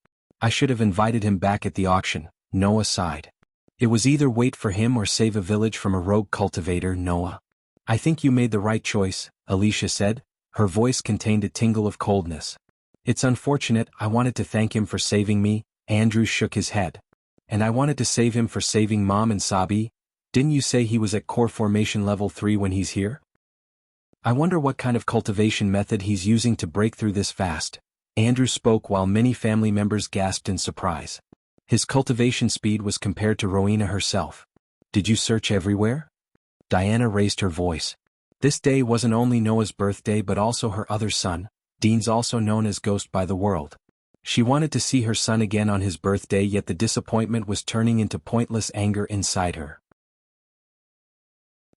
I should have invited him back at the auction," Noah sighed. "It was either wait for him or save a village from a rogue cultivator, Noah." "I think you made the right choice," Alicia said. Her voice contained a tingle of coldness. "It's unfortunate. I wanted to thank him for saving me." Andrew shook his head. "And I wanted to save him for saving Mom and Sabi. Didn't you say he was at core formation level 3 when he's here? I wonder what kind of cultivation method he's using to break through this fast." Andrew spoke while many family members gasped in surprise. His cultivation speed was compared to Rowena herself. "Did you search everywhere?" Diana raised her voice. This day wasn't only Noah's birthday but also her other son, Dean's, also known as Ghost by the World. She wanted to see her son again on his birthday, yet the disappointment was turning into pointless anger inside her.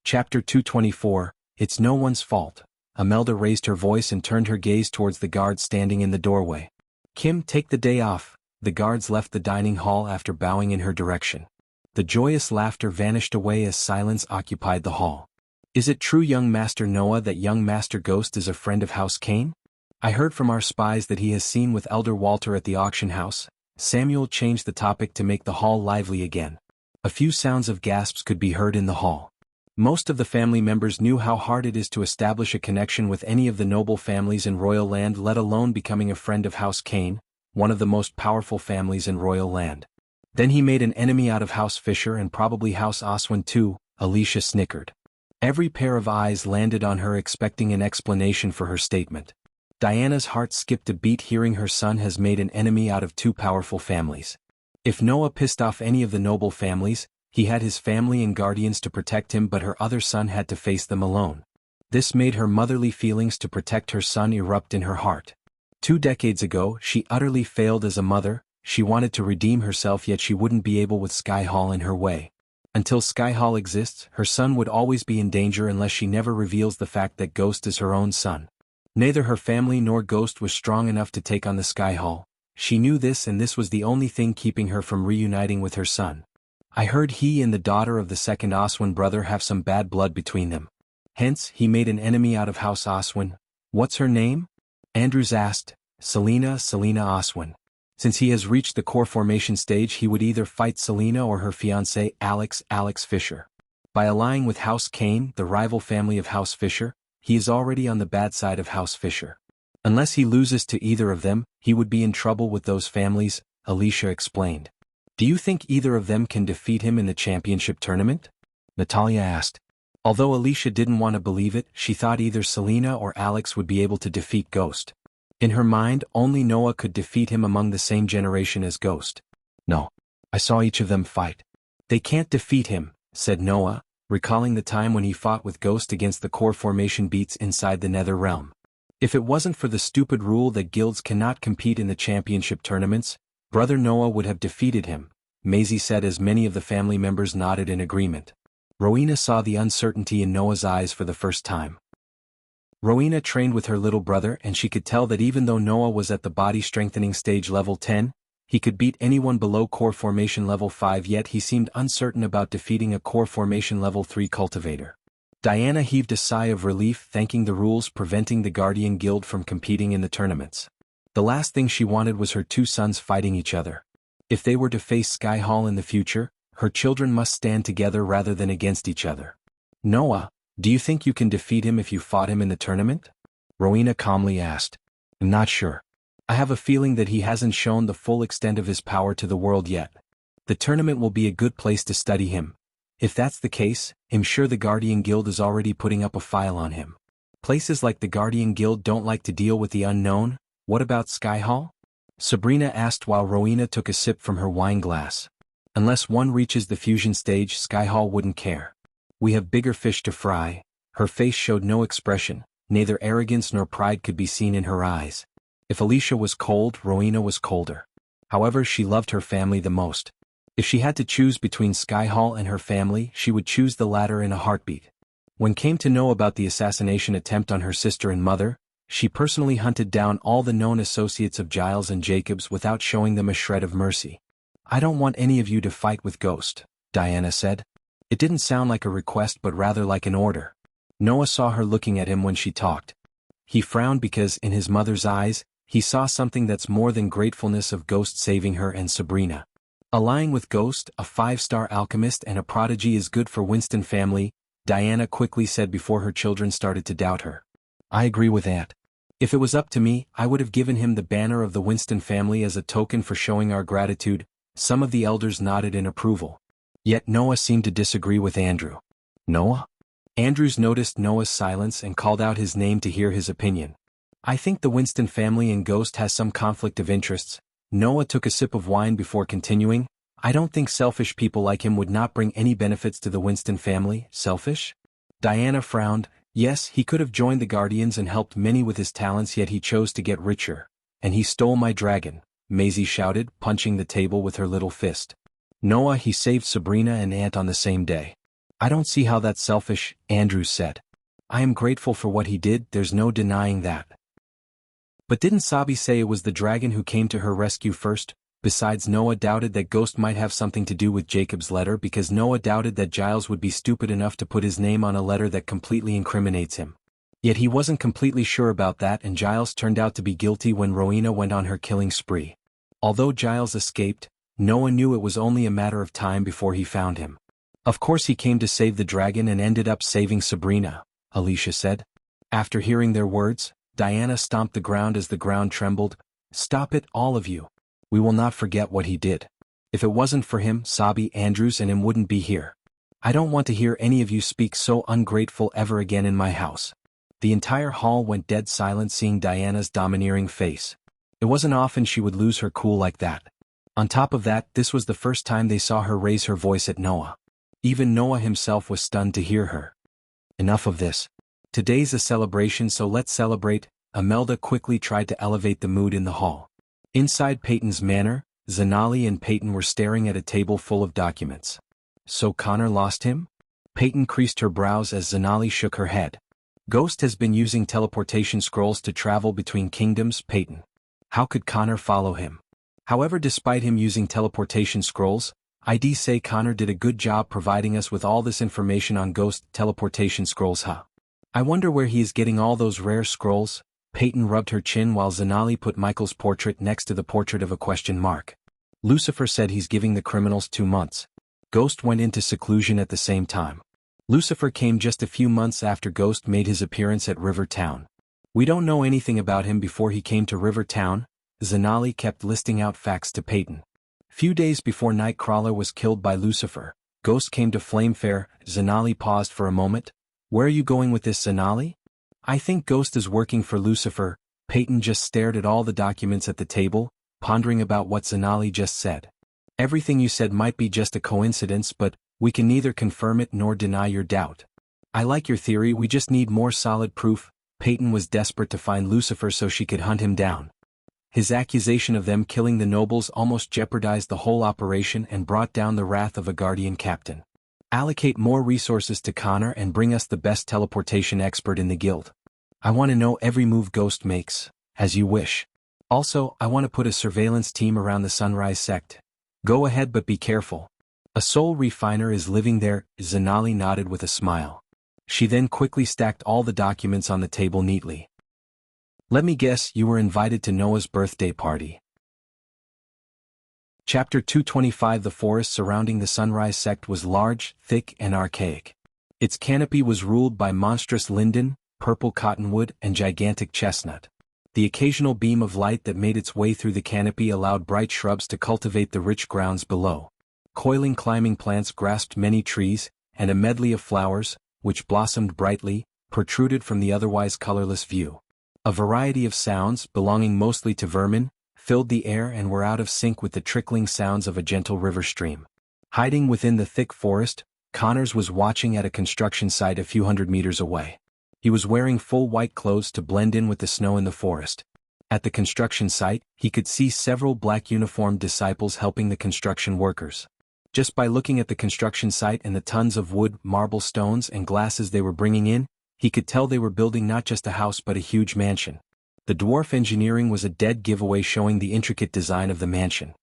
Chapter 224, It's No One's Fault. Imelda raised her voice and turned her gaze towards the guard standing in the doorway. "Kim, take the day off." The guards left the dining hall after bowing in her direction. The joyous laughter vanished away as silence occupied the hall. "Is it true, young Master Noah, that young Master Ghost is a friend of House Kane? I heard from our spies that he has seen with Elder Walter at the auction house." Samuel changed the topic to make the hall lively again. A few sounds of gasps could be heard in the hall. Most of the family members knew how hard it is to establish a connection with any of the noble families in Royal Land, let alone becoming a friend of House Kane, one of the most powerful families in Royal Land. Then he made an enemy out of House Fisher and probably House Oswin too, Alicia snickered. Every pair of eyes landed on her, expecting an explanation for her statement. Diana's heart skipped a beat hearing her son has made an enemy out of two powerful families. If Noah pissed off any of the noble families, he had his family and guardians to protect him, but her other son had to face them alone. This made her motherly feelings to protect her son erupt in her heart. 2 decades ago, she utterly failed as a mother. She wanted to redeem herself, yet she wouldn't be able with Sky Hall in her way. Until Sky Hall exists, her son would always be in danger unless she never reveals the fact that Ghost is her own son. Neither her family nor Ghost was strong enough to take on the Sky Hall. She knew this, and this was the only thing keeping her from reuniting with her son. I heard he and the daughter of the second Oswin brother have some bad blood between them. Hence, he made an enemy out of House Oswin. What's her name? Andrews asked. Selena Oswin. Since he has reached the core formation stage, he would either fight Selena or her fiancé Alex Fisher. By allying with House Kane, the rival family of House Fisher, he is already on the bad side of House Fisher. Unless he loses to either of them, he would be in trouble with those families, Alicia explained. Do you think either of them can defeat him in the championship tournament? Natalia asked. Although Alicia didn't want to believe it, she thought either Selena or Alex would be able to defeat Ghost. In her mind, only Noah could defeat him among the same generation as Ghost. No. I saw each of them fight. They can't defeat him, said Noah, recalling the time when he fought with Ghost against the core formation beats inside the Nether Realm. If it wasn't for the stupid rule that guilds cannot compete in the championship tournaments, Brother Noah would have defeated him, Maisie said as many of the family members nodded in agreement. Rowena saw the uncertainty in Noah's eyes for the first time. Rowena trained with her little brother, and she could tell that even though Noah was at the body strengthening stage level 10, he could beat anyone below core formation level 5, yet he seemed uncertain about defeating a core formation level 3 cultivator. Diana heaved a sigh of relief, thanking the rules preventing the Guardian Guild from competing in the tournaments. The last thing she wanted was her 2 sons fighting each other. If they were to face Sky Hall in the future, her children must stand together rather than against each other. Noah, do you think you can defeat him if you fought him in the tournament? Rowena calmly asked. I'm not sure. I have a feeling that he hasn't shown the full extent of his power to the world yet. The tournament will be a good place to study him. If that's the case, I'm sure the Guardian Guild is already putting up a file on him. Places like the Guardian Guild don't like to deal with the unknown. What about Sky Hall? Sabrina asked while Rowena took a sip from her wine glass. Unless one reaches the fusion stage, Sky Hall wouldn't care. We have bigger fish to fry. Her face showed no expression, neither arrogance nor pride could be seen in her eyes. If Alicia was cold, Rowena was colder. However, she loved her family the most. If she had to choose between Sky Hall and her family, she would choose the latter in a heartbeat. When came to know about the assassination attempt on her sister and mother, she personally hunted down all the known associates of Giles and Jacobs without showing them a shred of mercy. I don't want any of you to fight with Ghost, Diana said. It didn't sound like a request but rather like an order. Noah saw her looking at him when she talked. He frowned because, in his mother's eyes, he saw something that's more than gratefulness of Ghost saving her and Sabrina. Allying with Ghost, a 5-star alchemist and a prodigy, is good for Winston family, Diana quickly said before her children started to doubt her. I agree with Aunt. If it was up to me, I would have given him the banner of the Winston family as a token for showing our gratitude. Some of the elders nodded in approval. Yet Noah seemed to disagree with Andrew. Noah? Andrews noticed Noah's silence and called out his name to hear his opinion. I think the Winston family and Ghost has some conflict of interests. Noah took a sip of wine before continuing. I don't think selfish people like him would not bring any benefits to the Winston family. Selfish? Diana frowned. Yes, he could have joined the Guardians and helped many with his talents, yet he chose to get richer. And he stole my dragon, Maisie shouted, punching the table with her little fist. Noah, he saved Sabrina and Aunt on the same day. I don't see how that's selfish, Andrews said. I am grateful for what he did, there's no denying that. But didn't Sabi say it was the dragon who came to her rescue first? Besides, Noah doubted that Ghost might have something to do with Jacob's letter because Noah doubted that Giles would be stupid enough to put his name on a letter that completely incriminates him. Yet he wasn't completely sure about that, and Giles turned out to be guilty when Rowena went on her killing spree. Although Giles escaped, Noah knew it was only a matter of time before he found him. Of course he came to save the dragon and ended up saving Sabrina, Alicia said. After hearing their words, Diana stomped the ground as the ground trembled. Stop it, all of you. We will not forget what he did. If it wasn't for him, Sabi, Andrews and him wouldn't be here. I don't want to hear any of you speak so ungrateful ever again in my house. The entire hall went dead silent seeing Diana's domineering face. It wasn't often she would lose her cool like that. On top of that, this was the first time they saw her raise her voice at Noah. Even Noah himself was stunned to hear her. Enough of this. Today's a celebration, so let's celebrate. Imelda quickly tried to elevate the mood in the hall. Inside Peyton's manor, Zanali and Peyton were staring at a table full of documents. So Connor lost him? Peyton creased her brows as Zanali shook her head. Ghost has been using teleportation scrolls to travel between kingdoms, Peyton. How could Connor follow him? However, despite him using teleportation scrolls, I'd say Connor did a good job providing us with all this information on Ghost teleportation scrolls, huh? I wonder where he is getting all those rare scrolls. Peyton rubbed her chin while Zanali put Michael's portrait next to the portrait of a question mark. Lucifer said he's giving the criminals 2 months. Ghost went into seclusion at the same time. Lucifer came just a few months after Ghost made his appearance at River Town. We don't know anything about him before he came to River Town. Zanali kept listing out facts to Peyton. Few days before Nightcrawler was killed by Lucifer, Ghost came to Flamefair. Zanali paused for a moment. Where are you going with this, Zanali? I think Ghost is working for Lucifer. Peyton just stared at all the documents at the table, pondering about what Zanali just said. Everything you said might be just a coincidence, but we can neither confirm it nor deny your doubt. I like your theory, we just need more solid proof. Peyton was desperate to find Lucifer so she could hunt him down. His accusation of them killing the nobles almost jeopardized the whole operation and brought down the wrath of a guardian captain. Allocate more resources to Connor and bring us the best teleportation expert in the guild. I want to know every move Ghost makes, as you wish. Also, I want to put a surveillance team around the Sunrise sect. Go ahead, but be careful. A soul refiner is living there. Zanali nodded with a smile. She then quickly stacked all the documents on the table neatly. Let me guess, you were invited to Noah's birthday party. Chapter 225. The forest surrounding the Sunrise sect was large, thick, and archaic. Its canopy was ruled by monstrous linden, purple cottonwood, and gigantic chestnut. The occasional beam of light that made its way through the canopy allowed bright shrubs to cultivate the rich grounds below. Coiling climbing plants grasped many trees, and a medley of flowers, which blossomed brightly, protruded from the otherwise colorless view. A variety of sounds, belonging mostly to vermin, filled the air and were out of sync with the trickling sounds of a gentle river stream. Hiding within the thick forest, Connors was watching at a construction site a few hundred meters away. He was wearing full white clothes to blend in with the snow in the forest. At the construction site, he could see several black uniformed disciples helping the construction workers. Just by looking at the construction site and the tons of wood, marble, stones, and glasses they were bringing in, he could tell they were building not just a house but a huge mansion. The dwarf engineering was a dead giveaway, showing the intricate design of the mansion.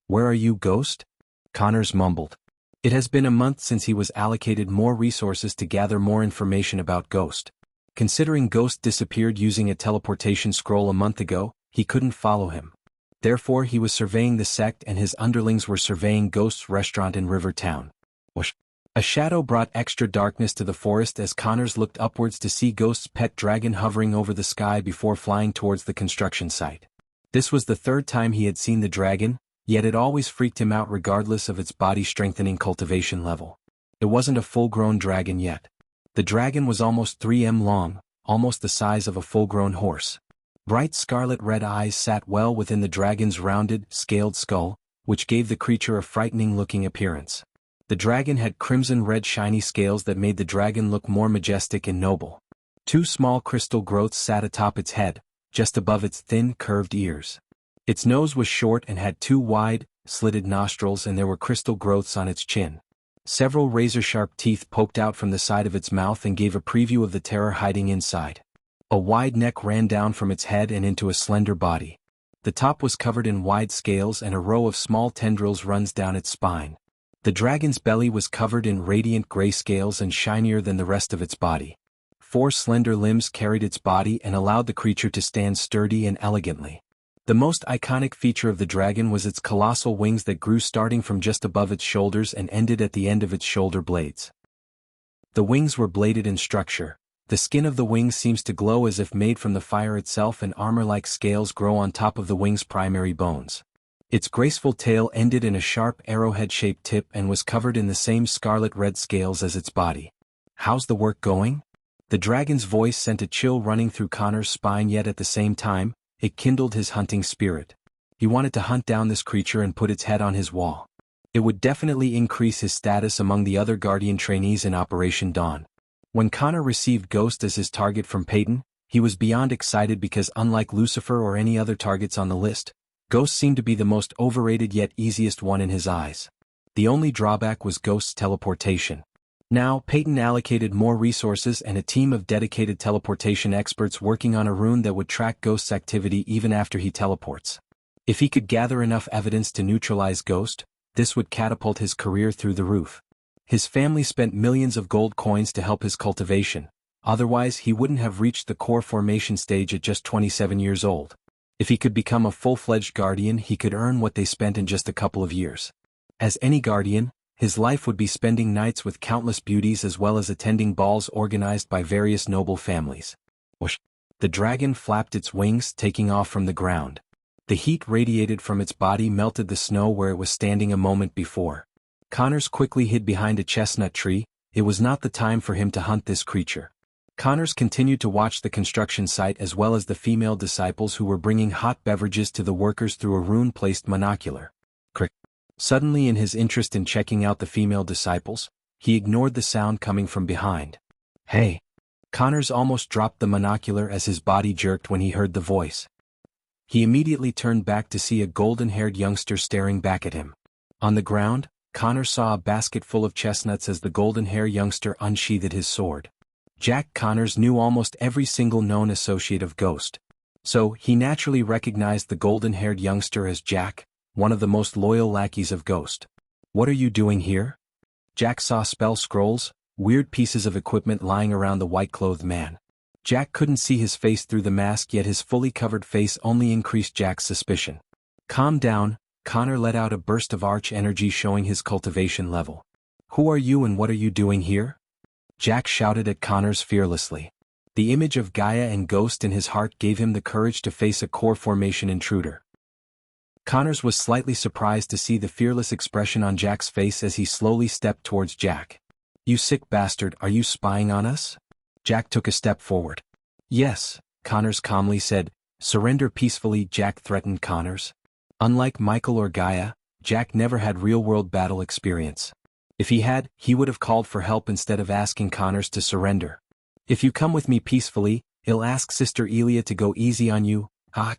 Where are you, Ghost? Connors mumbled. It has been a month since he was allocated more resources to gather more information about Ghost. Considering Ghost disappeared using a teleportation scroll a month ago, he couldn't follow him. Therefore he was surveying the sect and his underlings were surveying Ghost's restaurant in River Town. Whoosh. A shadow brought extra darkness to the forest as Connors looked upwards to see Ghost's pet dragon hovering over the sky before flying towards the construction site. This was the third time he had seen the dragon, yet it always freaked him out regardless of its body-strengthening cultivation level. It wasn't a full-grown dragon yet. The dragon was almost 3 m long, almost the size of a full-grown horse. Bright scarlet-red eyes sat well within the dragon's rounded, scaled skull, which gave the creature a frightening-looking appearance. The dragon had crimson-red shiny scales that made the dragon look more majestic and noble. 2 small crystal growths sat atop its head, just above its thin, curved ears. Its nose was short and had 2 wide, slitted nostrils, and there were crystal growths on its chin. Several razor-sharp teeth poked out from the side of its mouth and gave a preview of the terror hiding inside. A wide neck ran down from its head and into a slender body. The top was covered in wide scales and a row of small tendrils runs down its spine. The dragon's belly was covered in radiant gray scales and shinier than the rest of its body. 4 slender limbs carried its body and allowed the creature to stand sturdy and elegantly. The most iconic feature of the dragon was its colossal wings that grew starting from just above its shoulders and ended at the end of its shoulder blades. The wings were bladed in structure. The skin of the wings seems to glow as if made from the fire itself, and armor-like scales grow on top of the wing's primary bones. Its graceful tail ended in a sharp arrowhead-shaped tip and was covered in the same scarlet-red scales as its body. How's the work going? The dragon's voice sent a chill running through Connor's spine, yet at the same time, it kindled his hunting spirit. He wanted to hunt down this creature and put its head on his wall. It would definitely increase his status among the other Guardian trainees in Operation Dawn. When Connor received Ghost as his target from Peyton, he was beyond excited because unlike Lucifer or any other targets on the list, Ghost seemed to be the most overrated yet easiest one in his eyes. The only drawback was Ghost's teleportation. Now, Peyton allocated more resources and a team of dedicated teleportation experts working on a rune that would track Ghost's activity even after he teleports. If he could gather enough evidence to neutralize Ghost, this would catapult his career through the roof. His family spent millions of gold coins to help his cultivation, otherwise he wouldn't have reached the core formation stage at just 27 years old. If he could become a full-fledged Guardian, he could earn what they spent in just a couple of years. As any Guardian, his life would be spending nights with countless beauties as well as attending balls organized by various noble families. Whoosh! The dragon flapped its wings, taking off from the ground. The heat radiated from its body melted the snow where it was standing a moment before. Connors quickly hid behind a chestnut tree. It was not the time for him to hunt this creature. Connors continued to watch the construction site as well as the female disciples who were bringing hot beverages to the workers through a rune-placed monocular. Crick. Suddenly, in his interest in checking out the female disciples, he ignored the sound coming from behind. Hey! Connors almost dropped the monocular as his body jerked when he heard the voice. He immediately turned back to see a golden-haired youngster staring back at him. On the ground, Connor saw a basket full of chestnuts as the golden-haired youngster unsheathed his sword. Jack Connors knew almost every single known associate of Ghost. So, he naturally recognized the golden-haired youngster as Jack, one of the most loyal lackeys of Ghost. What are you doing here? Jack saw spell scrolls, weird pieces of equipment lying around the white-clothed man. Jack couldn't see his face through the mask, yet his fully covered face only increased Jack's suspicion. Calm down, Connor let out a burst of arch energy showing his cultivation level. Who are you and what are you doing here? Jack shouted at Connors fearlessly. The image of Gaia and Ghost in his heart gave him the courage to face a core formation intruder. Connors was slightly surprised to see the fearless expression on Jack's face as he slowly stepped towards Jack. You sick bastard, are you spying on us? Jack took a step forward. Yes, Connors calmly said. Surrender peacefully, Jack threatened Connors. Unlike Michael or Gaia, Jack never had real-world battle experience. If he had, he would have called for help instead of asking Connors to surrender. If you come with me peacefully, I'll ask Sister Elia to go easy on you.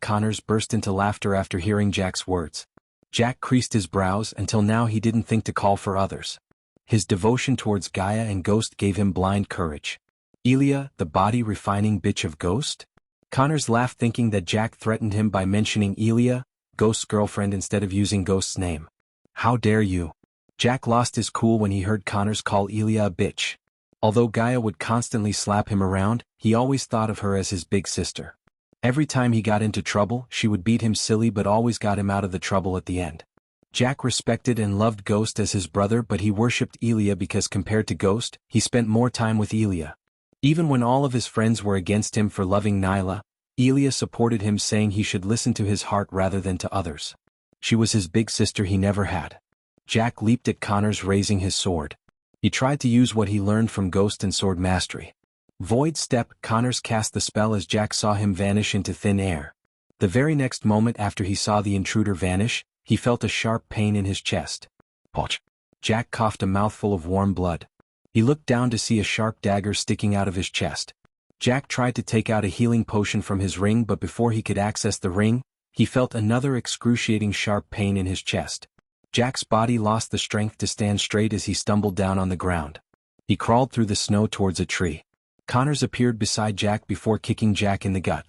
Connors burst into laughter after hearing Jack's words. Jack creased his brows. Until now he didn't think to call for others. His devotion towards Gaia and Ghost gave him blind courage. Elia, the body-refining bitch of Ghost? Connors laughed thinking that Jack threatened him by mentioning Elia, Ghost's girlfriend, instead of using Ghost's name. How dare you? Jack lost his cool when he heard Connors call Elia a bitch. Although Gaia would constantly slap him around, he always thought of her as his big sister. Every time he got into trouble, she would beat him silly but always got him out of the trouble at the end. Jack respected and loved Ghost as his brother, but he worshipped Elia because compared to Ghost, he spent more time with Elia. Even when all of his friends were against him for loving Nyla, Elia supported him, saying he should listen to his heart rather than to others. She was his big sister he never had. Jack leaped at Connors, raising his sword. He tried to use what he learned from Ghost and sword mastery. Void Step. Connors cast the spell as Jack saw him vanish into thin air. The very next moment after he saw the intruder vanish, he felt a sharp pain in his chest. Ouch! Jack coughed a mouthful of warm blood. He looked down to see a sharp dagger sticking out of his chest. Jack tried to take out a healing potion from his ring, but before he could access the ring, he felt another excruciating sharp pain in his chest. Jack's body lost the strength to stand straight as he stumbled down on the ground. He crawled through the snow towards a tree. Connors appeared beside Jack before kicking Jack in the gut.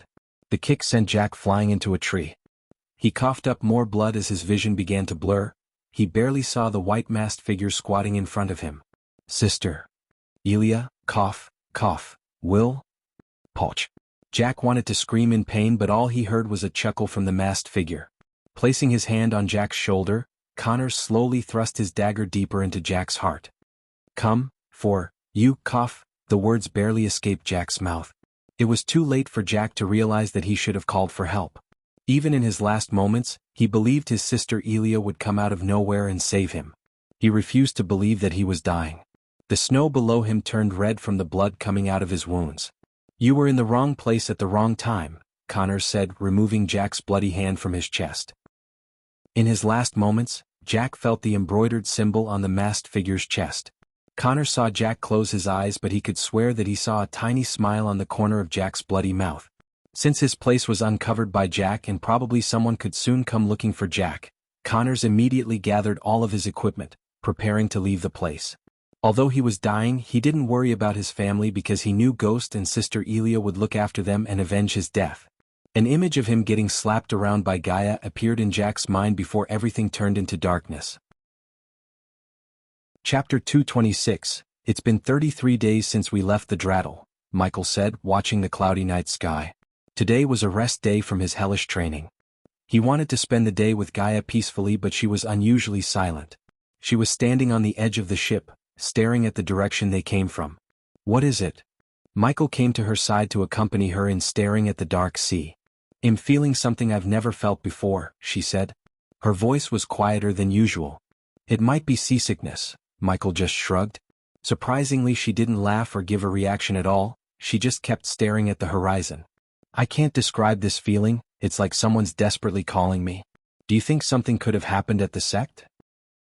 The kick sent Jack flying into a tree. He coughed up more blood as his vision began to blur. He barely saw the white-masked figure squatting in front of him. Sister. Elia, cough, cough, Will? Poch. Jack wanted to scream in pain, but all he heard was a chuckle from the masked figure. Placing his hand on Jack's shoulder, Connors slowly thrust his dagger deeper into Jack's heart. Come, for, you, cough, the words barely escaped Jack's mouth. It was too late for Jack to realize that he should have called for help. Even in his last moments, he believed his sister Elia would come out of nowhere and save him. He refused to believe that he was dying. The snow below him turned red from the blood coming out of his wounds. "You were in the wrong place at the wrong time," Connor said, removing Jack's bloody hand from his chest. In his last moments, Jack felt the embroidered symbol on the masked figure's chest. Connor saw Jack close his eyes, but he could swear that he saw a tiny smile on the corner of Jack's bloody mouth. Since his place was uncovered by Jack and probably someone could soon come looking for Jack, Connors immediately gathered all of his equipment, preparing to leave the place. Although he was dying, he didn't worry about his family because he knew Ghost and Sister Elia would look after them and avenge his death. An image of him getting slapped around by Gaia appeared in Jack's mind before everything turned into darkness. Chapter 226. It's been 33 days since we left the Draddle, Michael said, watching the cloudy night sky. Today was a rest day from his hellish training. He wanted to spend the day with Gaia peacefully, but she was unusually silent. She was standing on the edge of the ship, staring at the direction they came from. "What is it?" Michael came to her side to accompany her in staring at the dark sea. "I'm feeling something I've never felt before," she said. Her voice was quieter than usual. "It might be seasickness," Michael just shrugged. Surprisingly, she didn't laugh or give a reaction at all, she just kept staring at the horizon. "I can't describe this feeling, it's like someone's desperately calling me. Do you think something could have happened at the sect?"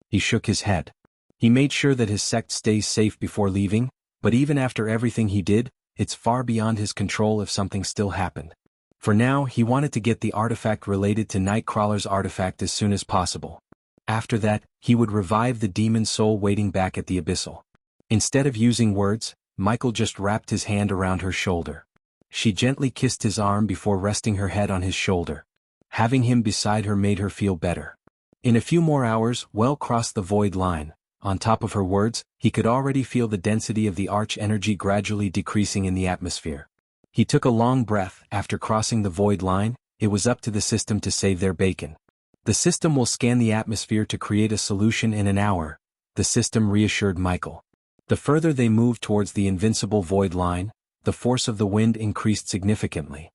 He shook his head. He made sure that his sect stays safe before leaving, but even after everything he did, it's far beyond his control if something still happened. For now, he wanted to get the artifact related to Nightcrawler's artifact as soon as possible. After that, he would revive the demon soul waiting back at the Abyssal. Instead of using words, Michael just wrapped his hand around her shoulder. She gently kissed his arm before resting her head on his shoulder. Having him beside her made her feel better. In a few more hours, Well crossed the void line. On top of her words, he could already feel the density of the arch energy gradually decreasing in the atmosphere. He took a long breath. After crossing the void line, it was up to the system to save their bacon. "The system will scan the atmosphere to create a solution in an hour," the system reassured Michael. The further they moved towards the invincible void line, the force of the wind increased significantly.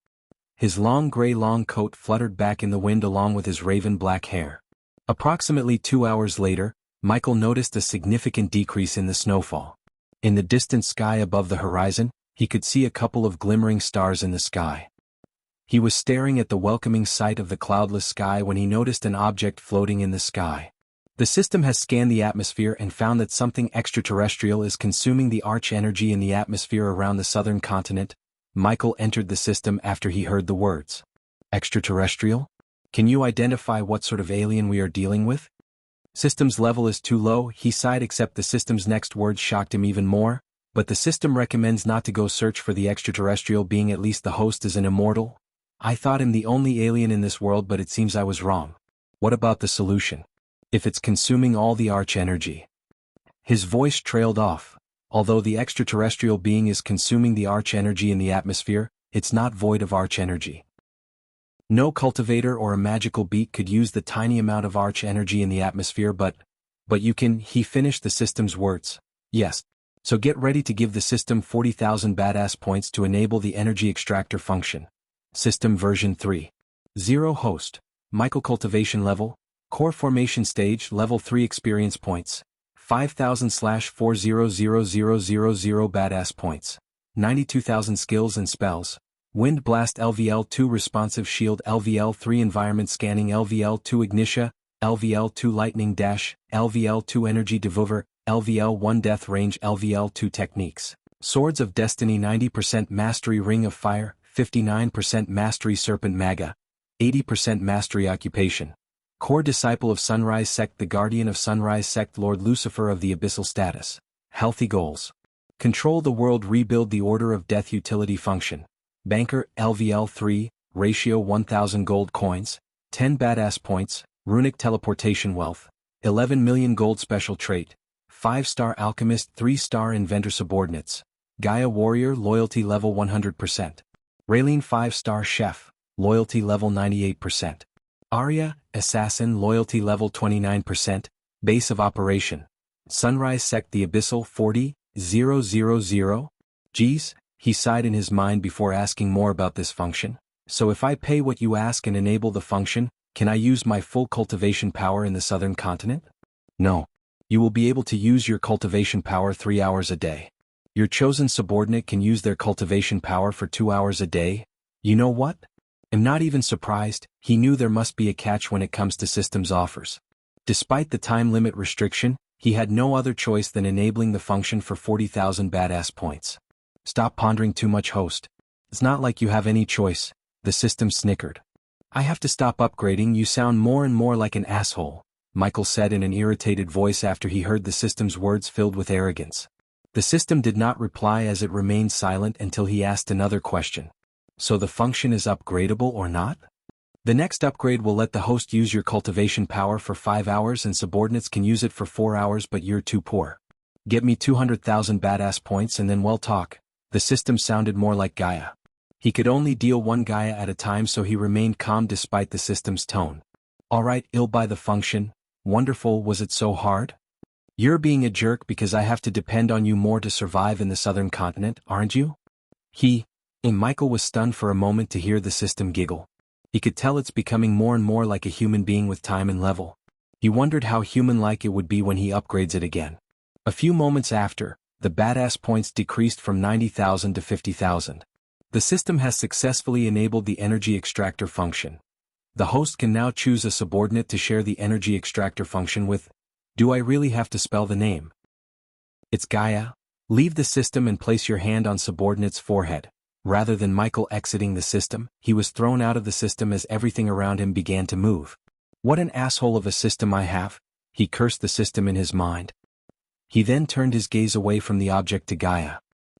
His long gray long coat fluttered back in the wind along with his raven black hair. Approximately 2 hours later, Michael noticed a significant decrease in the snowfall. In the distant sky above the horizon, he could see a couple of glimmering stars in the sky. He was staring at the welcoming sight of the cloudless sky when he noticed an object floating in the sky. The system has scanned the atmosphere and found that something extraterrestrial is consuming the arch energy in the atmosphere around the southern continent. Michael entered the system after he heard the words. "Extraterrestrial? Can you identify what sort of alien we are dealing with?" "System's level is too low," he sighed, except the system's next words shocked him even more. "But the system recommends not to go search for the extraterrestrial being, at least the host is an immortal. I thought him the only alien in this world, but it seems I was wrong. What about the solution? If it's consuming all the arch energy?" His voice trailed off. "Although the extraterrestrial being is consuming the arch energy in the atmosphere, it's not void of arch energy. No cultivator or a magical beak could use the tiny amount of arch energy in the atmosphere, but you can," he finished the system's words. "Yes. So get ready to give the system 40,000 badass points to enable the energy extractor function. System version 3.0 host. Michael cultivation level. Core formation stage level 3 experience points. 5,000/400000 badass points. 92,000 skills and spells. Wind Blast LVL2 Responsive Shield LVL3 Environment Scanning LVL2 Ignitia, LVL2 Lightning Dash, LVL2 Energy Devour, LVL1 Death Range LVL2 Techniques. Swords of Destiny 90% Mastery Ring of Fire, 59% Mastery Serpent Maga, 80% Mastery Occupation. Core Disciple of Sunrise Sect, the Guardian of Sunrise Sect, Lord Lucifer of the Abyssal Status. Healthy Goals. Control the World, Rebuild the Order of Death Utility Function. Banker, LVL3, Ratio 1000 Gold Coins, 10 Badass Points, Runic Teleportation Wealth, 11 million Gold Special Trait, 5-star Alchemist, 3-star Inventor Subordinates, Gaia Warrior, Loyalty Level 100%, Raylene 5-star Chef, Loyalty Level 98%, Arya, Assassin, Loyalty Level 29%, Base of Operation, Sunrise Sect, the Abyssal 40,000. Geez, he sighed in his mind before asking more about this function. "So if I pay what you ask and enable the function, can I use my full cultivation power in the southern continent?" "No. You will be able to use your cultivation power 3 hours a day. Your chosen subordinate can use their cultivation power for 2 hours a day. You know what? I'm not even surprised. He knew there must be a catch when it comes to systems offers. Despite the time limit restriction, he had no other choice than enabling the function for 40,000 badass points. Stop pondering too much, host. It's not like you have any choice, the system snickered. I have to stop upgrading. You sound more and more like an asshole, Michael said in an irritated voice after he heard the system's words filled with arrogance. The system did not reply as it remained silent until he asked another question. So the function is upgradable or not? The next upgrade will let the host use your cultivation power for 5 hours and subordinates can use it for 4 hours, but you're too poor. Get me 200,000 badass points and then we'll talk. The system sounded more like Gaia. He could only deal one Gaia at a time, so he remained calm despite the system's tone. Alright, I'll buy the function. Wonderful. Was it so hard? You're being a jerk because I have to depend on you more to survive in the southern continent, aren't you? Michael was stunned for a moment to hear the system giggle. He could tell it's becoming more and more like a human being with time and level. He wondered how human-like it would be when he upgrades it again. A few moments after, the badass points decreased from 90,000 to 50,000. The system has successfully enabled the energy extractor function. The host can now choose a subordinate to share the energy extractor function with. Do I really have to spell the name? It's Gaia. Leave the system and place your hand on subordinate's forehead. Rather than Michael exiting the system, he was thrown out of the system as everything around him began to move. What an asshole of a system I have, he cursed the system in his mind. He then turned his gaze away from the object to Gaia.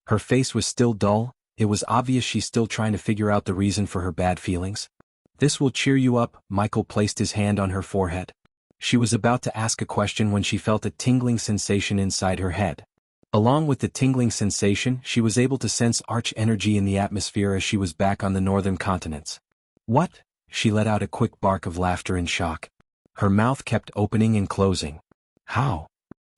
Her face was still dull. It was obvious she's still trying to figure out the reason for her bad feelings. This will cheer you up. Michael placed his hand on her forehead. She was about to ask a question when she felt a tingling sensation inside her head. Along with the tingling sensation, she was able to sense arch energy in the atmosphere as she was back on the northern continents. What? She let out a quick bark of laughter in shock. Her mouth kept opening and closing. How?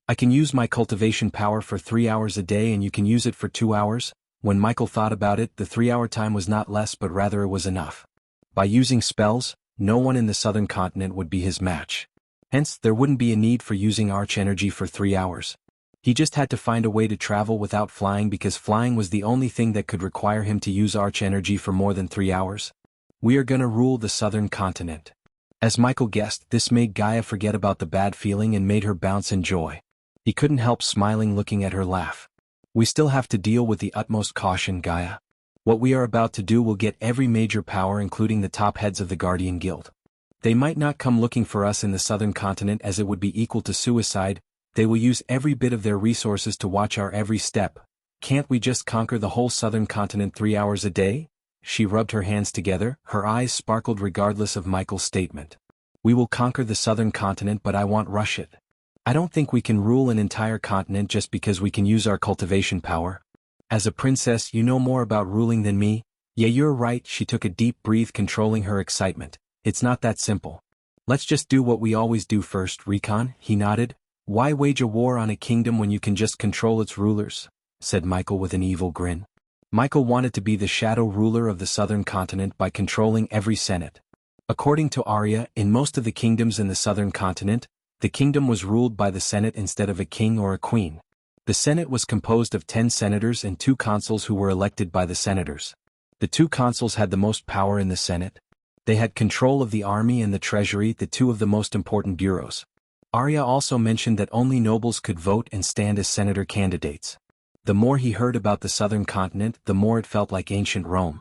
I can use my cultivation power for 3 hours a day and you can use it for 2 hours? When Michael thought about it, the 3-hour time was not less but rather it was enough. By using spells, no one in the southern continent would be his match. Hence, there wouldn't be a need for using arch energy for 3 hours. He just had to find a way to travel without flying because flying was the only thing that could require him to use arch energy for more than 3 hours. We are gonna rule the southern continent. As Michael guessed, this made Gaia forget about the bad feeling and made her bounce in joy. He couldn't help smiling looking at her laugh. We still have to deal with the utmost caution, Gaia. What we are about to do will get every major power including the top heads of the Guardian Guild. They might not come looking for us in the southern continent as it would be equal to suicide. They will use every bit of their resources to watch our every step. Can't we just conquer the whole southern continent 3 hours a day? She rubbed her hands together, her eyes sparkled regardless of Michael's statement. We will conquer the southern continent, but I won't rush it. I don't think we can rule an entire continent just because we can use our cultivation power. As a princess, you know more about ruling than me. Yeah, you're right. She took a deep breath, controlling her excitement. It's not that simple. Let's just do what we always do first, Recon, he nodded. Why wage a war on a kingdom when you can just control its rulers? Said Michael with an evil grin. Michael wanted to be the shadow ruler of the southern continent by controlling every senate. According to Arya, in most of the kingdoms in the southern continent, the kingdom was ruled by the Senate instead of a king or a queen. The Senate was composed of 10 senators and 2 consuls who were elected by the senators. The 2 consuls had the most power in the Senate. They had control of the army and the treasury, the 2 of the most important bureaus. Arya also mentioned that only nobles could vote and stand as senator candidates. The more he heard about the southern continent, the more it felt like ancient Rome.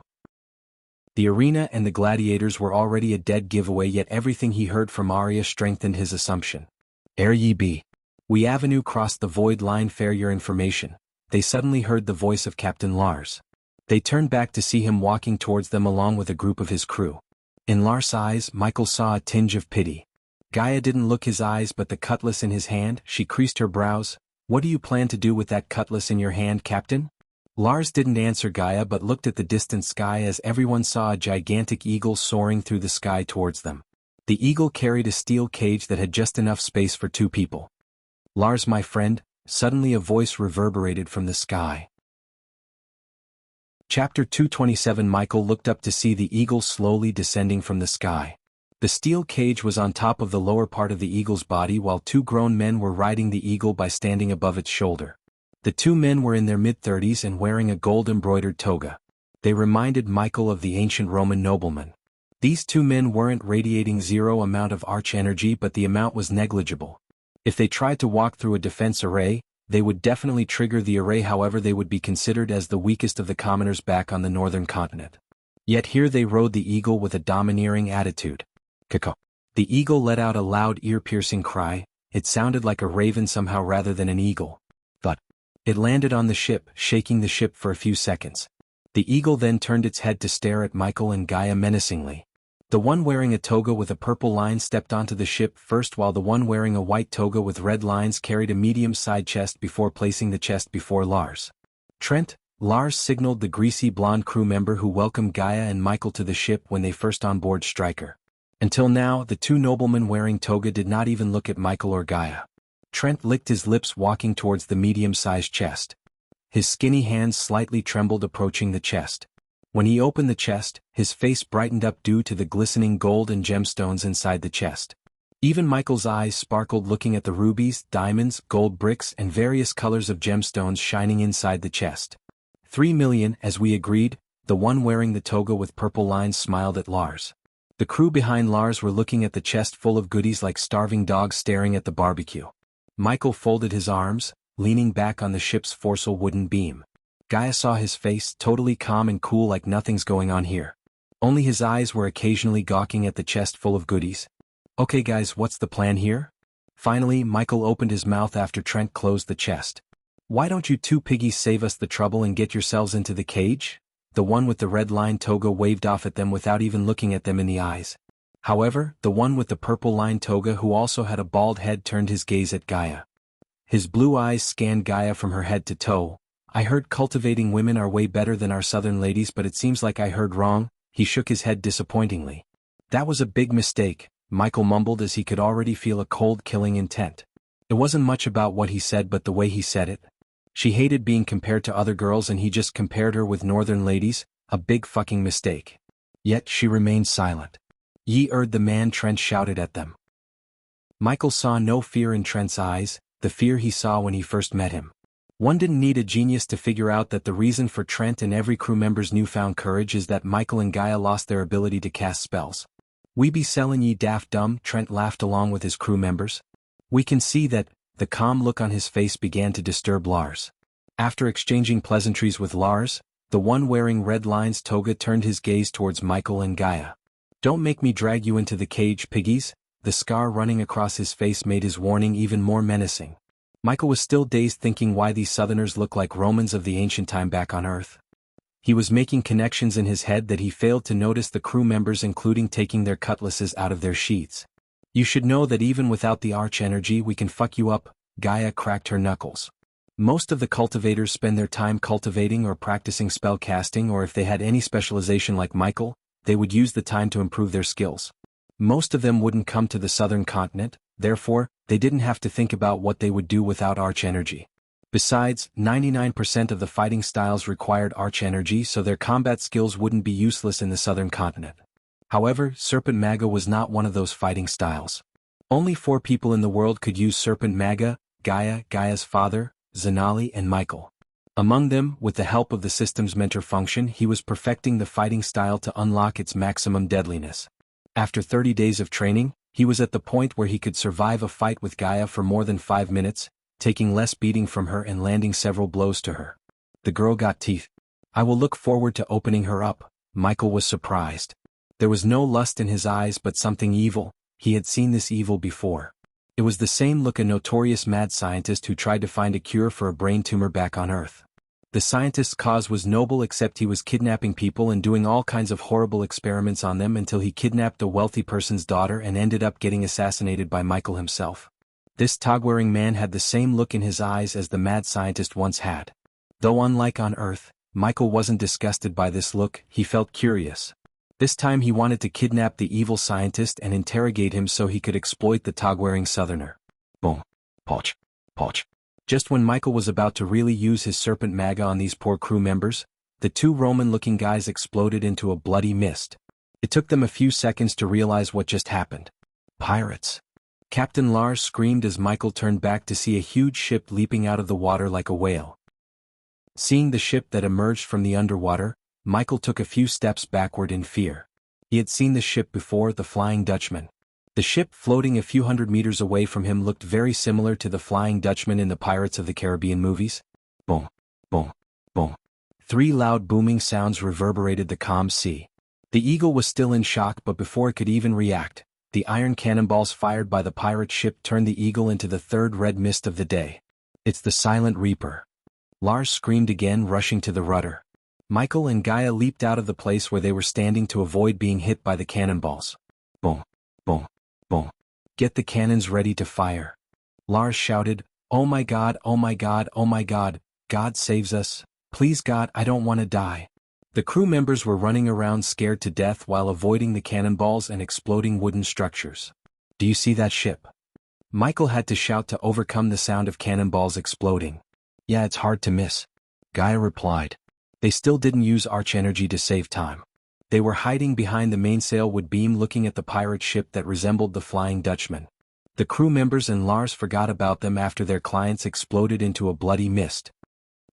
The arena and the gladiators were already a dead giveaway, yet everything he heard from Arya strengthened his assumption. Ere ye be. We avenue crossed the void line, fair your information. They suddenly heard the voice of Captain Lars. They turned back to see him walking towards them along with a group of his crew. In Lars' eyes, Michael saw a tinge of pity. Gaia didn't look his eyes but the cutlass in his hand. She creased her brows. What do you plan to do with that cutlass in your hand, Captain? Lars didn't answer Gaia but looked at the distant sky as everyone saw a gigantic eagle soaring through the sky towards them. The eagle carried a steel cage that had just enough space for 2 people. Lars, my friend, suddenly a voice reverberated from the sky. Chapter 227. Michael looked up to see the eagle slowly descending from the sky. The steel cage was on top of the lower part of the eagle's body while two grown men were riding the eagle by standing above its shoulder. The two men were in their mid-30s and wearing a gold-embroidered toga. They reminded Michael of the ancient Roman noblemen. These two men weren't radiating zero amount of arch energy, but the amount was negligible. If they tried to walk through a defense array, they would definitely trigger the array, however they would be considered as the weakest of the commoners back on the northern continent. Yet here they rode the eagle with a domineering attitude. Caw. The eagle let out a loud ear-piercing cry. It sounded like a raven somehow rather than an eagle. But it landed on the ship, shaking the ship for a few seconds. The eagle then turned its head to stare at Michael and Gaia menacingly. The one wearing a toga with a purple line stepped onto the ship first, while the one wearing a white toga with red lines carried a medium side chest before placing the chest before Lars. Trent, Lars signaled the greasy blonde crew member who welcomed Gaia and Michael to the ship when they first onboard Stryker. Until now, the two noblemen wearing toga did not even look at Michael or Gaia. Trent licked his lips walking towards the medium-sized chest. His skinny hands slightly trembled approaching the chest. When he opened the chest, his face brightened up due to the glistening gold and gemstones inside the chest. Even Michael's eyes sparkled looking at the rubies, diamonds, gold bricks and various colors of gemstones shining inside the chest. 3 million, as we agreed. The one wearing the toga with purple lines smiled at Lars. The crew behind Lars were looking at the chest full of goodies like starving dogs staring at the barbecue. Michael folded his arms, leaning back on the ship's foresail wooden beam. Gaia saw his face, totally calm and cool like nothing's going on here. Only his eyes were occasionally gawking at the chest full of goodies. Okay guys, what's the plan here? Finally, Michael opened his mouth after Trent closed the chest. Why don't you two piggies save us the trouble and get yourselves into the cage? The one with the red line toga waved off at them without even looking at them in the eyes. However, the one with the purple line toga who also had a bald head turned his gaze at Gaia. His blue eyes scanned Gaia from her head to toe. I heard cultivating women are way better than our southern ladies, but it seems like I heard wrong. He shook his head disappointingly. That was a big mistake, Michael mumbled as he could already feel a cold killing intent. It wasn't much about what he said but the way he said it. She hated being compared to other girls and he just compared her with northern ladies, a big fucking mistake. Yet she remained silent. Ye erd the man, Trent shouted at them. Michael saw no fear in Trent's eyes, the fear he saw when he first met him. One didn't need a genius to figure out that the reason for Trent and every crew member's newfound courage is that Michael and Gaia lost their ability to cast spells. We be sellin' ye daft dumb, Trent laughed along with his crew members. We can see that. The calm look on his face began to disturb Lars. After exchanging pleasantries with Lars, the one wearing red lines toga turned his gaze towards Michael and Gaia. Don't make me drag you into the cage, piggies. The scar running across his face made his warning even more menacing. Michael was still dazed, thinking why these southerners looked like Romans of the ancient time back on Earth. He was making connections in his head that he failed to notice the crew members, including taking their cutlasses out of their sheaths. You should know that even without the arch energy we can fuck you up, Gaia cracked her knuckles. Most of the cultivators spend their time cultivating or practicing spell casting, or if they had any specialization like Michael, they would use the time to improve their skills. Most of them wouldn't come to the southern continent, therefore, they didn't have to think about what they would do without arch energy. Besides, 99% of the fighting styles required arch energy, so their combat skills wouldn't be useless in the southern continent. However, Serpent Maga was not one of those fighting styles. Only 4 people in the world could use Serpent Maga: Gaia, Gaia's father, Zanali and Michael. Among them, with the help of the system's mentor function, he was perfecting the fighting style to unlock its maximum deadliness. After 30 days of training, he was at the point where he could survive a fight with Gaia for more than 5 minutes, taking less beating from her and landing several blows to her. The girl got teeth. I will look forward to opening her up. Michael was surprised. There was no lust in his eyes but something evil. He had seen this evil before. It was the same look a notorious mad scientist who tried to find a cure for a brain tumor back on Earth. The scientist's cause was noble, except he was kidnapping people and doing all kinds of horrible experiments on them until he kidnapped a wealthy person's daughter and ended up getting assassinated by Michael himself. This tog-wearing man had the same look in his eyes as the mad scientist once had. Though unlike on Earth, Michael wasn't disgusted by this look, he felt curious. This time he wanted to kidnap the evil scientist and interrogate him so he could exploit the tog-wearing southerner. Boom. Poch. Poch. Just when Michael was about to really use his Serpent Maga on these poor crew members, the 2 Roman-looking guys exploded into a bloody mist. It took them a few seconds to realize what just happened. Pirates! Captain Lars screamed as Michael turned back to see a huge ship leaping out of the water like a whale. Seeing the ship that emerged from the underwater, Michael took a few steps backward in fear. He had seen the ship before, the Flying Dutchman. The ship floating a few hundred meters away from him looked very similar to the Flying Dutchman in the Pirates of the Caribbean movies. Boom, boom, boom. 3 loud booming sounds reverberated the calm sea. The Eagle was still in shock, but before it could even react, the iron cannonballs fired by the pirate ship turned the Eagle into the third red mist of the day. It's the Silent Reaper. Lars screamed again, rushing to the rudder. Michael and Gaia leaped out of the place where they were standing to avoid being hit by the cannonballs. Boom, boom, boom. Get the cannons ready to fire. Lars shouted, "Oh my God, oh my God, oh my God, God saves us. Please God, I don't want to die." The crew members were running around scared to death while avoiding the cannonballs and exploding wooden structures. "Do you see that ship?" Michael had to shout to overcome the sound of cannonballs exploding. "Yeah, it's hard to miss," Gaia replied. They still didn't use arch energy to save time. They were hiding behind the mainsail wood beam looking at the pirate ship that resembled the Flying Dutchman. The crew members and Lars forgot about them after their clients exploded into a bloody mist.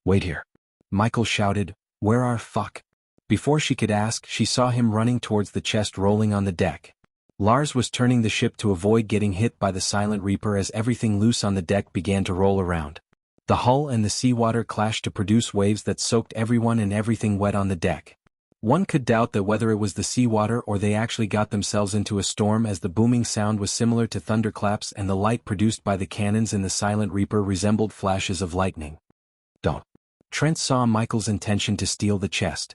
"Wait here," Michael shouted, "where are fuck?" Before she could ask, she saw him running towards the chest rolling on the deck. Lars was turning the ship to avoid getting hit by the Silent Reaper as everything loose on the deck began to roll around. The hull and the seawater clashed to produce waves that soaked everyone and everything wet on the deck. One could doubt that whether it was the seawater or they actually got themselves into a storm, as the booming sound was similar to thunderclaps and the light produced by the cannons in the Silent Reaper resembled flashes of lightning. "Don't." Trent saw Michael's intention to steal the chest.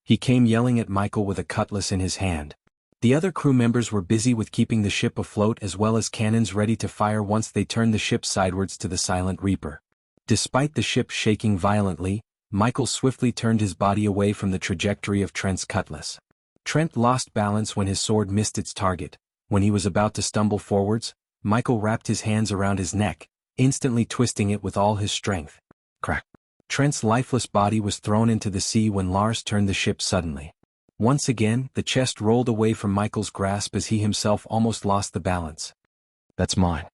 He came yelling at Michael with a cutlass in his hand. The other crew members were busy with keeping the ship afloat as well as cannons ready to fire once they turned the ship sidewards to the Silent Reaper. Despite the ship shaking violently, Michael swiftly turned his body away from the trajectory of Trent's cutlass. Trent lost balance when his sword missed its target. When he was about to stumble forwards, Michael wrapped his hands around his neck, instantly twisting it with all his strength. Crack! Trent's lifeless body was thrown into the sea when Lars turned the ship suddenly. Once again, the chest rolled away from Michael's grasp as he himself almost lost the balance. "That's mine."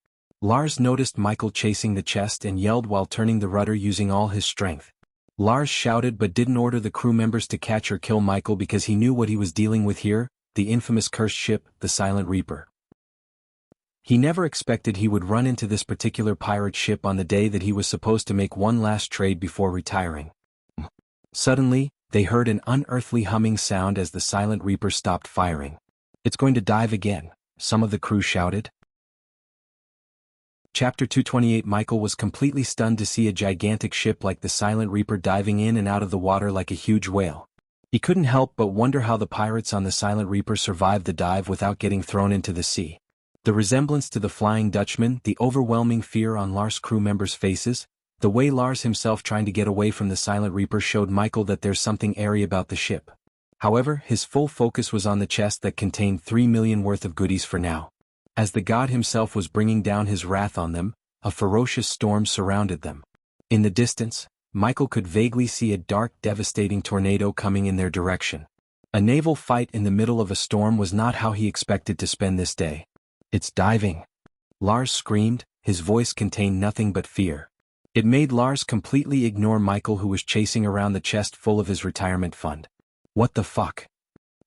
Lars noticed Michael chasing the chest and yelled while turning the rudder using all his strength. Lars shouted but didn't order the crew members to catch or kill Michael because he knew what he was dealing with here, the infamous cursed ship, the Silent Reaper. He never expected he would run into this particular pirate ship on the day that he was supposed to make one last trade before retiring. Suddenly, they heard an unearthly humming sound as the Silent Reaper stopped firing. "It's going to dive again," some of the crew shouted. Chapter 228. Michael was completely stunned to see a gigantic ship like the Silent Reaper diving in and out of the water like a huge whale. He couldn't help but wonder how the pirates on the Silent Reaper survived the dive without getting thrown into the sea. The resemblance to the Flying Dutchman, the overwhelming fear on Lars' crew members' faces, the way Lars himself trying to get away from the Silent Reaper showed Michael that there's something airy about the ship. However, his full focus was on the chest that contained 3 million worth of goodies for now. As the god himself was bringing down his wrath on them, a ferocious storm surrounded them. In the distance, Michael could vaguely see a dark, devastating tornado coming in their direction. A naval fight in the middle of a storm was not how he expected to spend this day. "It's diving!" Lars screamed, his voice contained nothing but fear. It made Lars completely ignore Michael, who was chasing around the chest full of his retirement fund. "What the fuck?"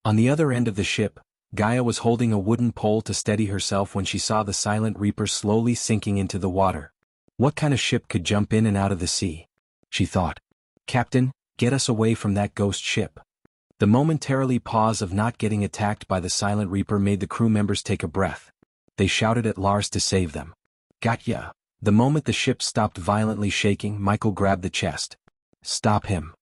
On the other end of the ship, Gaia was holding a wooden pole to steady herself when she saw the Silent Reaper slowly sinking into the water. What kind of ship could jump in and out of the sea? She thought. "Captain, get us away from that ghost ship." The momentarily pause of not getting attacked by the Silent Reaper made the crew members take a breath. They shouted at Lars to save them. "Got ya!" The moment the ship stopped violently shaking, Michael grabbed the chest. "Stop him.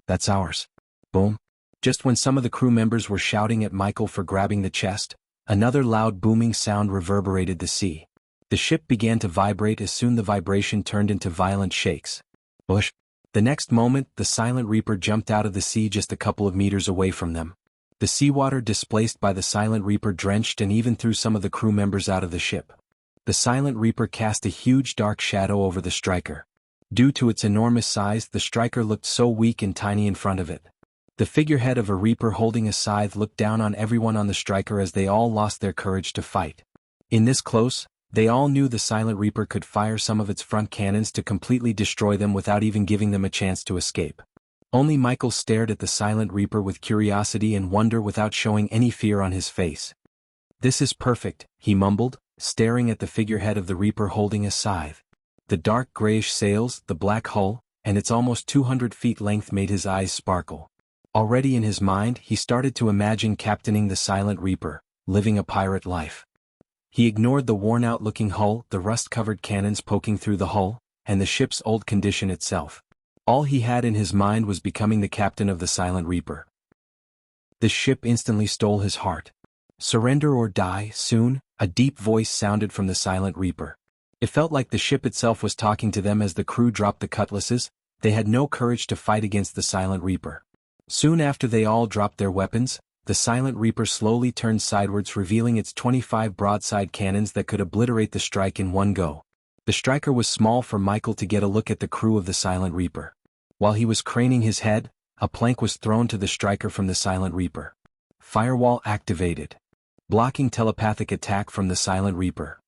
That's ours." Boom. Just when some of the crew members were shouting at Michael for grabbing the chest, another loud booming sound reverberated the sea. The ship began to vibrate. As soon the vibration turned into violent shakes. Bush. The next moment, the Silent Reaper jumped out of the sea just a couple of meters away from them. The seawater displaced by the Silent Reaper drenched and even threw some of the crew members out of the ship. The Silent Reaper cast a huge dark shadow over the striker. Due to its enormous size, the striker looked so weak and tiny in front of it. The figurehead of a reaper holding a scythe looked down on everyone on the striker as they all lost their courage to fight. In this close, they all knew the silent reaper could fire some of its front cannons to completely destroy them without even giving them a chance to escape. Only Michael stared at the silent reaper with curiosity and wonder without showing any fear on his face. "This is perfect," he mumbled, staring at the figurehead of the reaper holding a scythe. The dark grayish sails, the black hull, and its almost 200 feet length made his eyes sparkle. Already in his mind, he started to imagine captaining the silent reaper, living a pirate life. He ignored the worn-out-looking hull, the rust-covered cannons poking through the hull, and the ship's old condition itself. All he had in his mind was becoming the captain of the silent reaper. The ship instantly stole his heart. "Surrender or die, soon," a deep voice sounded from the silent reaper. It felt like the ship itself was talking to them as the crew dropped the cutlasses. They had no courage to fight against the silent reaper. Soon after they all dropped their weapons, the silent reaper slowly turned sidewards, revealing its 25 broadside cannons that could obliterate the strike in one go. The striker was small for Michael to get a look at the crew of the silent reaper. While he was craning his head, a plank was thrown to the striker from the silent reaper. Firewall activated. Blocking telepathic attack from the silent reaper.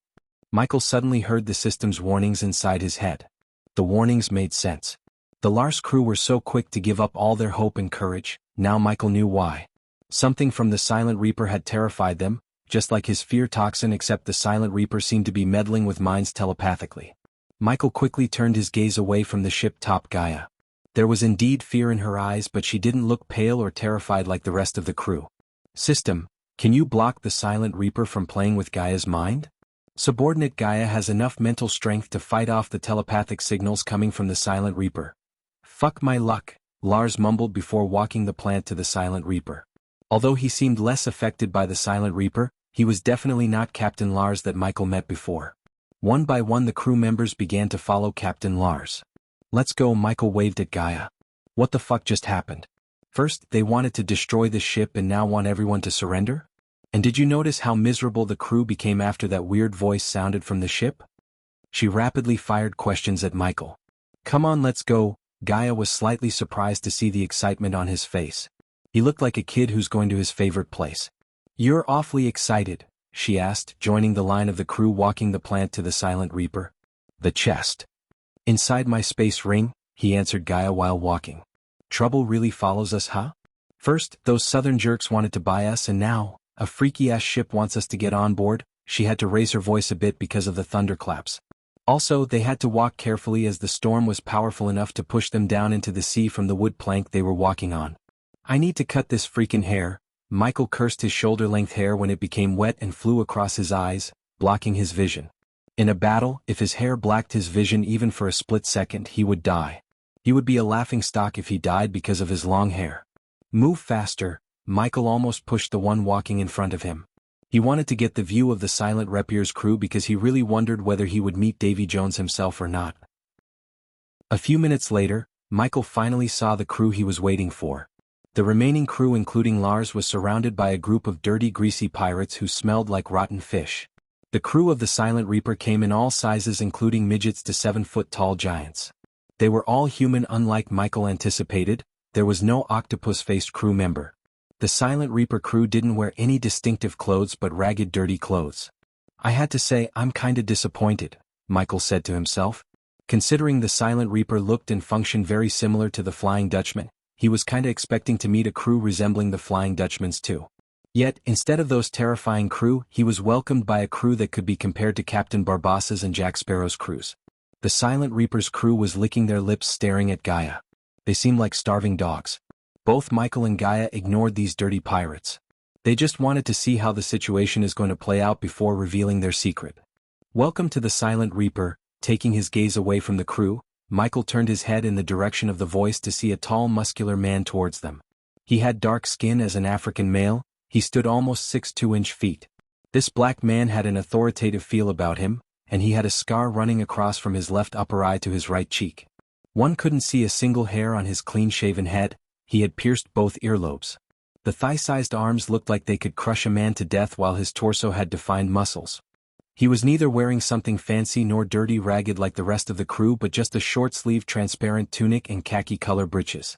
Michael suddenly heard the system's warnings inside his head. The warnings made sense. The Lars crew were so quick to give up all their hope and courage, now Michael knew why. Something from the silent reaper had terrified them, just like his fear toxin, except the silent reaper seemed to be meddling with minds telepathically. Michael quickly turned his gaze away from the ship top Gaia. There was indeed fear in her eyes, but she didn't look pale or terrified like the rest of the crew. "System, can you block the silent reaper from playing with Gaia's mind? Subordinate Gaia has enough mental strength to fight off the telepathic signals coming from the silent reaper." "Fuck my luck," Lars mumbled before walking the plant to the silent reaper. Although he seemed less affected by the silent reaper, he was definitely not Captain Lars that Michael met before. One by one the crew members began to follow Captain Lars. "Let's go," Michael waved at Gaia. "What the fuck just happened? First, they wanted to destroy the ship and now want everyone to surrender? And did you notice how miserable the crew became after that weird voice sounded from the ship?" She rapidly fired questions at Michael. "Come on, let's go." Gaia was slightly surprised to see the excitement on his face. He looked like a kid who's going to his favorite place. "You're awfully excited," she asked, joining the line of the crew walking the plant to the silent reaper. "The chest. Inside my space ring," he answered Gaia while walking. "Trouble really follows us, huh? First, those southern jerks wanted to buy us, and now, a freaky-ass ship wants us to get on board." She had to raise her voice a bit because of the thunderclaps. Also, they had to walk carefully as the storm was powerful enough to push them down into the sea from the wood plank they were walking on. "I need to cut this freaking hair." Michael cursed his shoulder-length hair when it became wet and flew across his eyes, blocking his vision. In a battle, if his hair blacked his vision even for a split second, he would die. He would be a laughingstock if he died because of his long hair. "Move faster." Michael almost pushed the one walking in front of him. He wanted to get the view of the silent repier's crew because he really wondered whether he would meet Davy Jones himself or not. A few minutes later, Michael finally saw the crew he was waiting for. The remaining crew, including Lars, was surrounded by a group of dirty, greasy pirates who smelled like rotten fish. The crew of the silent reaper came in all sizes, including midgets to 7-foot-tall giants. They were all human, unlike Michael anticipated. There was no octopus-faced crew member. The silent reaper crew didn't wear any distinctive clothes but ragged, dirty clothes. "I had to say, I'm kinda disappointed," Michael said to himself. Considering the silent reaper looked and functioned very similar to the Flying Dutchman, he was kinda expecting to meet a crew resembling the Flying Dutchman's too. Yet, instead of those terrifying crew, he was welcomed by a crew that could be compared to Captain Barbassa's and Jack Sparrow's crews. The silent reaper's crew was licking their lips, staring at Gaia. They seemed like starving dogs. Both Michael and Gaia ignored these dirty pirates. They just wanted to see how the situation is going to play out before revealing their secret. "Welcome to the silent reaper." Taking his gaze away from the crew, Michael turned his head in the direction of the voice to see a tall, muscular man towards them. He had dark skin as an African male. He stood almost 6'2" feet. This black man had an authoritative feel about him, and he had a scar running across from his left upper eye to his right cheek. One couldn't see a single hair on his clean-shaven head. He had pierced both earlobes. The thigh-sized arms looked like they could crush a man to death, while his torso had defined muscles. He was neither wearing something fancy nor dirty ragged like the rest of the crew, but just a short-sleeved transparent tunic and khaki-color breeches.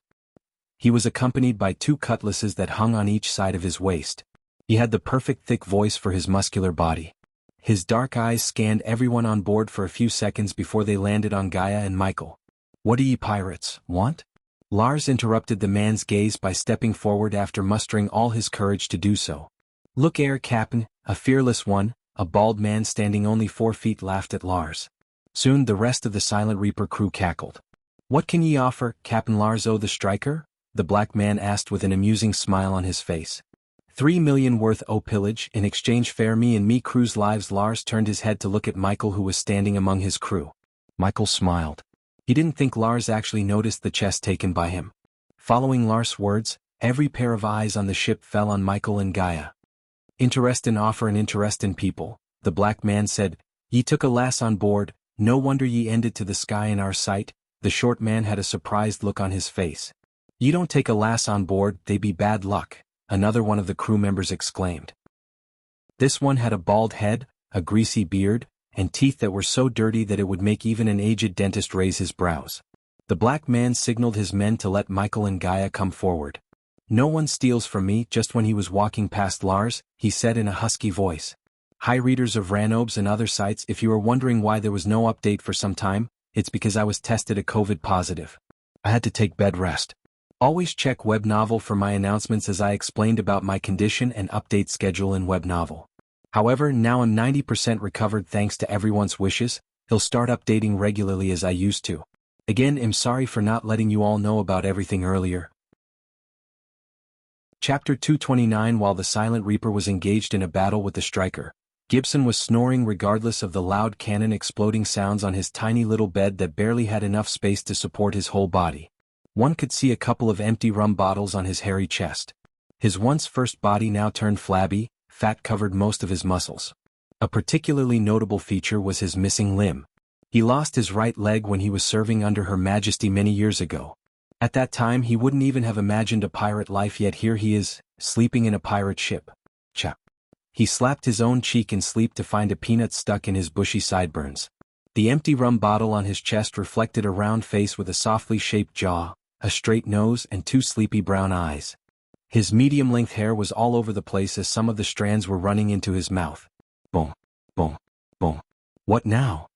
He was accompanied by 2 cutlasses that hung on each side of his waist. He had the perfect thick voice for his muscular body. His dark eyes scanned everyone on board for a few seconds before they landed on Gaia and Michael. "What do ye pirates want?" Lars interrupted the man's gaze by stepping forward after mustering all his courage to do so. "Look ere Cap'n, a fearless one," a bald man standing only 4 feet laughed at Lars. Soon the rest of the Silent Reaper crew cackled. "What can ye offer, Cap'n Lars O' the Striker?" the black man asked with an amusing smile on his face. 3 million worth o' pillage in exchange fair me and me crew's lives." Lars turned his head to look at Michael, who was standing among his crew. Michael smiled. He didn't think Lars actually noticed the chest taken by him. Following Lars' words, every pair of eyes on the ship fell on Michael and Gaia. "Interest in offer and interest in people," the black man said. "Ye took a lass on board, no wonder ye ended to the sky in our sight." The short man had a surprised look on his face. "You don't take a lass on board, they be bad luck," another one of the crew members exclaimed. This one had a bald head, a greasy beard, and teeth that were so dirty that it would make even an aged dentist raise his brows. The black man signaled his men to let Michael and Gaia come forward. "No one steals from me." Just when he was walking past Lars, he said in a husky voice. "Hi readers of Ranobes and other sites, if you are wondering why there was no update for some time, it's because I was tested a COVID positive. I had to take bed rest. Always check Web Novel for my announcements as I explained about my condition and update schedule in Web Novel. However, now I'm 90% recovered thanks to everyone's wishes. He'll start updating regularly as I used to. Again, I'm sorry for not letting you all know about everything earlier." Chapter 229. While the Silent Reaper was engaged in a battle with the Striker, Gibson was snoring regardless of the loud cannon exploding sounds on his tiny little bed that barely had enough space to support his whole body. One could see a couple of empty rum bottles on his hairy chest. His once first body now turned flabby, fat covered most of his muscles. A particularly notable feature was his missing limb. He lost his right leg when he was serving under Her Majesty many years ago. At that time he wouldn't even have imagined a pirate life, yet here he is, sleeping in a pirate ship. Chap. He slapped his own cheek in sleep to find a peanut stuck in his bushy sideburns. The empty rum bottle on his chest reflected a round face with a softly shaped jaw, a straight nose and 2 sleepy brown eyes. His medium-length hair was all over the place as some of the strands were running into his mouth. Boom, boom, boom. What now?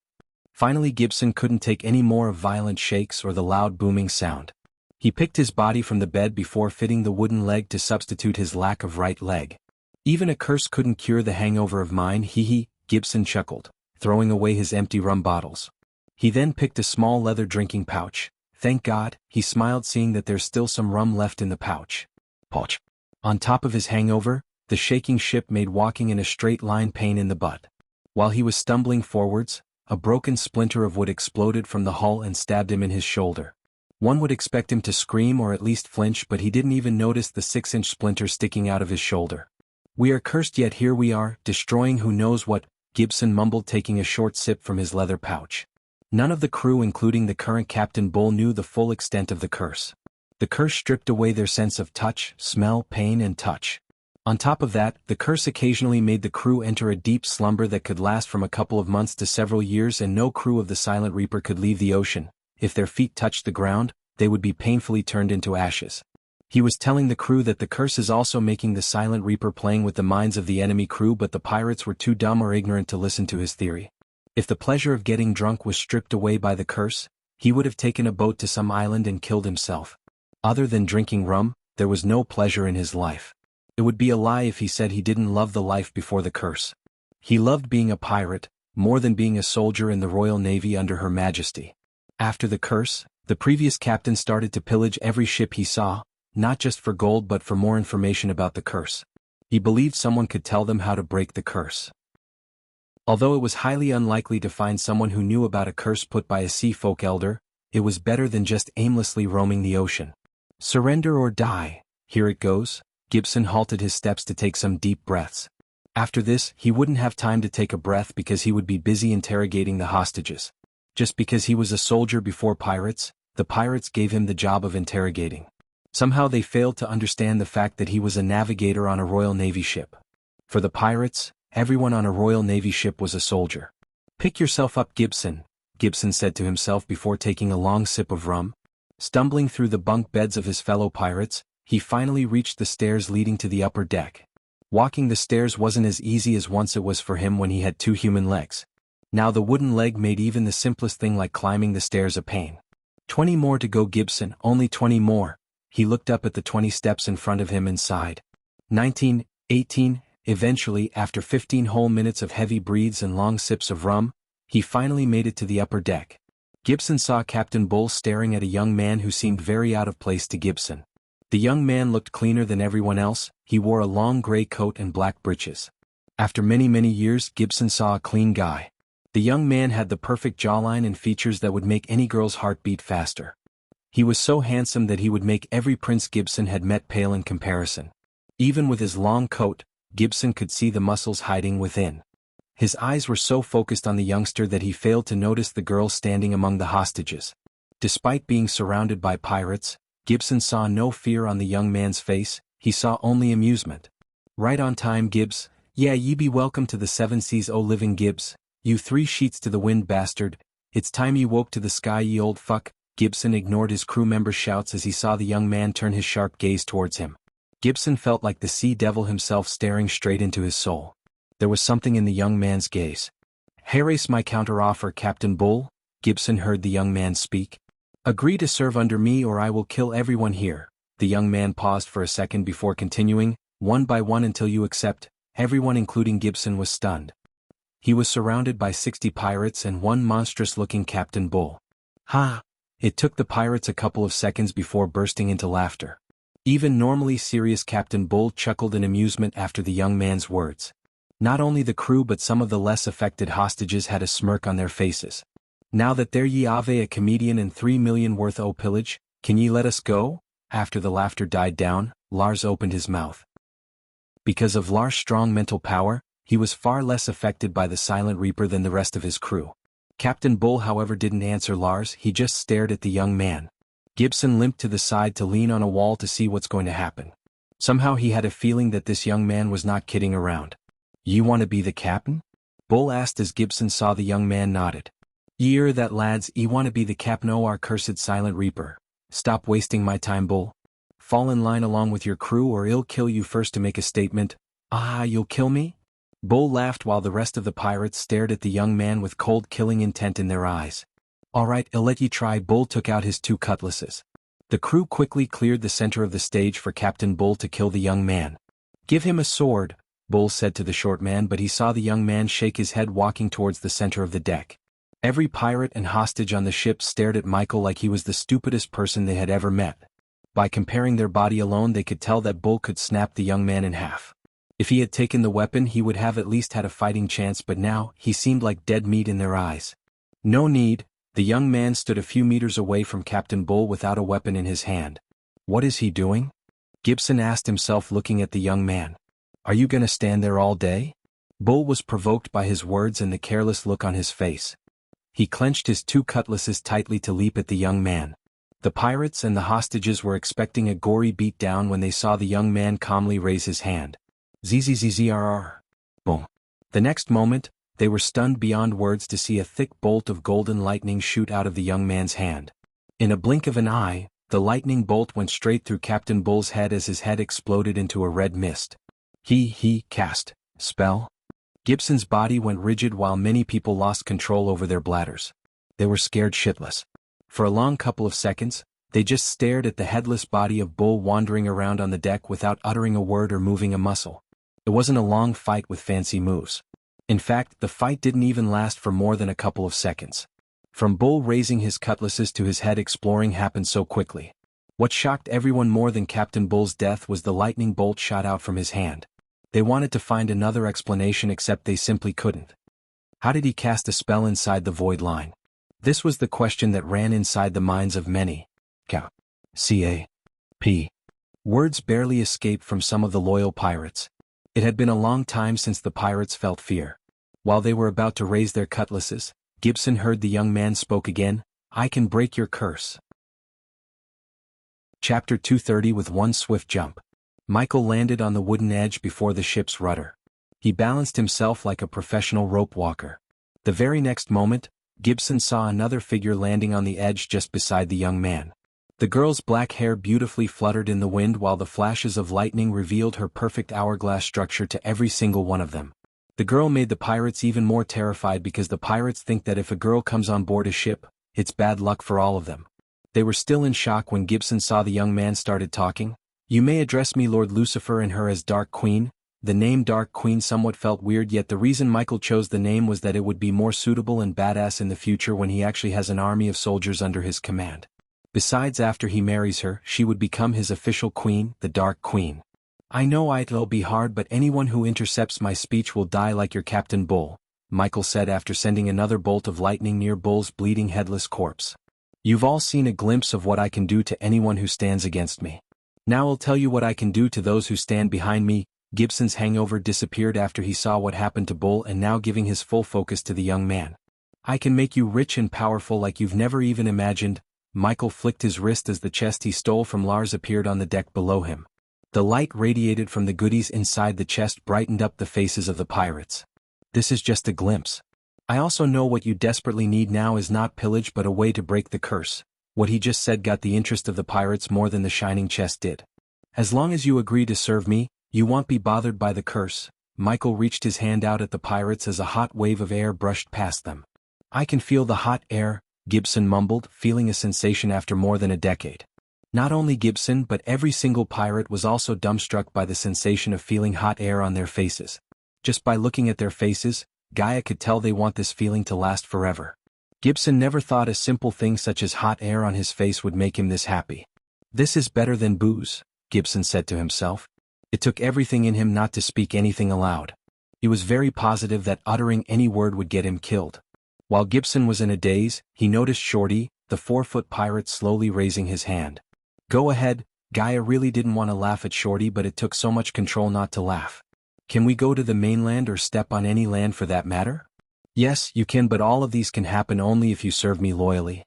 Finally Gibson couldn't take any more of violent shakes or the loud booming sound. He picked his body from the bed before fitting the wooden leg to substitute his lack of right leg. "Even a curse couldn't cure the hangover of mine, hee," Gibson chuckled, throwing away his empty rum bottles. He then picked a small leather drinking pouch. "Thank God," he smiled, seeing that there's still some rum left in the pouch. Pouch. On top of his hangover, the shaking ship made walking in a straight line pain in the butt. While he was stumbling forwards, a broken splinter of wood exploded from the hull and stabbed him in his shoulder. One would expect him to scream or at least flinch, but he didn't even notice the 6-inch splinter sticking out of his shoulder. "We are cursed, yet here we are, destroying who knows what," Gibson mumbled, taking a short sip from his leather pouch. None of the crew, including the current Captain Bull, knew the full extent of the curse. The curse stripped away their sense of touch, smell, pain, and touch. On top of that, the curse occasionally made the crew enter a deep slumber that could last from a couple of months to several years, and no crew of the Silent Reaper could leave the ocean. If their feet touched the ground, they would be painfully turned into ashes. He was telling the crew that the curse is also making the Silent Reaper playing with the minds of the enemy crew, but the pirates were too dumb or ignorant to listen to his theory. If the pleasure of getting drunk was stripped away by the curse, he would have taken a boat to some island and killed himself. Other than drinking rum, there was no pleasure in his life. It would be a lie if he said he didn't love the life before the curse. He loved being a pirate, more than being a soldier in the Royal Navy under Her Majesty. After the curse, the previous captain started to pillage every ship he saw, not just for gold but for more information about the curse. He believed someone could tell them how to break the curse. Although it was highly unlikely to find someone who knew about a curse put by a sea folk elder, it was better than just aimlessly roaming the ocean. Surrender or die, here it goes. Gibson halted his steps to take some deep breaths. After this, he wouldn't have time to take a breath because he would be busy interrogating the hostages. Just because he was a soldier before pirates, the pirates gave him the job of interrogating. Somehow they failed to understand the fact that he was a navigator on a Royal Navy ship. For the pirates, everyone on a Royal Navy ship was a soldier. "Pick yourself up, Gibson," Gibson said to himself before taking a long sip of rum. Stumbling through the bunk beds of his fellow pirates, he finally reached the stairs leading to the upper deck. Walking the stairs wasn't as easy as once it was for him when he had 2 human legs. Now the wooden leg made even the simplest thing like climbing the stairs a pain. 20 more to go, Gibson, only 20 more. He looked up at the 20 steps in front of him and sighed. 19, 18, eventually, after 15 whole minutes of heavy breathes and long sips of rum, he finally made it to the upper deck. Gibson saw Captain Bull staring at a young man who seemed very out of place to Gibson. The young man looked cleaner than everyone else. He wore a long gray coat and black breeches. After many years, Gibson saw a clean guy. The young man had the perfect jawline and features that would make any girl's heart beat faster. He was so handsome that he would make every prince Gibson had met pale in comparison. Even with his long coat, Gibson could see the muscles hiding within. His eyes were so focused on the youngster that he failed to notice the girl standing among the hostages. Despite being surrounded by pirates, Gibson saw no fear on the young man's face. He saw only amusement. Right on time, Gibbs. Yeah, ye be welcome to the 7 seas, O living Gibbs. You 3 sheets to the wind, bastard. It's time ye woke to the sky, ye old fuck. Gibson ignored his crew member's shouts as he saw the young man turn his sharp gaze towards him. Gibson felt like the sea devil himself staring straight into his soul. There was something in the young man's gaze. "Harrace my counteroffer, Captain Bull," Gibson heard the young man speak. "Agree to serve under me or I will kill everyone here." The young man paused for a second before continuing, "One by one until you accept." Everyone including Gibson was stunned. He was surrounded by 60 pirates and one monstrous-looking Captain Bull. Ha! It took the pirates a couple of seconds before bursting into laughter. Even normally serious Captain Bull chuckled in amusement after the young man's words. Not only the crew but some of the less affected hostages had a smirk on their faces. "Now that there ye ave a comedian and 3 million worth o' pillage, can ye let us go?" After the laughter died down, Lars opened his mouth. Because of Lars' strong mental power, he was far less affected by the Silent Reaper than the rest of his crew. Captain Bull, however, didn't answer Lars, he just stared at the young man. Gibson limped to the side to lean on a wall to see what's going to happen. Somehow he had a feeling that this young man was not kidding around. "You want to be the captain?" Bull asked as Gibson saw the young man nodded. "Ye're that lads, ye want to be the captain o' our cursed Silent Reaper. Stop wasting my time, Bull. Fall in line along with your crew or I'll kill you first to make a statement." "Ah, you'll kill me?" Bull laughed while the rest of the pirates stared at the young man with cold killing intent in their eyes. "All right, I'll let ye try." Bull took out his 2 cutlasses. The crew quickly cleared the center of the stage for Captain Bull to kill the young man. "Give him a sword," Bull said to the short man, but he saw the young man shake his head walking towards the center of the deck. Every pirate and hostage on the ship stared at Michael like he was the stupidest person they had ever met. By comparing their body alone they could tell that Bull could snap the young man in half. If he had taken the weapon he would have at least had a fighting chance, but now he seemed like dead meat in their eyes. "No need." The young man stood a few meters away from Captain Bull without a weapon in his hand. "What is he doing?" Gibson asked himself, looking at the young man. "Are you gonna stand there all day?" Bull was provoked by his words and the careless look on his face. He clenched his 2 cutlasses tightly to leap at the young man. The pirates and the hostages were expecting a gory beatdown when they saw the young man calmly raise his hand. ZZZZRR. Boom. The next moment, they were stunned beyond words to see a thick bolt of golden lightning shoot out of the young man's hand. In a blink of an eye, the lightning bolt went straight through Captain Bull's head as his head exploded into a red mist. He cast spell. Gibson's body went rigid while many people lost control over their bladders. They were scared shitless. For a long couple of seconds, they just stared at the headless body of Bull wandering around on the deck without uttering a word or moving a muscle. It wasn't a long fight with fancy moves. In fact, the fight didn't even last for more than a couple of seconds. From Bull raising his cutlasses to his head exploring happened so quickly. What shocked everyone more than Captain Bull's death was the lightning bolt shot out from his hand. They wanted to find another explanation except they simply couldn't. How did he cast a spell inside the void line? This was the question that ran inside the minds of many. C.A.P. Words barely escaped from some of the loyal pirates. It had been a long time since the pirates felt fear. While they were about to raise their cutlasses, Gibson heard the young man spoke again. "I can break your curse." Chapter 230. With one swift jump, Michael landed on the wooden edge before the ship's rudder. He balanced himself like a professional rope walker. The very next moment, Gibson saw another figure landing on the edge just beside the young man. The girl's black hair beautifully fluttered in the wind while the flashes of lightning revealed her perfect hourglass structure to every single one of them. The girl made the pirates even more terrified because the pirates think that if a girl comes on board a ship, it's bad luck for all of them. They were still in shock when Gibson saw the young man started talking. "You may address me Lord Lucifer and her as Dark Queen." The name Dark Queen somewhat felt weird, yet the reason Michael chose the name was that it would be more suitable and badass in the future when he actually has an army of soldiers under his command. Besides, after he marries her, she would become his official queen, the Dark Queen. "I know it'll be hard, but anyone who intercepts my speech will die like your Captain Bull," Michael said after sending another bolt of lightning near Bull's bleeding headless corpse. "You've all seen a glimpse of what I can do to anyone who stands against me. Now I'll tell you what I can do to those who stand behind me." Gibson's hangover disappeared after he saw what happened to Bull, and now giving his full focus to the young man. "I can make you rich and powerful like you've never even imagined." Michael flicked his wrist as the chest he stole from Lars appeared on the deck below him. The light radiated from the goodies inside the chest brightened up the faces of the pirates. "This is just a glimpse. I also know what you desperately need now is not pillage but a way to break the curse." What he just said got the interest of the pirates more than the shining chest did. "As long as you agree to serve me, you won't be bothered by the curse." Michael reached his hand out at the pirates as a hot wave of air brushed past them. "I can feel the hot air," Gibson mumbled, feeling a sensation after more than a decade. Not only Gibson but every single pirate was also dumbstruck by the sensation of feeling hot air on their faces. Just by looking at their faces, Gaia could tell they want this feeling to last forever. Gibson never thought a simple thing such as hot air on his face would make him this happy. "This is better than booze," Gibson said to himself. It took everything in him not to speak anything aloud. He was very positive that uttering any word would get him killed. While Gibson was in a daze, he noticed Shorty, the 4-foot pirate, slowly raising his hand. "Go ahead." Gaia really didn't want to laugh at Shorty, but it took so much control not to laugh. "Can we go to the mainland or step on any land for that matter?" "Yes, you can, but all of these can happen only if you serve me loyally.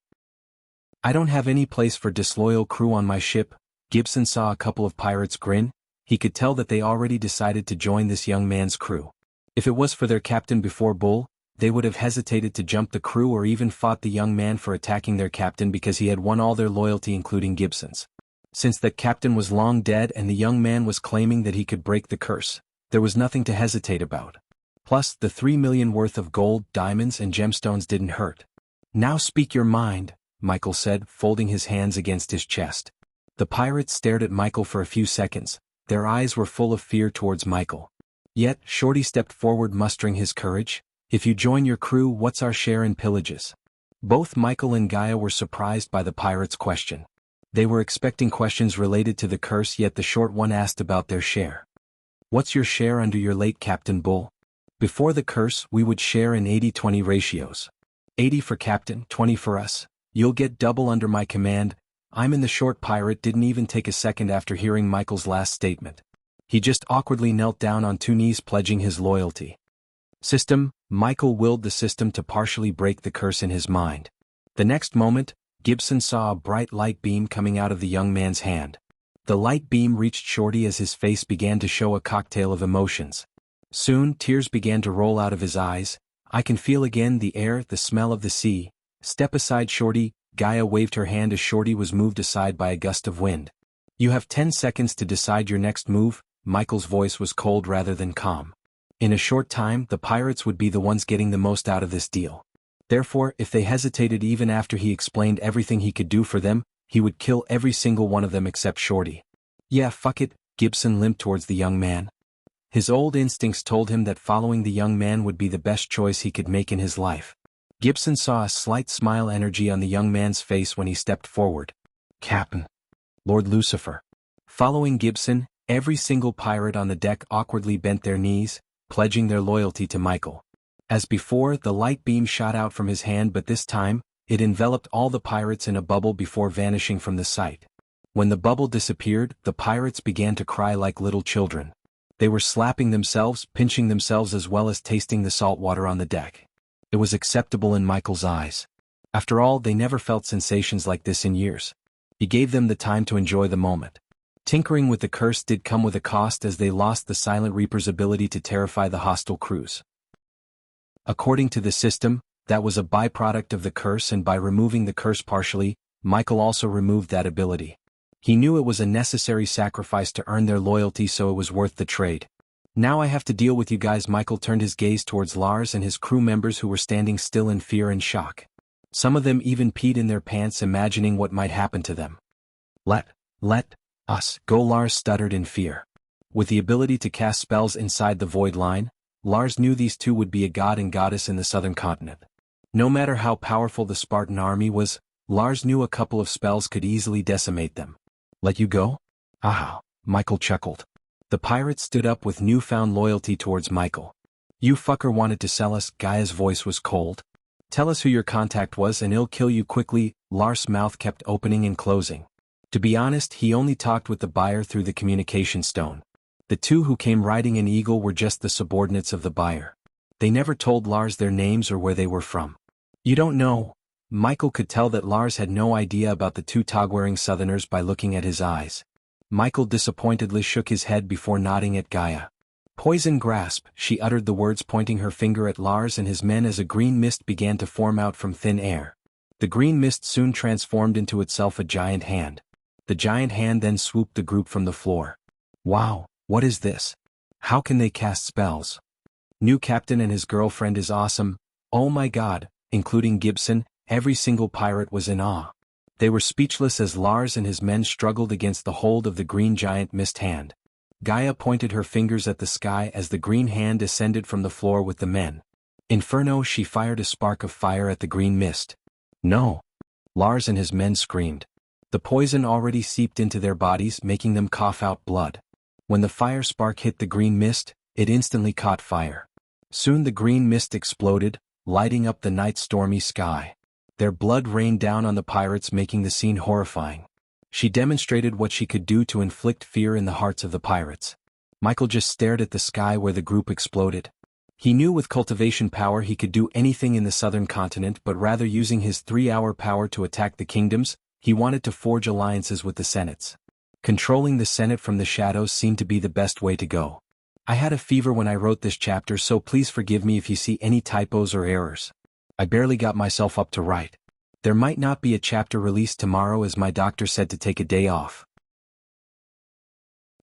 I don't have any place for disloyal crew on my ship." Gibson saw a couple of pirates grin. He could tell that they already decided to join this young man's crew. If it was for their captain before Bull, they would have hesitated to jump the crew or even fought the young man for attacking their captain because he had won all their loyalty including Gibson's. Since that captain was long dead and the young man was claiming that he could break the curse, there was nothing to hesitate about. Plus, the 3 million worth of gold, diamonds and gemstones didn't hurt. "Now speak your mind," Michael said, folding his hands against his chest. The pirates stared at Michael for a few seconds. Their eyes were full of fear towards Michael. Yet, Shorty stepped forward mustering his courage. "If you join your crew, what's our share in pillages?" Both Michael and Gaia were surprised by the pirate's question. They were expecting questions related to the curse, yet the short one asked about their share. "What's your share under your late Captain Bull?" "Before the curse, we would share in 80-20 ratios. 80 for Captain, 20 for us. You'll get double under my command." I'm in the short pirate didn't even take a second after hearing Michael's last statement. He just awkwardly knelt down on 2 knees pledging his loyalty. "System." Michael willed the system to partially break the curse in his mind. The next moment, Gibson saw a bright light beam coming out of the young man's hand. The light beam reached Shorty as his face began to show a cocktail of emotions. Soon, tears began to roll out of his eyes. "I can feel again the air, the smell of the sea." "Step aside, Shorty." Gaia waved her hand as Shorty was moved aside by a gust of wind. "You have 10 seconds to decide your next move." Michael's voice was cold rather than calm. In a short time, the pirates would be the ones getting the most out of this deal. Therefore, if they hesitated even after he explained everything he could do for them, he would kill every single one of them except Shorty. "Yeah, fuck it." Gibson limped towards the young man. His old instincts told him that following the young man would be the best choice he could make in his life. Gibson saw a slight smile energy on the young man's face when he stepped forward. "Captain. Lord Lucifer." Following Gibson, every single pirate on the deck awkwardly bent their knees, pledging their loyalty to Michael. As before, the light beam shot out from his hand, but this time, it enveloped all the pirates in a bubble before vanishing from the sight. When the bubble disappeared, the pirates began to cry like little children. They were slapping themselves, pinching themselves as well as tasting the salt water on the deck. It was acceptable in Michael's eyes. After all, they never felt sensations like this in years. He gave them the time to enjoy the moment. Tinkering with the curse did come with a cost, as they lost the Silent Reaper's ability to terrify the hostile crews. According to the system, that was a byproduct of the curse, and by removing the curse partially, Michael also removed that ability. He knew it was a necessary sacrifice to earn their loyalty, so it was worth the trade. Now I have to deal with you guys. Michael turned his gaze towards Lars and his crew members who were standing still in fear and shock. Some of them even peed in their pants, imagining what might happen to them. Let us go, Lars stuttered in fear. With the ability to cast spells inside the void line, Lars knew these two would be a god and goddess in the southern continent. No matter how powerful the Spartan army was, Lars knew a couple of spells could easily decimate them. Let you go? Ah, Michael chuckled. The pirate stood up with newfound loyalty towards Michael. You fucker wanted to sell us. Gaia's voice was cold. Tell us who your contact was and he'll kill you quickly. Lars' mouth kept opening and closing. To be honest, he only talked with the buyer through the communication stone. The two who came riding an eagle were just the subordinates of the buyer. They never told Lars their names or where they were from. You don't know? Michael could tell that Lars had no idea about the two tog-wearing southerners by looking at his eyes. Michael disappointedly shook his head before nodding at Gaia. Poison grasp, she uttered the words, pointing her finger at Lars and his men as a green mist began to form out from thin air. The green mist soon transformed into itself a giant hand. The giant hand then swooped the group from the floor. Wow, what is this? How can they cast spells? New captain and his girlfriend is awesome. Oh my god, including Gibson, every single pirate was in awe. They were speechless as Lars and his men struggled against the hold of the green giant mist hand. Gaia pointed her fingers at the sky as the green hand ascended from the floor with the men. Inferno, she fired a spark of fire at the green mist. No! Lars and his men screamed. The poison already seeped into their bodies, making them cough out blood. When the fire spark hit the green mist, it instantly caught fire. Soon the green mist exploded, lighting up the night's stormy sky. Their blood rained down on the pirates, making the scene horrifying. She demonstrated what she could do to inflict fear in the hearts of the pirates. Michael just stared at the sky where the group exploded. He knew with cultivation power he could do anything in the southern continent, but rather using his 3-hour power to attack the kingdoms, he wanted to forge alliances with the senates. Controlling the Senate from the shadows seemed to be the best way to go. I had a fever when I wrote this chapter, so please forgive me if you see any typos or errors. I barely got myself up to write. There might not be a chapter released tomorrow as my doctor said to take a day off.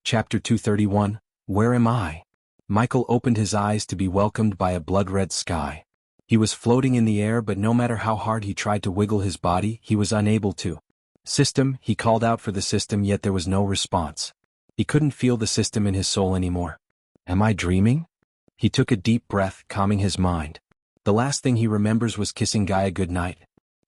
Chapter 231, Where Am I? Michael opened his eyes to be welcomed by a blood-red sky. He was floating in the air, but no matter how hard he tried to wiggle his body, he was unable to. System, he called out for the system, yet there was no response. He couldn't feel the system in his soul anymore. Am I dreaming? He took a deep breath, calming his mind. The last thing he remembers was kissing Gaia goodnight.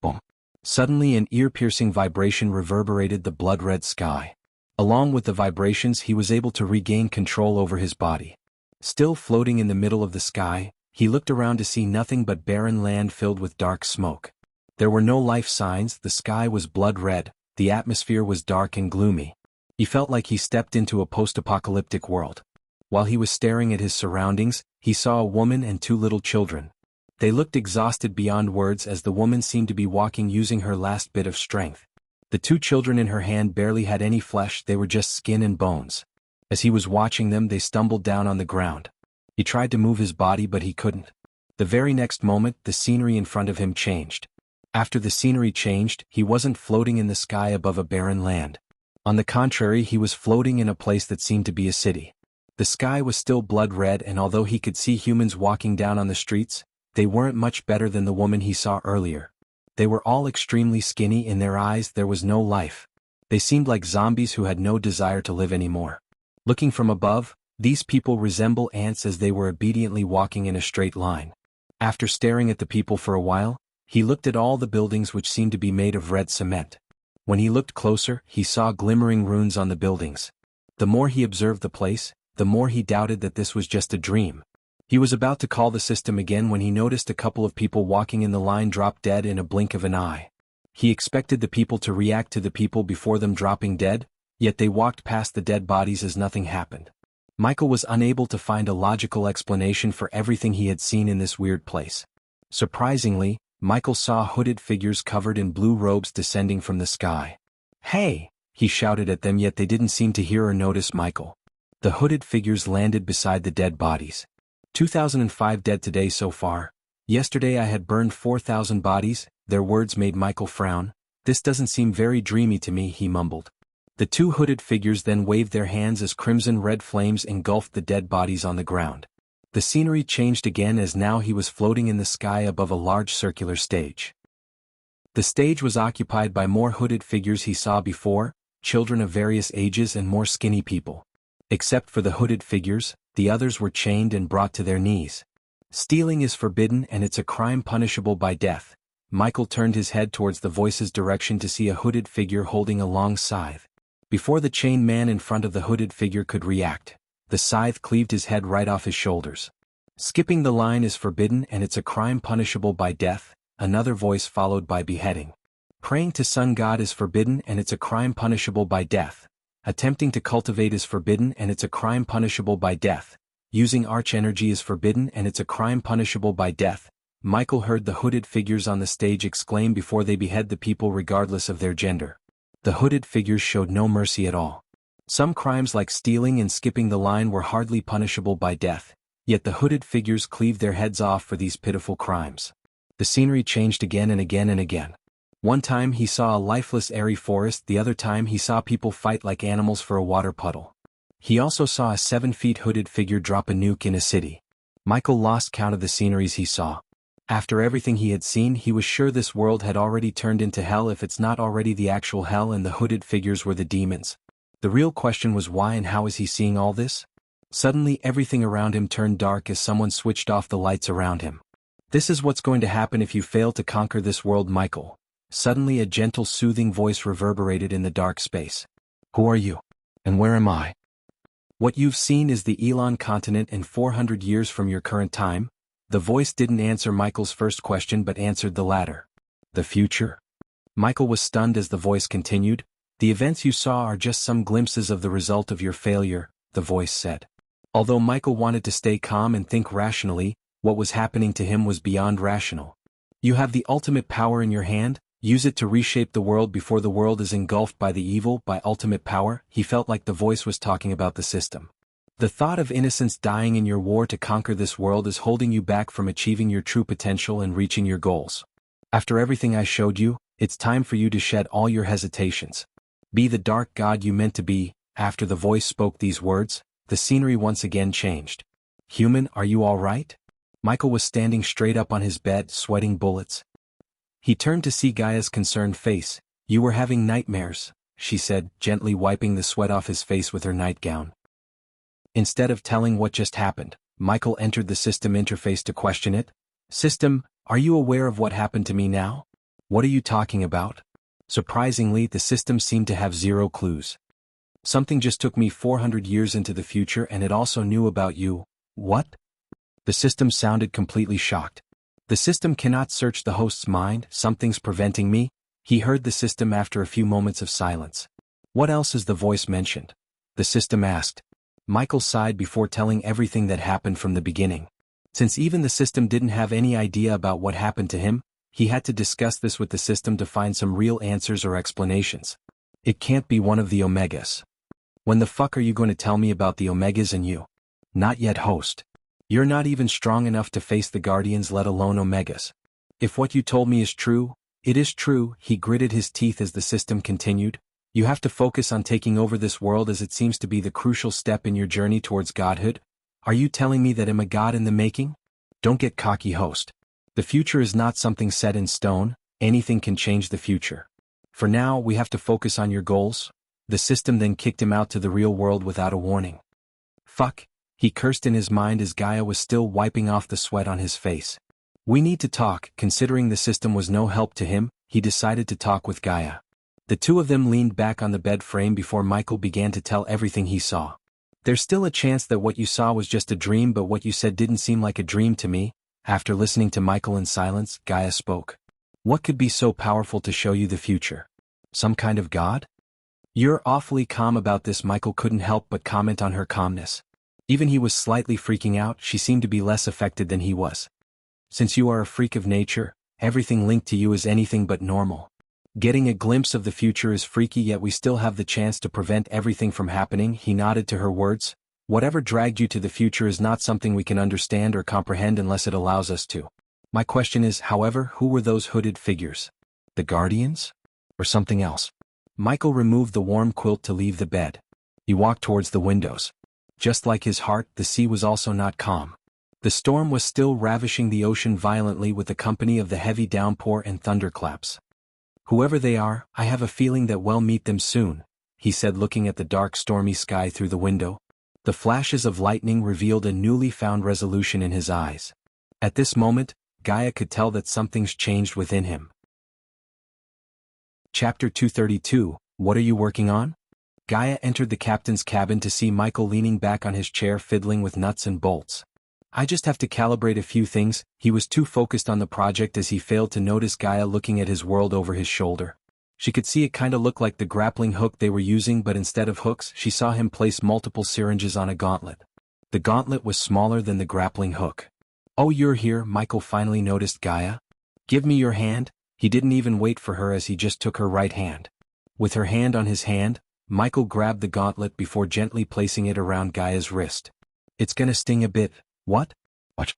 Boom. Suddenly an ear-piercing vibration reverberated the blood-red sky. Along with the vibrations, he was able to regain control over his body. Still floating in the middle of the sky, he looked around to see nothing but barren land filled with dark smoke. There were no life signs, the sky was blood-red, the atmosphere was dark and gloomy. He felt like he stepped into a post-apocalyptic world. While he was staring at his surroundings, he saw a woman and 2 little children. They looked exhausted beyond words as the woman seemed to be walking using her last bit of strength. The 2 children in her hand barely had any flesh, they were just skin and bones. As he was watching them, they stumbled down on the ground. He tried to move his body, but he couldn't. The very next moment, the scenery in front of him changed. After the scenery changed, he wasn't floating in the sky above a barren land. On the contrary, he was floating in a place that seemed to be a city. The sky was still blood-red, and although he could see humans walking down on the streets, they weren't much better than the woman he saw earlier. They were all extremely skinny, in their eyes there was no life. They seemed like zombies who had no desire to live anymore. Looking from above, these people resemble ants as they were obediently walking in a straight line. After staring at the people for a while, he looked at all the buildings which seemed to be made of red cement. When he looked closer, he saw glimmering runes on the buildings. The more he observed the place, the more he doubted that this was just a dream. He was about to call the system again when he noticed a couple of people walking in the line drop dead in a blink of an eye. He expected the people to react to the people before them dropping dead, yet they walked past the dead bodies as nothing happened. Michael was unable to find a logical explanation for everything he had seen in this weird place. Surprisingly, Michael saw hooded figures covered in blue robes descending from the sky. "Hey!" he shouted at them, yet they didn't seem to hear or notice Michael. The hooded figures landed beside the dead bodies. 2005 dead today so far. Yesterday I had burned 4,000 bodies. Their words made Michael frown. This doesn't seem very dreamy to me, he mumbled. The two hooded figures then waved their hands as crimson-red flames engulfed the dead bodies on the ground. The scenery changed again as now he was floating in the sky above a large circular stage. The stage was occupied by more hooded figures he saw before, children of various ages and more skinny people. Except for the hooded figures, the others were chained and brought to their knees. Stealing is forbidden and it's a crime punishable by death. Michael turned his head towards the voice's direction to see a hooded figure holding a long scythe. Before the chained man in front of the hooded figure could react, the scythe cleaved his head right off his shoulders. Skipping the line is forbidden and it's a crime punishable by death, another voice followed by beheading. Praying to sun god is forbidden and it's a crime punishable by death. Attempting to cultivate is forbidden and it's a crime punishable by death. Using arch energy is forbidden and it's a crime punishable by death. Michael heard the hooded figures on the stage exclaim before they behead the people regardless of their gender. The hooded figures showed no mercy at all. Some crimes like stealing and skipping the line were hardly punishable by death, yet the hooded figures cleaved their heads off for these pitiful crimes. The scenery changed again and again and again. One time he saw a lifeless airy forest, the other time he saw people fight like animals for a water puddle. He also saw a 7-foot hooded figure drop a nuke in a city. Michael lost count of the sceneries he saw. After everything he had seen, he was sure this world had already turned into hell if it's not already the actual hell and the hooded figures were the demons. The real question was why and how is he seeing all this? Suddenly everything around him turned dark as someone switched off the lights around him. This is what's going to happen if you fail to conquer this world, Michael. Suddenly a gentle soothing voice reverberated in the dark space. Who are you? And where am I? What you've seen is the Elon continent in 400 years from your current time. The voice didn't answer Michael's first question but answered the latter. The future? Michael was stunned as the voice continued. The events you saw are just some glimpses of the result of your failure, the voice said. Although Michael wanted to stay calm and think rationally, what was happening to him was beyond rational. You have the ultimate power in your hand, use it to reshape the world before the world is engulfed by the evil, by ultimate power. He felt like the voice was talking about the system. The thought of innocents dying in your war to conquer this world is holding you back from achieving your true potential and reaching your goals. After everything I showed you, it's time for you to shed all your hesitations. Be the dark god you meant to be. After the voice spoke these words, the scenery once again changed. Human, are you all right? Michael was standing straight up on his bed, sweating bullets. He turned to see Gaia's concerned face. You were having nightmares, she said, gently wiping the sweat off his face with her nightgown. Instead of telling what just happened, Michael entered the system interface to question it. System, are you aware of what happened to me now? What are you talking about? Surprisingly, the system seemed to have zero clues. Something just took me 400 years into the future and it also knew about you. What? The system sounded completely shocked. The system cannot search the host's mind, something's preventing me. He heard the system after a few moments of silence. What else is the voice mentioned? The system asked. Michael sighed before telling everything that happened from the beginning. Since even the system didn't have any idea about what happened to him, he had to discuss this with the system to find some real answers or explanations. It can't be one of the Omegas. When the fuck are you going to tell me about the Omegas and you? Not yet, host. You're not even strong enough to face the Guardians, let alone Omegas. If what you told me is true, it is true, he gritted his teeth as the system continued. You have to focus on taking over this world as it seems to be the crucial step in your journey towards godhood. Are you telling me that I'm a god in the making? Don't get cocky, host. The future is not something set in stone, anything can change the future. For now, we have to focus on your goals. The system then kicked him out to the real world without a warning. Fuck, he cursed in his mind as Gaia was still wiping off the sweat on his face. We need to talk. Considering the system was no help to him, he decided to talk with Gaia. The two of them leaned back on the bed frame before Michael began to tell everything he saw. There's still a chance that what you saw was just a dream, but what you said didn't seem like a dream to me. After listening to Michael in silence, Gaia spoke. What could be so powerful to show you the future? Some kind of god? You're awfully calm about this. Michael couldn't help but comment on her calmness. Even he was slightly freaking out, she seemed to be less affected than he was. Since you are a freak of nature, everything linked to you is anything but normal. Getting a glimpse of the future is freaky, yet we still have the chance to prevent everything from happening. He nodded to her words. Whatever dragged you to the future is not something we can understand or comprehend unless it allows us to. My question is, however, who were those hooded figures? The Guardians? Or something else? Michael removed the warm quilt to leave the bed. He walked towards the windows. Just like his heart, the sea was also not calm. The storm was still ravishing the ocean violently with the company of the heavy downpour and thunderclaps. Whoever they are, I have a feeling that we'll meet them soon, he said, looking at the dark stormy sky through the window. The flashes of lightning revealed a newly found resolution in his eyes. At this moment, Gaia could tell that something's changed within him. Chapter 232, What are you working on? Gaia entered the captain's cabin to see Michael leaning back on his chair fiddling with nuts and bolts. I just have to calibrate a few things. He was too focused on the project as he failed to notice Gaia looking at his world over his shoulder. She could see it kinda looked like the grappling hook they were using, but instead of hooks, she saw him place multiple syringes on a gauntlet. The gauntlet was smaller than the grappling hook. Oh, you're here, Michael finally noticed Gaia. Give me your hand. He didn't even wait for her as he just took her right hand. With her hand on his hand, Michael grabbed the gauntlet before gently placing it around Gaia's wrist. It's gonna sting a bit. What? What?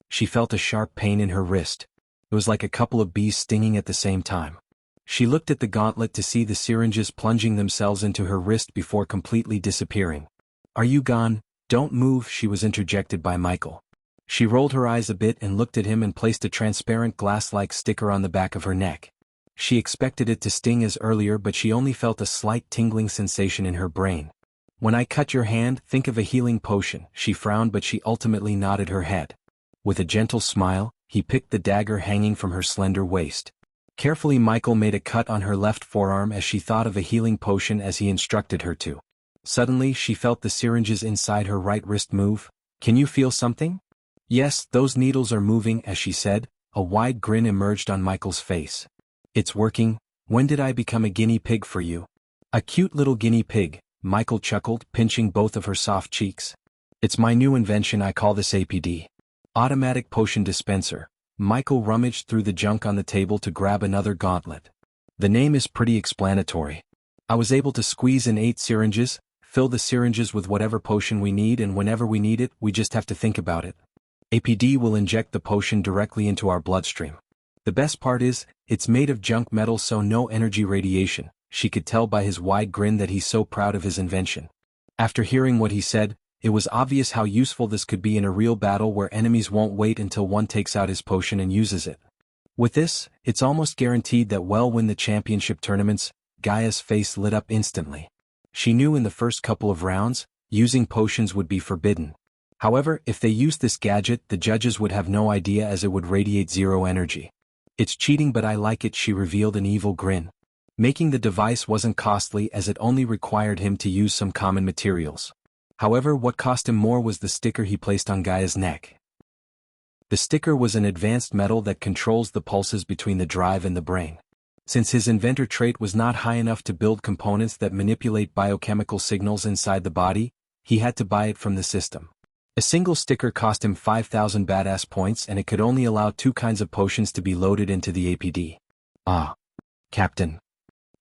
She felt a sharp pain in her wrist. It was like a couple of bees stinging at the same time. She looked at the gauntlet to see the syringes plunging themselves into her wrist before completely disappearing. Are you gone? Don't move, she was interjected by Michael. She rolled her eyes a bit and looked at him and placed a transparent glass-like sticker on the back of her neck. She expected it to sting as earlier, but she only felt a slight tingling sensation in her brain. When I cut your hand, think of a healing potion. She frowned, but she ultimately nodded her head. With a gentle smile, he picked the dagger hanging from her slender waist. Carefully, Michael made a cut on her left forearm as she thought of a healing potion as he instructed her to. Suddenly, she felt the syringes inside her right wrist move. Can you feel something? Yes, those needles are moving, as she said. A wide grin emerged on Michael's face. It's working. When did I become a guinea pig for you? A cute little guinea pig, Michael chuckled, pinching both of her soft cheeks. It's my new invention. I call this APD. Automatic Potion Dispenser. Michael rummaged through the junk on the table to grab another gauntlet. The name is pretty explanatory. I was able to squeeze in 8 syringes, fill the syringes with whatever potion we need, and whenever we need it, we just have to think about it. APD will inject the potion directly into our bloodstream. The best part is, it's made of junk metal, so no energy radiation. She could tell by his wide grin that he's so proud of his invention. After hearing what he said, it was obvious how useful this could be in a real battle where enemies won't wait until one takes out his potion and uses it. With this, it's almost guaranteed that we'll win the championship tournaments. Gaia's face lit up instantly. She knew in the first couple of rounds, using potions would be forbidden. However, if they used this gadget, the judges would have no idea as it would radiate 0 energy. It's cheating, but I like it, she revealed an evil grin. Making the device wasn't costly as it only required him to use some common materials. However, what cost him more was the sticker he placed on Gaia's neck. The sticker was an advanced metal that controls the pulses between the drive and the brain. Since his inventor trait was not high enough to build components that manipulate biochemical signals inside the body, he had to buy it from the system. A single sticker cost him 5,000 badass points, and it could only allow 2 kinds of potions to be loaded into the APD. Ah. Captain.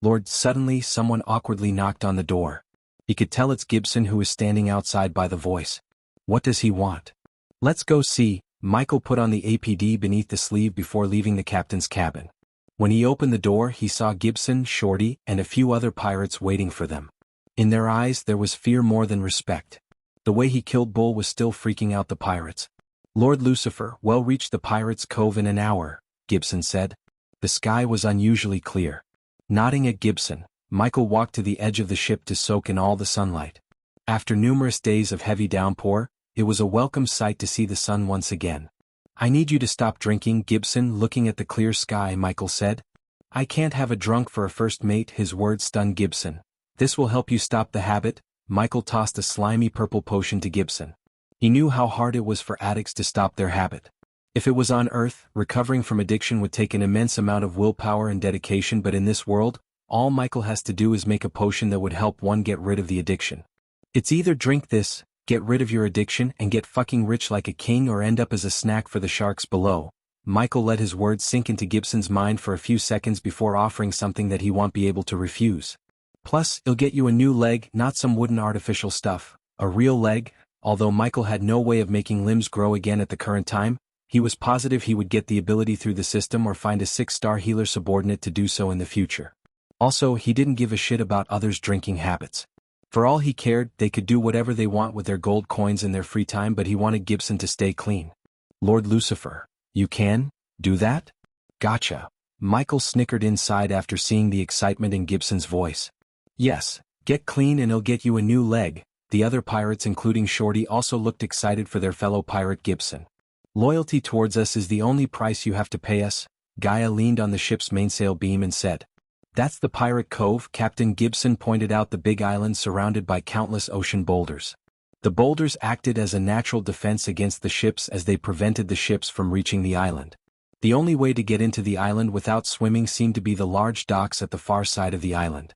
Lord, suddenly someone awkwardly knocked on the door. He could tell it's Gibson, who was standing outside by the voice. What does he want? Let's go see. Michael put on the APD beneath the sleeve before leaving the captain's cabin. When he opened the door, he saw Gibson, Shorty, and a few other pirates waiting for them. In their eyes there was fear more than respect. The way he killed Bull was still freaking out the pirates. Lord Lucifer, we'll reach the Pirates' Cove in an hour, Gibson said. The sky was unusually clear. Nodding at Gibson, Michael walked to the edge of the ship to soak in all the sunlight. After numerous days of heavy downpour, it was a welcome sight to see the sun once again. I need you to stop drinking, Gibson, looking at the clear sky, Michael said. I can't have a drunk for a first mate, his words stunned Gibson. This will help you stop the habit. Michael tossed a slimy purple potion to Gibson. He knew how hard it was for addicts to stop their habit. If it was on Earth, recovering from addiction would take an immense amount of willpower and dedication, but in this world, all Michael has to do is make a potion that would help one get rid of the addiction. It's either drink this, get rid of your addiction and get fucking rich like a king, or end up as a snack for the sharks below. Michael let his words sink into Gibson's mind for a few seconds before offering something that he won't be able to refuse. Plus, it'll get you a new leg, not some wooden artificial stuff. A real leg. Although Michael had no way of making limbs grow again at the current time, he was positive he would get the ability through the system or find a 6-star healer subordinate to do so in the future. Also, he didn't give a shit about others' drinking habits. For all he cared, they could do whatever they want with their gold coins in their free time, but he wanted Gibson to stay clean. Lord Lucifer, you can do that? Gotcha. Michael snickered inside after seeing the excitement in Gibson's voice. Yes, get clean and he'll get you a new leg. The other pirates, including Shorty, also looked excited for their fellow pirate Gibson. Loyalty towards us is the only price you have to pay us. Gaia leaned on the ship's mainsail beam and said. That's the Pirate Cove. Captain Gibson pointed out the big island surrounded by countless ocean boulders. The boulders acted as a natural defense against the ships as they prevented the ships from reaching the island. The only way to get into the island without swimming seemed to be the large docks at the far side of the island.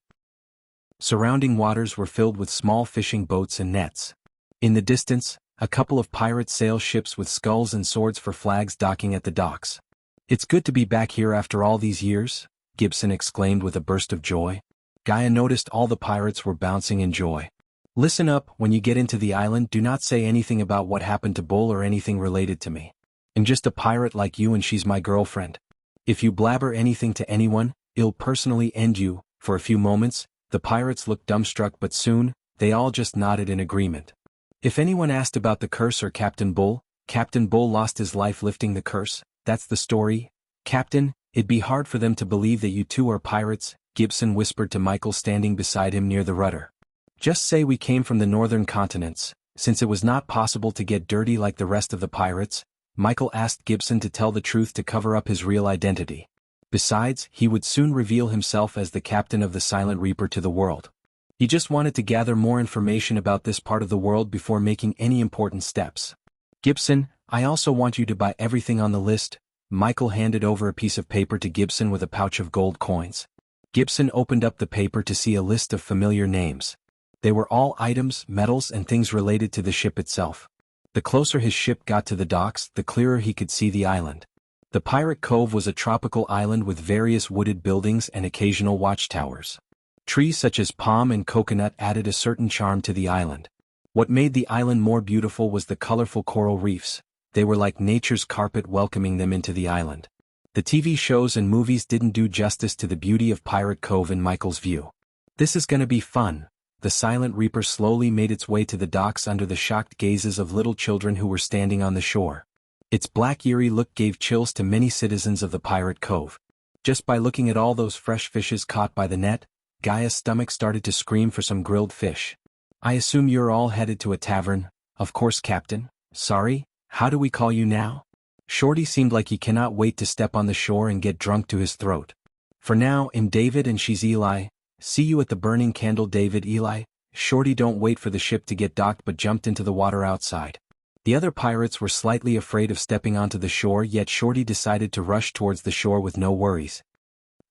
Surrounding waters were filled with small fishing boats and nets. In the distance, a couple of pirate sail ships with skulls and swords for flags docking at the docks. It's good to be back here after all these years, Gibson exclaimed with a burst of joy. Gaia noticed all the pirates were bouncing in joy. Listen up, when you get into the island, do not say anything about what happened to Bull or anything related to me. I'm just a pirate like you and she's my girlfriend. If you blabber anything to anyone, it'll personally end you. For a few moments, the pirates looked dumbstruck, but soon, they all just nodded in agreement. If anyone asked about the curse or Captain Bull lost his life lifting the curse. That's the story. Captain, it'd be hard for them to believe that you two are pirates, Gibson whispered to Michael standing beside him near the rudder. Just say we came from the northern continents, since it was not possible to get dirty like the rest of the pirates. Michael asked Gibson to tell the truth to cover up his real identity. Besides, he would soon reveal himself as the captain of the Silent Reaper to the world. He just wanted to gather more information about this part of the world before making any important steps. Gibson, I also want you to buy everything on the list. Michael handed over a piece of paper to Gibson with a pouch of gold coins. Gibson opened up the paper to see a list of familiar names. They were all items, metals, and things related to the ship itself. The closer his ship got to the docks, the clearer he could see the island. The Pirate Cove was a tropical island with various wooded buildings and occasional watchtowers. Trees such as palm and coconut added a certain charm to the island. What made the island more beautiful was the colorful coral reefs. They were like nature's carpet welcoming them into the island. The TV shows and movies didn't do justice to the beauty of Pirate Cove in Michael's view. This is gonna be fun. The Silent Reaper slowly made its way to the docks under the shocked gazes of little children who were standing on the shore. Its black eerie look gave chills to many citizens of the Pirate Cove. Just by looking at all those fresh fishes caught by the net, Gaia's stomach started to scream for some grilled fish. I assume you're all headed to a tavern. Of course, Captain. Sorry, how do we call you now? Shorty seemed like he cannot wait to step on the shore and get drunk to his throat. For now, I'm David and she's Eli. See you at the burning candle, David. Eli. Shorty don't wait for the ship to get docked but jumped into the water outside. The other pirates were slightly afraid of stepping onto the shore, yet Shorty decided to rush towards the shore with no worries.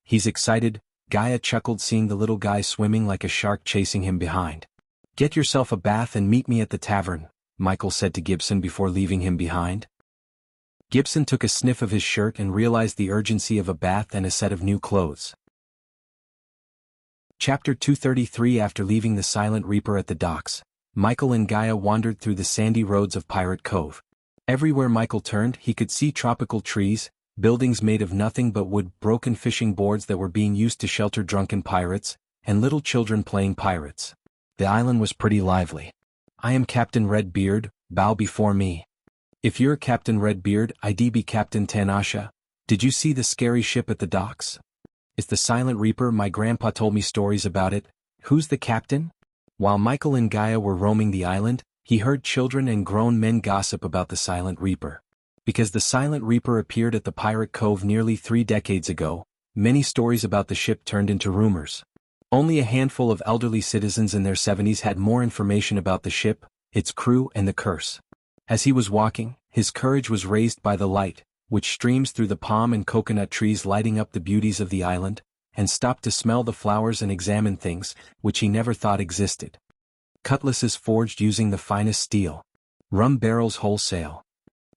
He's excited, Gaia chuckled seeing the little guy swimming like a shark chasing him behind. Get yourself a bath and meet me at the tavern, Michael said to Gibson before leaving him behind. Gibson took a sniff of his shirt and realized the urgency of a bath and a set of new clothes. Chapter 233. After leaving the Silent Reaper at the docks, Michael and Gaia wandered through the sandy roads of Pirate Cove. Everywhere Michael turned, he could see tropical trees, buildings made of nothing but wood, broken fishing boards that were being used to shelter drunken pirates, and little children playing pirates. The island was pretty lively. I am Captain Redbeard, bow before me. If you're Captain Redbeard, I'd be Captain Tanasha. Did you see the scary ship at the docks? It's the Silent Reaper. My grandpa told me stories about it. Who's the captain? While Michael and Gaia were roaming the island, he heard children and grown men gossip about the Silent Reaper. Because the Silent Reaper appeared at the Pirate Cove nearly 3 decades ago, many stories about the ship turned into rumors. Only a handful of elderly citizens in their 70s had more information about the ship, its crew, and the curse. As he was walking, his courage was raised by the light, which streams through the palm and coconut trees lighting up the beauties of the island, and stopped to smell the flowers and examine things, which he never thought existed. Cutlasses forged using the finest steel. Rum barrels wholesale.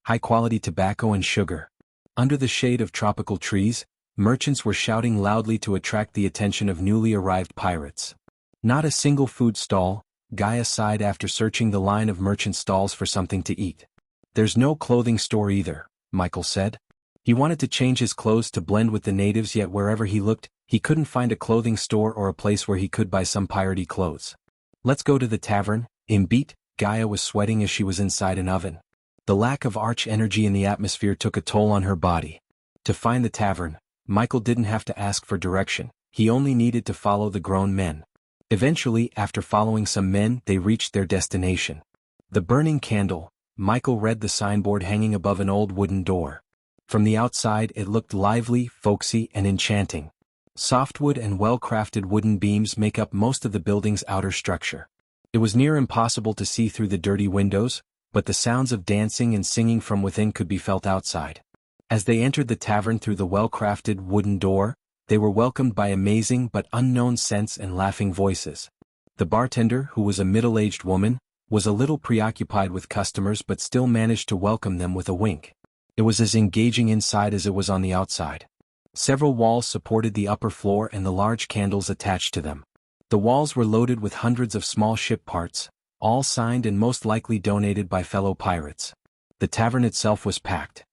High-quality tobacco and sugar. Under the shade of tropical trees, merchants were shouting loudly to attract the attention of newly arrived pirates. Not a single food stall, Gaia sighed after searching the line of merchant stalls for something to eat. There's no clothing store either, Michael said. He wanted to change his clothes to blend with the natives, yet wherever he looked, he couldn't find a clothing store or a place where he could buy some piratey clothes. Let's go to the tavern, Imbeat. Gaia was sweating as she was inside an oven. The lack of arch energy in the atmosphere took a toll on her body. To find the tavern, Michael didn't have to ask for direction, he only needed to follow the grown men. Eventually, after following some men, they reached their destination. The Burning Candle. Michael read the signboard hanging above an old wooden door. From the outside it looked lively, folksy, and enchanting. Softwood and well-crafted wooden beams make up most of the building's outer structure. It was near impossible to see through the dirty windows, but the sounds of dancing and singing from within could be felt outside. As they entered the tavern through the well-crafted wooden door, they were welcomed by amazing but unknown scents and laughing voices. The bartender, who was a middle-aged woman, was a little preoccupied with customers but still managed to welcome them with a wink. It was as engaging inside as it was on the outside. Several walls supported the upper floor and the large candles attached to them. The walls were loaded with hundreds of small ship parts, all signed and most likely donated by fellow pirates. The tavern itself was packed.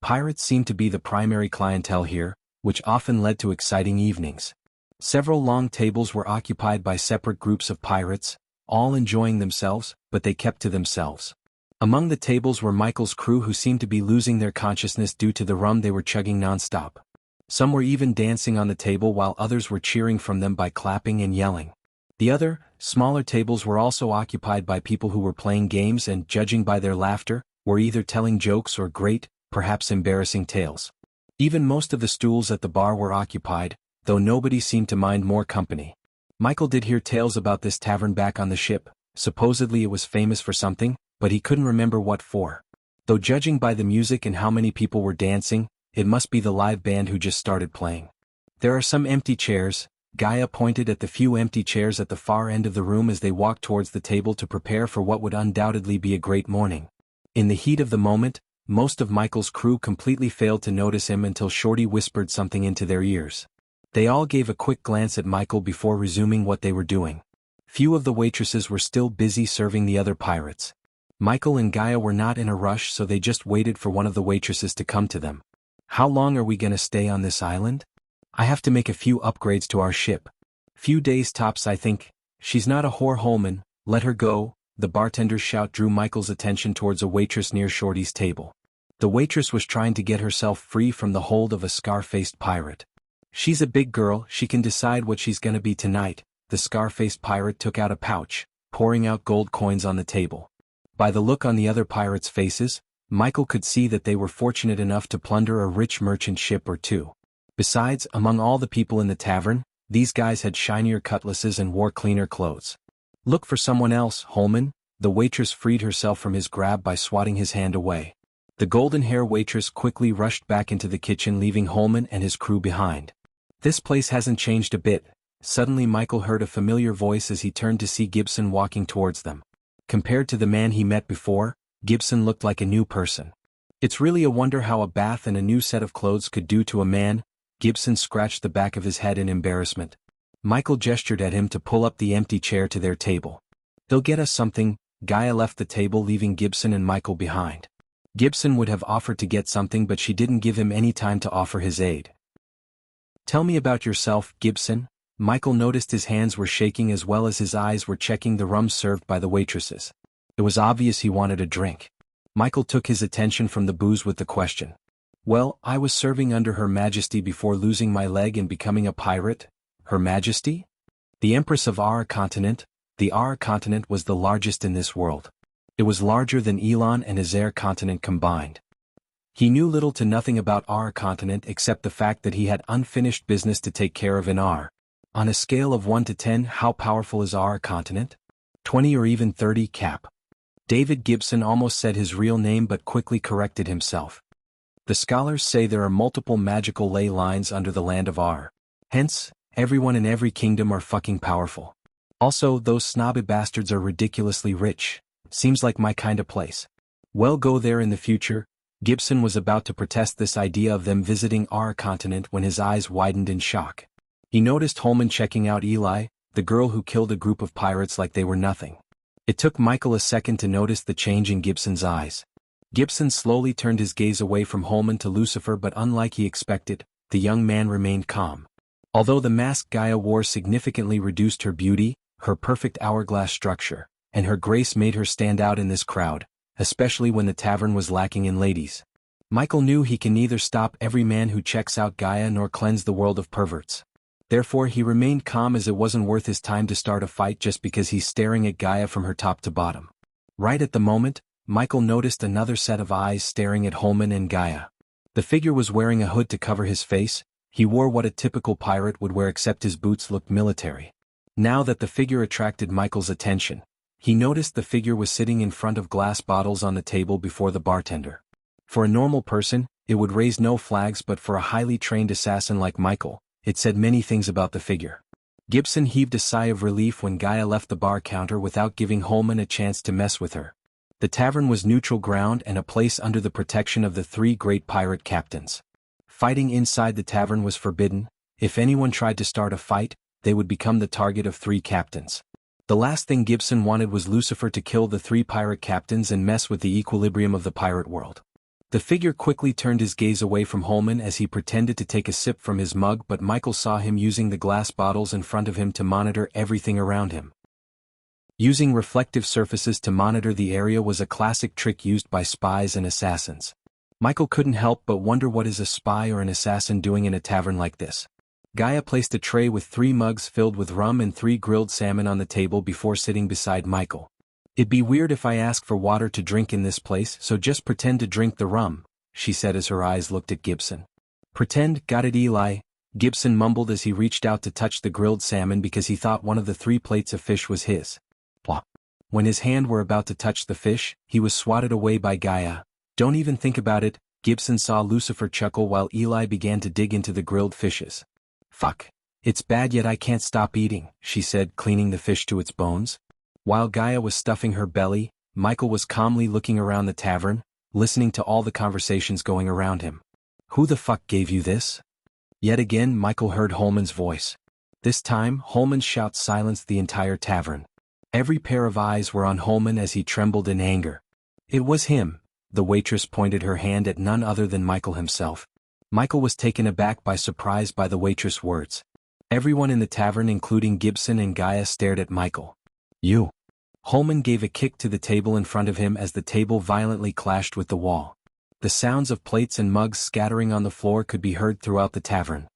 Pirates seemed to be the primary clientele here, which often led to exciting evenings. Several long tables were occupied by separate groups of pirates, all enjoying themselves, but they kept to themselves. Among the tables were Michael's crew, who seemed to be losing their consciousness due to the rum they were chugging nonstop. Some were even dancing on the table while others were cheering from them by clapping and yelling. The other, smaller tables were also occupied by people who were playing games and, judging by their laughter, were either telling jokes or great, perhaps embarrassing tales. Even most of the stools at the bar were occupied, though nobody seemed to mind more company. Michael did hear tales about this tavern back on the ship. Supposedly it was famous for something, but he couldn't remember what for. Though judging by the music and how many people were dancing, it must be the live band who just started playing. There are some empty chairs. Gaia pointed at the few empty chairs at the far end of the room as they walked towards the table to prepare for what would undoubtedly be a great morning. In the heat of the moment, most of Michael's crew completely failed to notice him until Shorty whispered something into their ears. They all gave a quick glance at Michael before resuming what they were doing. Few of the waitresses were still busy serving the other pirates. Michael and Gaia were not in a rush, so they just waited for one of the waitresses to come to them. How long are we gonna stay on this island? I have to make a few upgrades to our ship. Few days tops, I think. She's not a whore, Holman, let her go. The bartender's shout drew Michael's attention towards a waitress near Shorty's table. The waitress was trying to get herself free from the hold of a scar-faced pirate. She's a big girl, she can decide what she's gonna be tonight. The scar-faced pirate took out a pouch, pouring out gold coins on the table. By the look on the other pirates' faces, Michael could see that they were fortunate enough to plunder a rich merchant ship or two. Besides, among all the people in the tavern, these guys had shinier cutlasses and wore cleaner clothes. Look for someone else, Holman. The waitress freed herself from his grab by swatting his hand away. The golden-hair waitress quickly rushed back into the kitchen, leaving Holman and his crew behind. This place hasn't changed a bit. Suddenly Michael heard a familiar voice as he turned to see Gibson walking towards them. Compared to the man he met before, Gibson looked like a new person. It's really a wonder how a bath and a new set of clothes could do to a man. Gibson scratched the back of his head in embarrassment. Michael gestured at him to pull up the empty chair to their table. They'll get us something. Gaia left the table, leaving Gibson and Michael behind. Gibson would have offered to get something, but she didn't give him any time to offer his aid. Tell me about yourself, Gibson. Michael noticed his hands were shaking as well as his eyes were checking the rum served by the waitresses. It was obvious he wanted a drink. Michael took his attention from the booze with the question. Well, I was serving under Her Majesty before losing my leg and becoming a pirate. Her Majesty? The Empress of our continent. The Our continent was the largest in this world. It was larger than Elon and Azer continent combined. He knew little to nothing about our continent except the fact that he had unfinished business to take care of in our. On a scale of 1 to 10, how powerful is our continent? 20 or even 30, Cap. David Gibson almost said his real name but quickly corrected himself. The scholars say there are multiple magical ley lines under the land of Ar. Hence, everyone in every kingdom are fucking powerful. Also, those snobby bastards are ridiculously rich. Seems like my kind of place. Well, go there in the future. Gibson was about to protest this idea of them visiting our continent when his eyes widened in shock. He noticed Holman checking out Eli, the girl who killed a group of pirates like they were nothing. It took Michael a second to notice the change in Gibson's eyes. Gibson slowly turned his gaze away from Holman to Lucifer, but unlike he expected, the young man remained calm. Although the mask Gaia wore significantly reduced her beauty, her perfect hourglass structure, and her grace made her stand out in this crowd, especially when the tavern was lacking in ladies. Michael knew he can neither stop every man who checks out Gaia nor cleanse the world of perverts. Therefore he remained calm, as it wasn't worth his time to start a fight just because he's staring at Gaia from her top to bottom. Right at the moment, Michael noticed another set of eyes staring at Holman and Gaia. The figure was wearing a hood to cover his face. He wore what a typical pirate would wear, except his boots looked military. Now that the figure attracted Michael's attention, he noticed the figure was sitting in front of glass bottles on the table before the bartender. For a normal person, it would raise no flags, but for a highly trained assassin like Michael, it said many things about the figure. Gibson heaved a sigh of relief when Gaia left the bar counter without giving Holman a chance to mess with her. The tavern was neutral ground and a place under the protection of the three great pirate captains. Fighting inside the tavern was forbidden. If anyone tried to start a fight, they would become the target of three captains. The last thing Gibson wanted was Lucifer to kill the three pirate captains and mess with the equilibrium of the pirate world. The figure quickly turned his gaze away from Holman as he pretended to take a sip from his mug, but Michael saw him using the glass bottles in front of him to monitor everything around him. Using reflective surfaces to monitor the area was a classic trick used by spies and assassins. Michael couldn't help but wonder, what is a spy or an assassin doing in a tavern like this? Gaia placed a tray with 3 mugs filled with rum and 3 grilled salmon on the table before sitting beside Michael. "It'd be weird if I ask for water to drink in this place, so just pretend to drink the rum," she said as her eyes looked at Gibson. "Pretend, got it, Eli?" Gibson mumbled as he reached out to touch the grilled salmon because he thought one of the 3 plates of fish was his. Plop. When his hand were about to touch the fish, he was swatted away by Gaia. "Don't even think about it," Gibson saw Lucifer chuckle while Eli began to dig into the grilled fishes. "Fuck. It's bad, yet I can't stop eating," she said, cleaning the fish to its bones. While Gaia was stuffing her belly, Michael was calmly looking around the tavern, listening to all the conversations going around him. "Who the fuck gave you this?" Yet again Michael heard Holman's voice. This time, Holman's shout silenced the entire tavern. Every pair of eyes were on Holman as he trembled in anger. It was him. The waitress pointed her hand at none other than Michael himself. Michael was taken aback by surprise by the waitress' words. Everyone in the tavern, including Gibson and Gaia, stared at Michael. "You." Holman gave a kick to the table in front of him as the table violently clashed with the wall. The sounds of plates and mugs scattering on the floor could be heard throughout the tavern.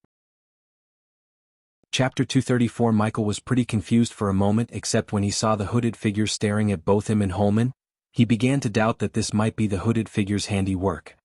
Chapter 234. Michael was pretty confused for a moment, except when he saw the hooded figure staring at both him and Holman. He began to doubt that this might be the hooded figure's handiwork.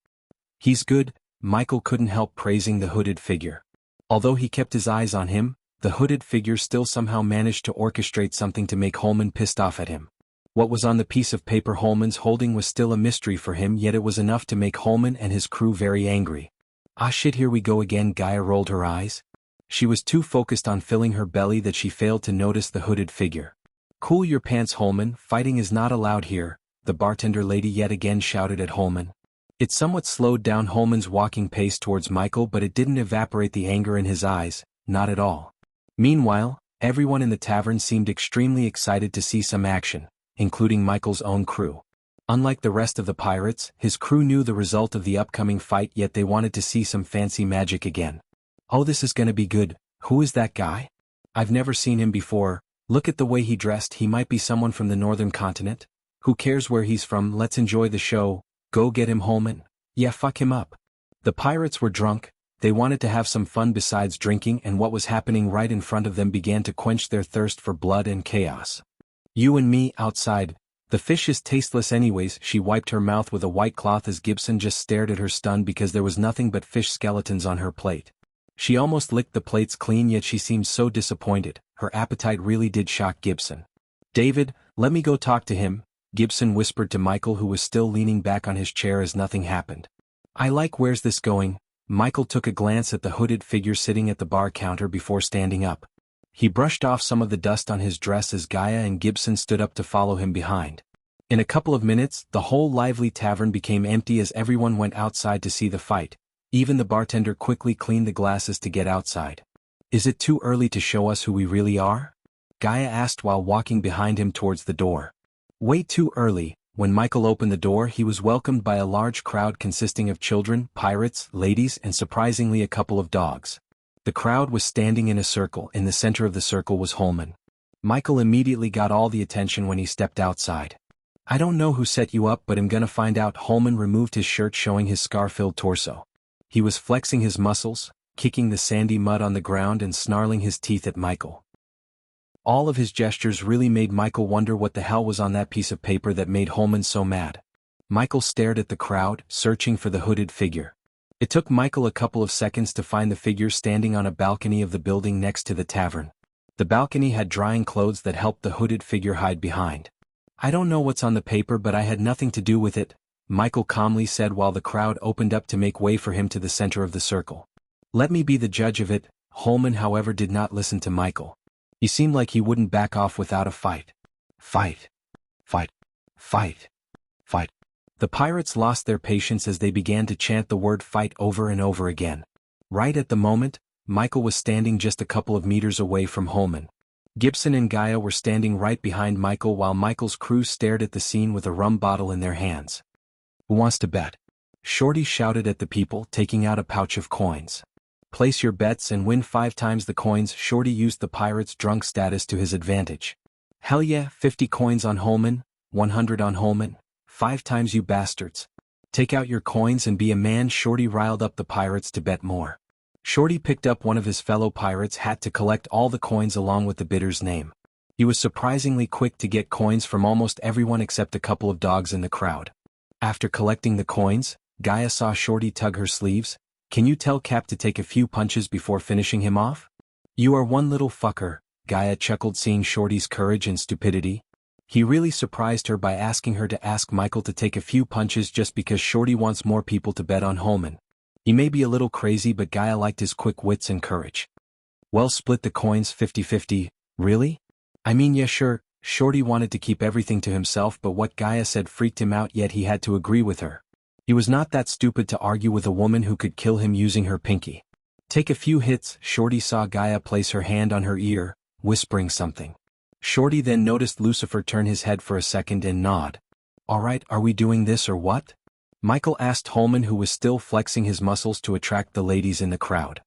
"He's good," Michael couldn't help praising the hooded figure. Although he kept his eyes on him, the hooded figure still somehow managed to orchestrate something to make Holman pissed off at him. What was on the piece of paper Holman's holding was still a mystery for him, yet it was enough to make Holman and his crew very angry. "Ah shit, here we go again." Gaia rolled her eyes. She was too focused on filling her belly that she failed to notice the hooded figure. "Cool your pants, Holman, fighting is not allowed here," the bartender lady yet again shouted at Holman. It somewhat slowed down Holman's walking pace towards Michael, but it didn't evaporate the anger in his eyes, not at all. Meanwhile, everyone in the tavern seemed extremely excited to see some action, including Michael's own crew. Unlike the rest of the pirates, his crew knew the result of the upcoming fight, yet they wanted to see some fancy magic again. "Oh, this is gonna be good. Who is that guy? I've never seen him before. Look at the way he dressed. He might be someone from the northern continent. Who cares where he's from? Let's enjoy the show. Go get him, Holman. Yeah, fuck him up." The pirates were drunk. They wanted to have some fun besides drinking, and what was happening right in front of them began to quench their thirst for blood and chaos. "You and me, outside. The fish is tasteless anyways." She wiped her mouth with a white cloth as Gibson just stared at her, stunned because there was nothing but fish skeletons on her plate. She almost licked the plates clean, yet she seemed so disappointed. Her appetite really did shock Gibson. "David, let me go talk to him," Gibson whispered to Michael, who was still leaning back on his chair as nothing happened. "I like where's this going?" Michael took a glance at the hooded figure sitting at the bar counter before standing up. He brushed off some of the dust on his dress as Gaia and Gibson stood up to follow him behind. In a couple of minutes, the whole lively tavern became empty as everyone went outside to see the fight. Even the bartender quickly cleaned the glasses to get outside. "Is it too early to show us who we really are?" Gaia asked while walking behind him towards the door. "Way too early. When Michael opened the door, he was welcomed by a large crowd consisting of children, pirates, ladies, and surprisingly a couple of dogs. The crowd was standing in a circle. In the center of the circle was Holman. Michael immediately got all the attention when he stepped outside. "I don't know who set you up, but I'm gonna find out." Holman removed his shirt, showing his scar-filled torso. He was flexing his muscles, kicking the sandy mud on the ground and snarling his teeth at Michael. All of his gestures really made Michael wonder what the hell was on that piece of paper that made Holman so mad. Michael stared at the crowd, searching for the hooded figure. It took Michael a couple of seconds to find the figure standing on a balcony of the building next to the tavern. The balcony had drying clothes that helped the hooded figure hide behind. "I don't know what's on the paper, but I had nothing to do with it," Michael calmly said while the crowd opened up to make way for him to the center of the circle. "Let me be the judge of it." Holman, however, did not listen to Michael. He seemed like he wouldn't back off without a fight. Fight. Fight. Fight. Fight. The pirates lost their patience as they began to chant the word fight over and over again. Right at the moment, Michael was standing just a couple of meters away from Holman. Gibson and Gaia were standing right behind Michael while Michael's crew stared at the scene with a rum bottle in their hands. "Who wants to bet?" Shorty shouted at the people, taking out a pouch of coins. "Place your bets and win 5 times the coins." Shorty used the pirate's drunk status to his advantage. "Hell yeah, 50 coins on Holman, 100 on Holman, 5 times you bastards. Take out your coins and be a man." Shorty riled up the pirates to bet more. Shorty picked up one of his fellow pirates' hat to collect all the coins along with the bidder's name. He was surprisingly quick to get coins from almost everyone except a couple of dogs in the crowd. After collecting the coins, Gaia saw Shorty tug her sleeves. "Can you tell Cap to take a few punches before finishing him off?" "You are one little fucker," Gaia chuckled, seeing Shorty's courage and stupidity. He really surprised her by asking her to ask Michael to take a few punches just because Shorty wants more people to bet on Holman. He may be a little crazy, but Gaia liked his quick wits and courage. "Well, split the coins 50-50, really?" "I mean, yeah, sure." Shorty wanted to keep everything to himself, but what Gaia said freaked him out, yet he had to agree with her. He was not that stupid to argue with a woman who could kill him using her pinky. "Take a few hits." Shorty saw Gaia place her hand on her ear, whispering something. Shorty then noticed Lucifer turn his head for a second and nod. "All right, are we doing this or what?" Michael asked Holman, who was still flexing his muscles to attract the ladies in the crowd.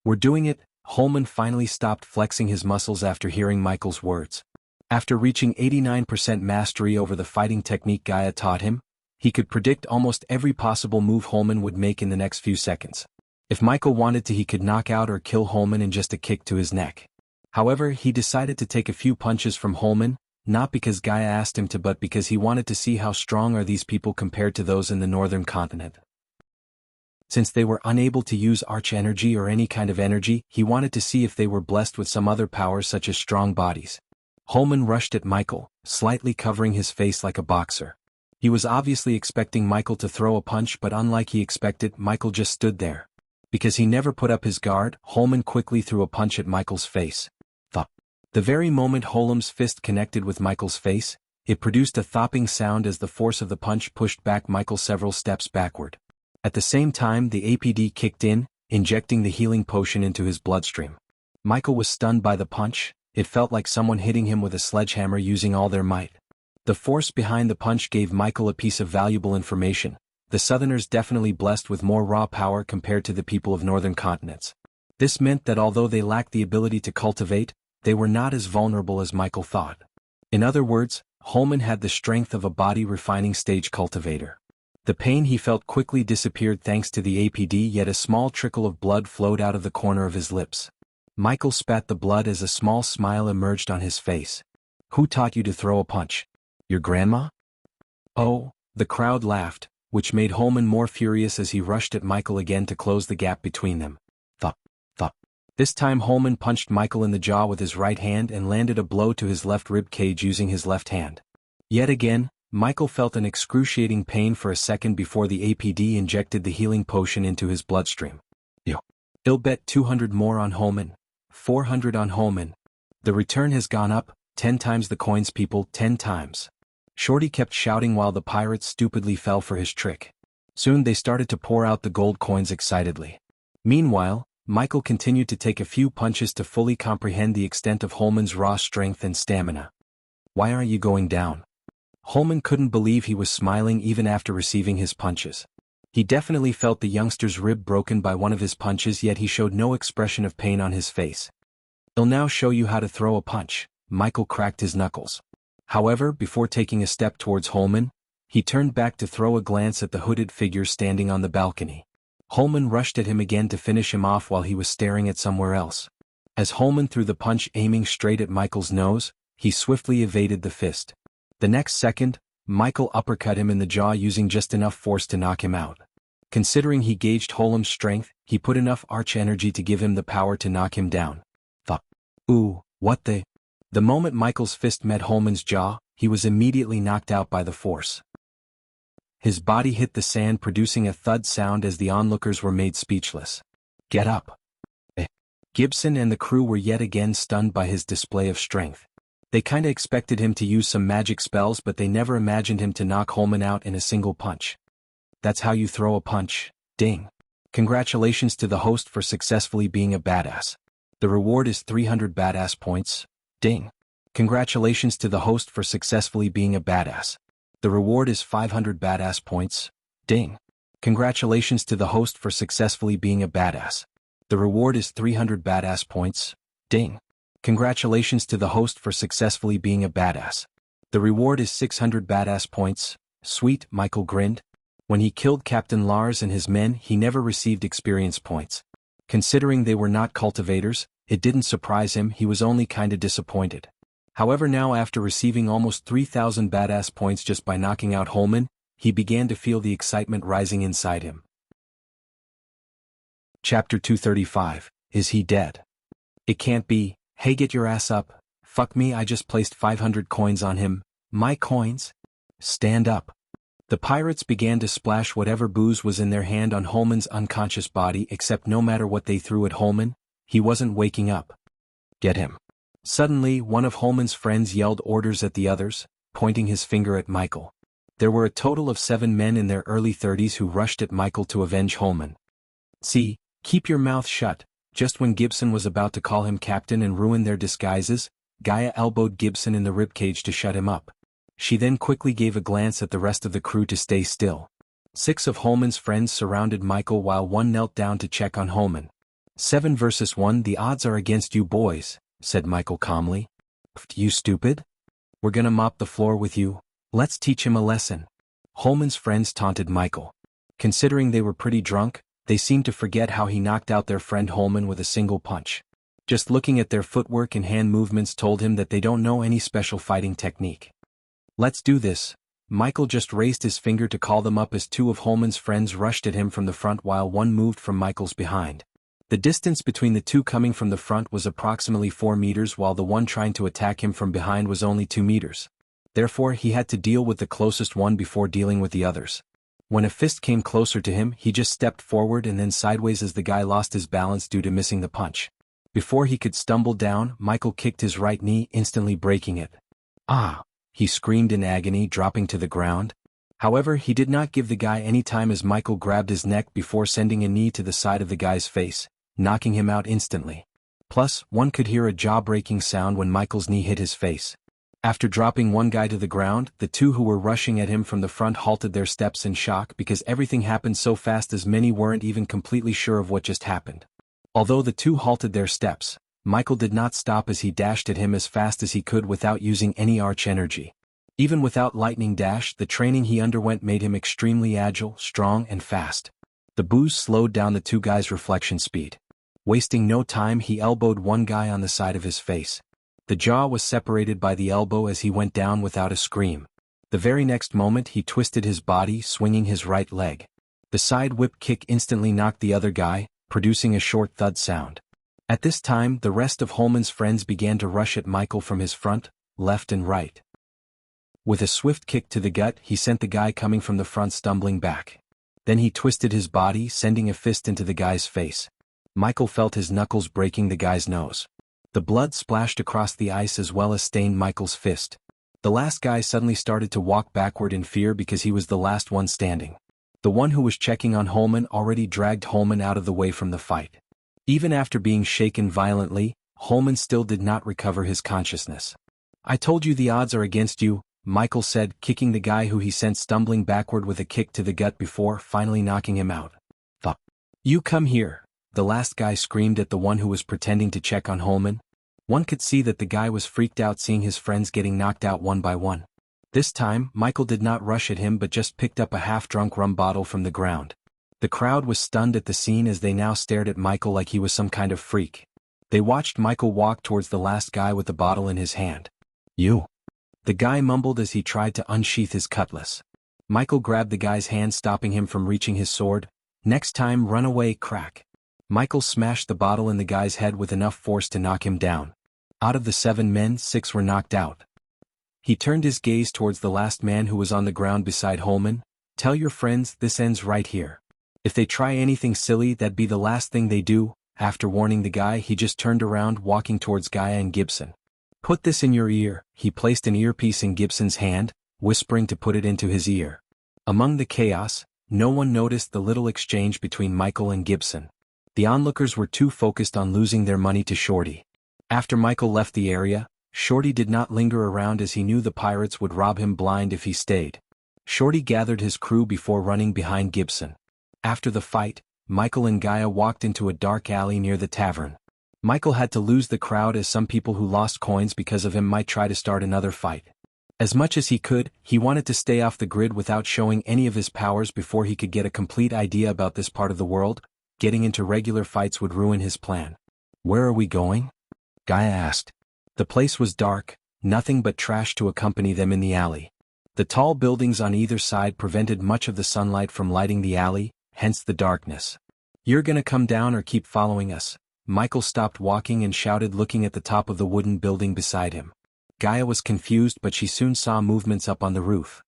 "We're doing it." Holman finally stopped flexing his muscles after hearing Michael's words. After reaching 89% mastery over the fighting technique Gaia taught him, he could predict almost every possible move Holman would make in the next few seconds. If Michael wanted to, he could knock out or kill Holman in just a kick to his neck. However, he decided to take a few punches from Holman, not because Gaia asked him to, but because he wanted to see how strong are these people compared to those in the northern continent. Since they were unable to use arch energy or any kind of energy, he wanted to see if they were blessed with some other powers such as strong bodies. Holman rushed at Michael, slightly covering his face like a boxer. He was obviously expecting Michael to throw a punch, but unlike he expected, Michael just stood there. Because he never put up his guard, Holman quickly threw a punch at Michael's face. Thump. The very moment Holman's fist connected with Michael's face, it produced a thopping sound as the force of the punch pushed back Michael several steps backward. At the same time, the APD kicked in, injecting the healing potion into his bloodstream. Michael was stunned by the punch. It felt like someone hitting him with a sledgehammer using all their might. The force behind the punch gave Michael a piece of valuable information. The Southerners definitely blessed with more raw power compared to the people of northern continents. This meant that although they lacked the ability to cultivate, they were not as vulnerable as Michael thought. In other words, Holman had the strength of a body refining stage cultivator. The pain he felt quickly disappeared thanks to the APD, yet a small trickle of blood flowed out of the corner of his lips. Michael spat the blood as a small smile emerged on his face. "Who taught you to throw a punch? Your grandma?" "Oh," the crowd laughed, which made Holman more furious as he rushed at Michael again to close the gap between them. Thump, thump. This time Holman punched Michael in the jaw with his right hand and landed a blow to his left rib cage using his left hand. Yet again, Michael felt an excruciating pain for a second before the APD injected the healing potion into his bloodstream. "I'll bet 200 more on Holman. 400 on Holman. The return has gone up, 10 times the coins, people, 10 times. Shorty kept shouting while the pirates stupidly fell for his trick. Soon they started to pour out the gold coins excitedly. Meanwhile, Michael continued to take a few punches to fully comprehend the extent of Holman's raw strength and stamina. "Why aren't you going down?" Holman couldn't believe he was smiling even after receiving his punches. He definitely felt the youngster's rib broken by one of his punches, yet he showed no expression of pain on his face. "I'll now show you how to throw a punch." Michael cracked his knuckles. However, before taking a step towards Holman, he turned back to throw a glance at the hooded figure standing on the balcony. Holman rushed at him again to finish him off while he was staring at somewhere else. As Holman threw the punch aiming straight at Michael's nose, he swiftly evaded the fist. The next second, Michael uppercut him in the jaw using just enough force to knock him out. Considering he gauged Holman's strength, he put enough arch energy to give him the power to knock him down. Ooh, what the? The moment Michael's fist met Holman's jaw, he was immediately knocked out by the force. His body hit the sand, producing a thud sound as the onlookers were made speechless. "Get up." Gibson and the crew were yet again stunned by his display of strength. They kinda expected him to use some magic spells, but they never imagined him to knock Holman out in a single punch. "That's how you throw a punch, ding. Congratulations to the host for successfully being a badass. The reward is 300 badass points, ding. Congratulations to the host for successfully being a badass. The reward is 500 badass points, ding. Congratulations to the host for successfully being a badass. The reward is 300 badass points, ding. Congratulations to the host for successfully being a badass. The reward is 600 badass points, sweet. Michael grinned. When he killed Captain Lars and his men, he never received experience points. Considering they were not cultivators, it didn't surprise him. He was only kinda disappointed. However, now after receiving almost 3,000 badass points just by knocking out Holman, he began to feel the excitement rising inside him. Chapter 235, Is He Dead? It can't be. Hey, get your ass up. Fuck me, I just placed 500 coins on him. My coins? Stand up. The pirates began to splash whatever booze was in their hand on Holman's unconscious body, except no matter what they threw at Holman, he wasn't waking up. Get him. Suddenly, one of Holman's friends yelled orders at the others, pointing his finger at Michael. There were a total of 7 men in their early 30s who rushed at Michael to avenge Holman. "See, keep your mouth shut." Just when Gibson was about to call him captain and ruin their disguises, Gaia elbowed Gibson in the ribcage to shut him up. She then quickly gave a glance at the rest of the crew to stay still. 6 of Holman's friends surrounded Michael while one knelt down to check on Holman. 7 versus 1, the odds are against you boys, said Michael calmly. You stupid? We're gonna mop the floor with you. Let's teach him a lesson. Holman's friends taunted Michael. Considering they were pretty drunk, they seemed to forget how he knocked out their friend Holman with a single punch. Just looking at their footwork and hand movements told him that they don't know any special fighting technique. Let's do this. Michael just raised his finger to call them up as 2 of Holman's friends rushed at him from the front while one moved from Michael's behind. The distance between the 2 coming from the front was approximately 4 meters while the one trying to attack him from behind was only 2 meters. Therefore, he had to deal with the closest one before dealing with the others. When a fist came closer to him, he just stepped forward and then sideways as the guy lost his balance due to missing the punch. Before he could stumble down, Michael kicked his right knee, instantly breaking it. Ah! He screamed in agony, dropping to the ground. However, he did not give the guy any time as Michael grabbed his neck before sending a knee to the side of the guy's face, knocking him out instantly. Plus, one could hear a jaw-breaking sound when Michael's knee hit his face. After dropping one guy to the ground, the 2 who were rushing at him from the front halted their steps in shock because everything happened so fast as many weren't even completely sure of what just happened. Although the 2 halted their steps, Michael did not stop as he dashed at him as fast as he could without using any arch energy. Even without lightning dash, the training he underwent made him extremely agile, strong, and fast. The booze slowed down the 2 guys' reflection speed. Wasting no time, he elbowed one guy on the side of his face. The jaw was separated by the elbow as he went down without a scream. The very next moment he twisted his body, swinging his right leg. The side whip kick instantly knocked the other guy, producing a short thud sound. At this time, the rest of Holman's friends began to rush at Michael from his front, left and right. With a swift kick to the gut, he sent the guy coming from the front stumbling back. Then he twisted his body, sending a fist into the guy's face. Michael felt his knuckles breaking the guy's nose. The blood splashed across the ice as well as stained Michael's fist. The last guy suddenly started to walk backward in fear because he was the last one standing. The one who was checking on Holman already dragged Holman out of the way from the fight. Even after being shaken violently, Holman still did not recover his consciousness. I told you the odds are against you, Michael said, kicking the guy who he sent stumbling backward with a kick to the gut before finally knocking him out. "Fuck. You come here," the last guy screamed at the one who was pretending to check on Holman. One could see that the guy was freaked out seeing his friends getting knocked out one by one. This time, Michael did not rush at him but just picked up a half-drunk rum bottle from the ground. The crowd was stunned at the scene as they now stared at Michael like he was some kind of freak. They watched Michael walk towards the last guy with the bottle in his hand. "You." The guy mumbled as he tried to unsheath his cutlass. Michael grabbed the guy's hand, stopping him from reaching his sword. "Next time, run away, crack." Michael smashed the bottle in the guy's head with enough force to knock him down. Out of the 7 men, 6 were knocked out. He turned his gaze towards the last man who was on the ground beside Holman. "Tell your friends this ends right here. If they try anything silly, that'd be the last thing they do." After warning the guy, he just turned around, walking towards Gaia and Gibson. "Put this in your ear." He placed an earpiece in Gibson's hand, whispering to put it into his ear. Among the chaos, no one noticed the little exchange between Michael and Gibson. The onlookers were too focused on losing their money to Shorty. After Michael left the area, Shorty did not linger around as he knew the pirates would rob him blind if he stayed. Shorty gathered his crew before running behind Gibson. After the fight, Michael and Gaia walked into a dark alley near the tavern. Michael had to lose the crowd as some people who lost coins because of him might try to start another fight. As much as he could, he wanted to stay off the grid without showing any of his powers before he could get a complete idea about this part of the world. Getting into regular fights would ruin his plan. "Where are we going?" Gaia asked. The place was dark, nothing but trash to accompany them in the alley. The tall buildings on either side prevented much of the sunlight from lighting the alley, hence the darkness. "You're gonna come down or keep following us?" Michael stopped walking and shouted, looking at the top of the wooden building beside him. Gaia was confused, but she soon saw movements up on the roof.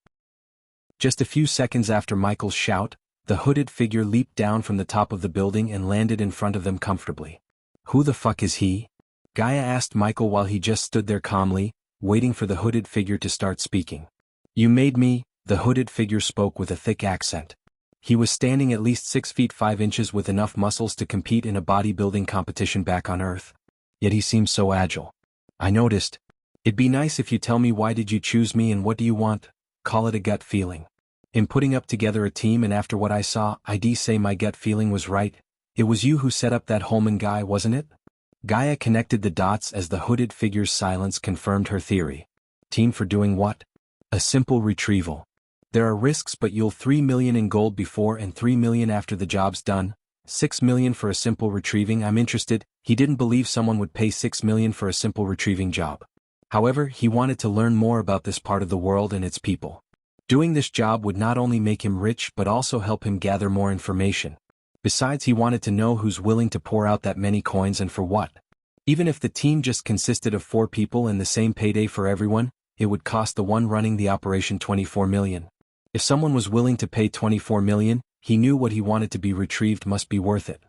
Just a few seconds after Michael's shout, the hooded figure leaped down from the top of the building and landed in front of them comfortably. "Who the fuck is he?" Gaia asked Michael while he just stood there calmly, waiting for the hooded figure to start speaking. "You made me," the hooded figure spoke with a thick accent. He was standing at least 6 feet 5 inches with enough muscles to compete in a bodybuilding competition back on Earth. Yet he seemed so agile. "I noticed. It'd be nice if you tell me why did you choose me and what do you want? Call it a gut feeling. In putting up together a team and after what I saw, I'd say my gut feeling was right. It was you who set up that Holman guy, wasn't it?" Gaia connected the dots as the hooded figure's silence confirmed her theory. "Team for doing what?" "A simple retrieval. There are risks, but you'll 3 million in gold before and 3 million after the job's done. 6 million for a simple retrieving. I'm interested." He didn't believe someone would pay 6 million for a simple retrieving job. However, he wanted to learn more about this part of the world and its people. Doing this job would not only make him rich but also help him gather more information. Besides, he wanted to know who's willing to pour out that many coins and for what. Even if the team just consisted of 4 people and the same payday for everyone, it would cost the one running the operation 24 million. If someone was willing to pay 24 million, he knew what he wanted to be retrieved must be worth it.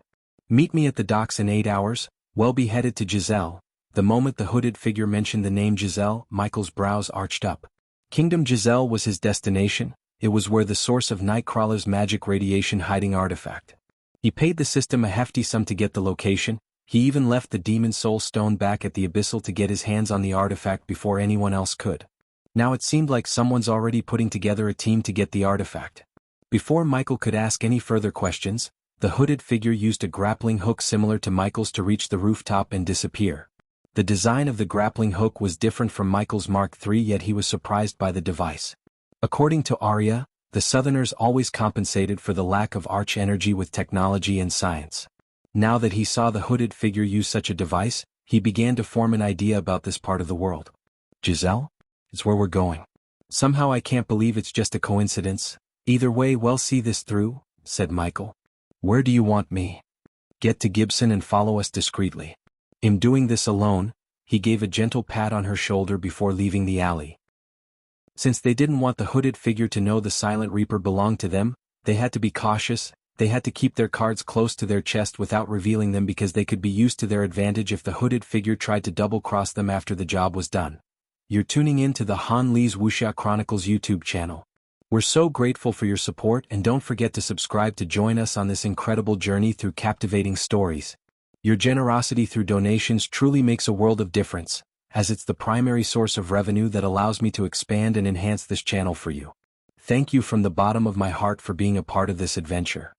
"Meet me at the docks in 8 hours, we'll be headed to Giselle." The moment the hooded figure mentioned the name Giselle, Michael's brows arched up. Kingdom Giselle was his destination. It was where the source of Nightcrawler's magic radiation hiding artifact. He paid the system a hefty sum to get the location. He even left the Demon Soul Stone back at the Abyssal to get his hands on the artifact before anyone else could. Now it seemed like someone's already putting together a team to get the artifact. Before Michael could ask any further questions, the hooded figure used a grappling hook similar to Michael's to reach the rooftop and disappear. The design of the grappling hook was different from Michael's Mark III, yet he was surprised by the device. According to Arya, the Southerners always compensated for the lack of arch energy with technology and science. Now that he saw the hooded figure use such a device, he began to form an idea about this part of the world. "Giselle? It's where we're going. Somehow I can't believe it's just a coincidence. Either way, we'll see this through," said Michael. "Where do you want me?" "Get to Gibson and follow us discreetly." In doing this alone, he gave a gentle pat on her shoulder before leaving the alley. Since they didn't want the hooded figure to know the Silent Reaper belonged to them, they had to be cautious. They had to keep their cards close to their chest without revealing them because they could be used to their advantage if the hooded figure tried to double-cross them after the job was done. You're tuning in to the Han Lee's Wuxia Chronicles YouTube channel. We're so grateful for your support, and don't forget to subscribe to join us on this incredible journey through captivating stories. Your generosity through donations truly makes a world of difference. as it's the primary source of revenue that allows me to expand and enhance this channel for you. Thank you from the bottom of my heart for being a part of this adventure.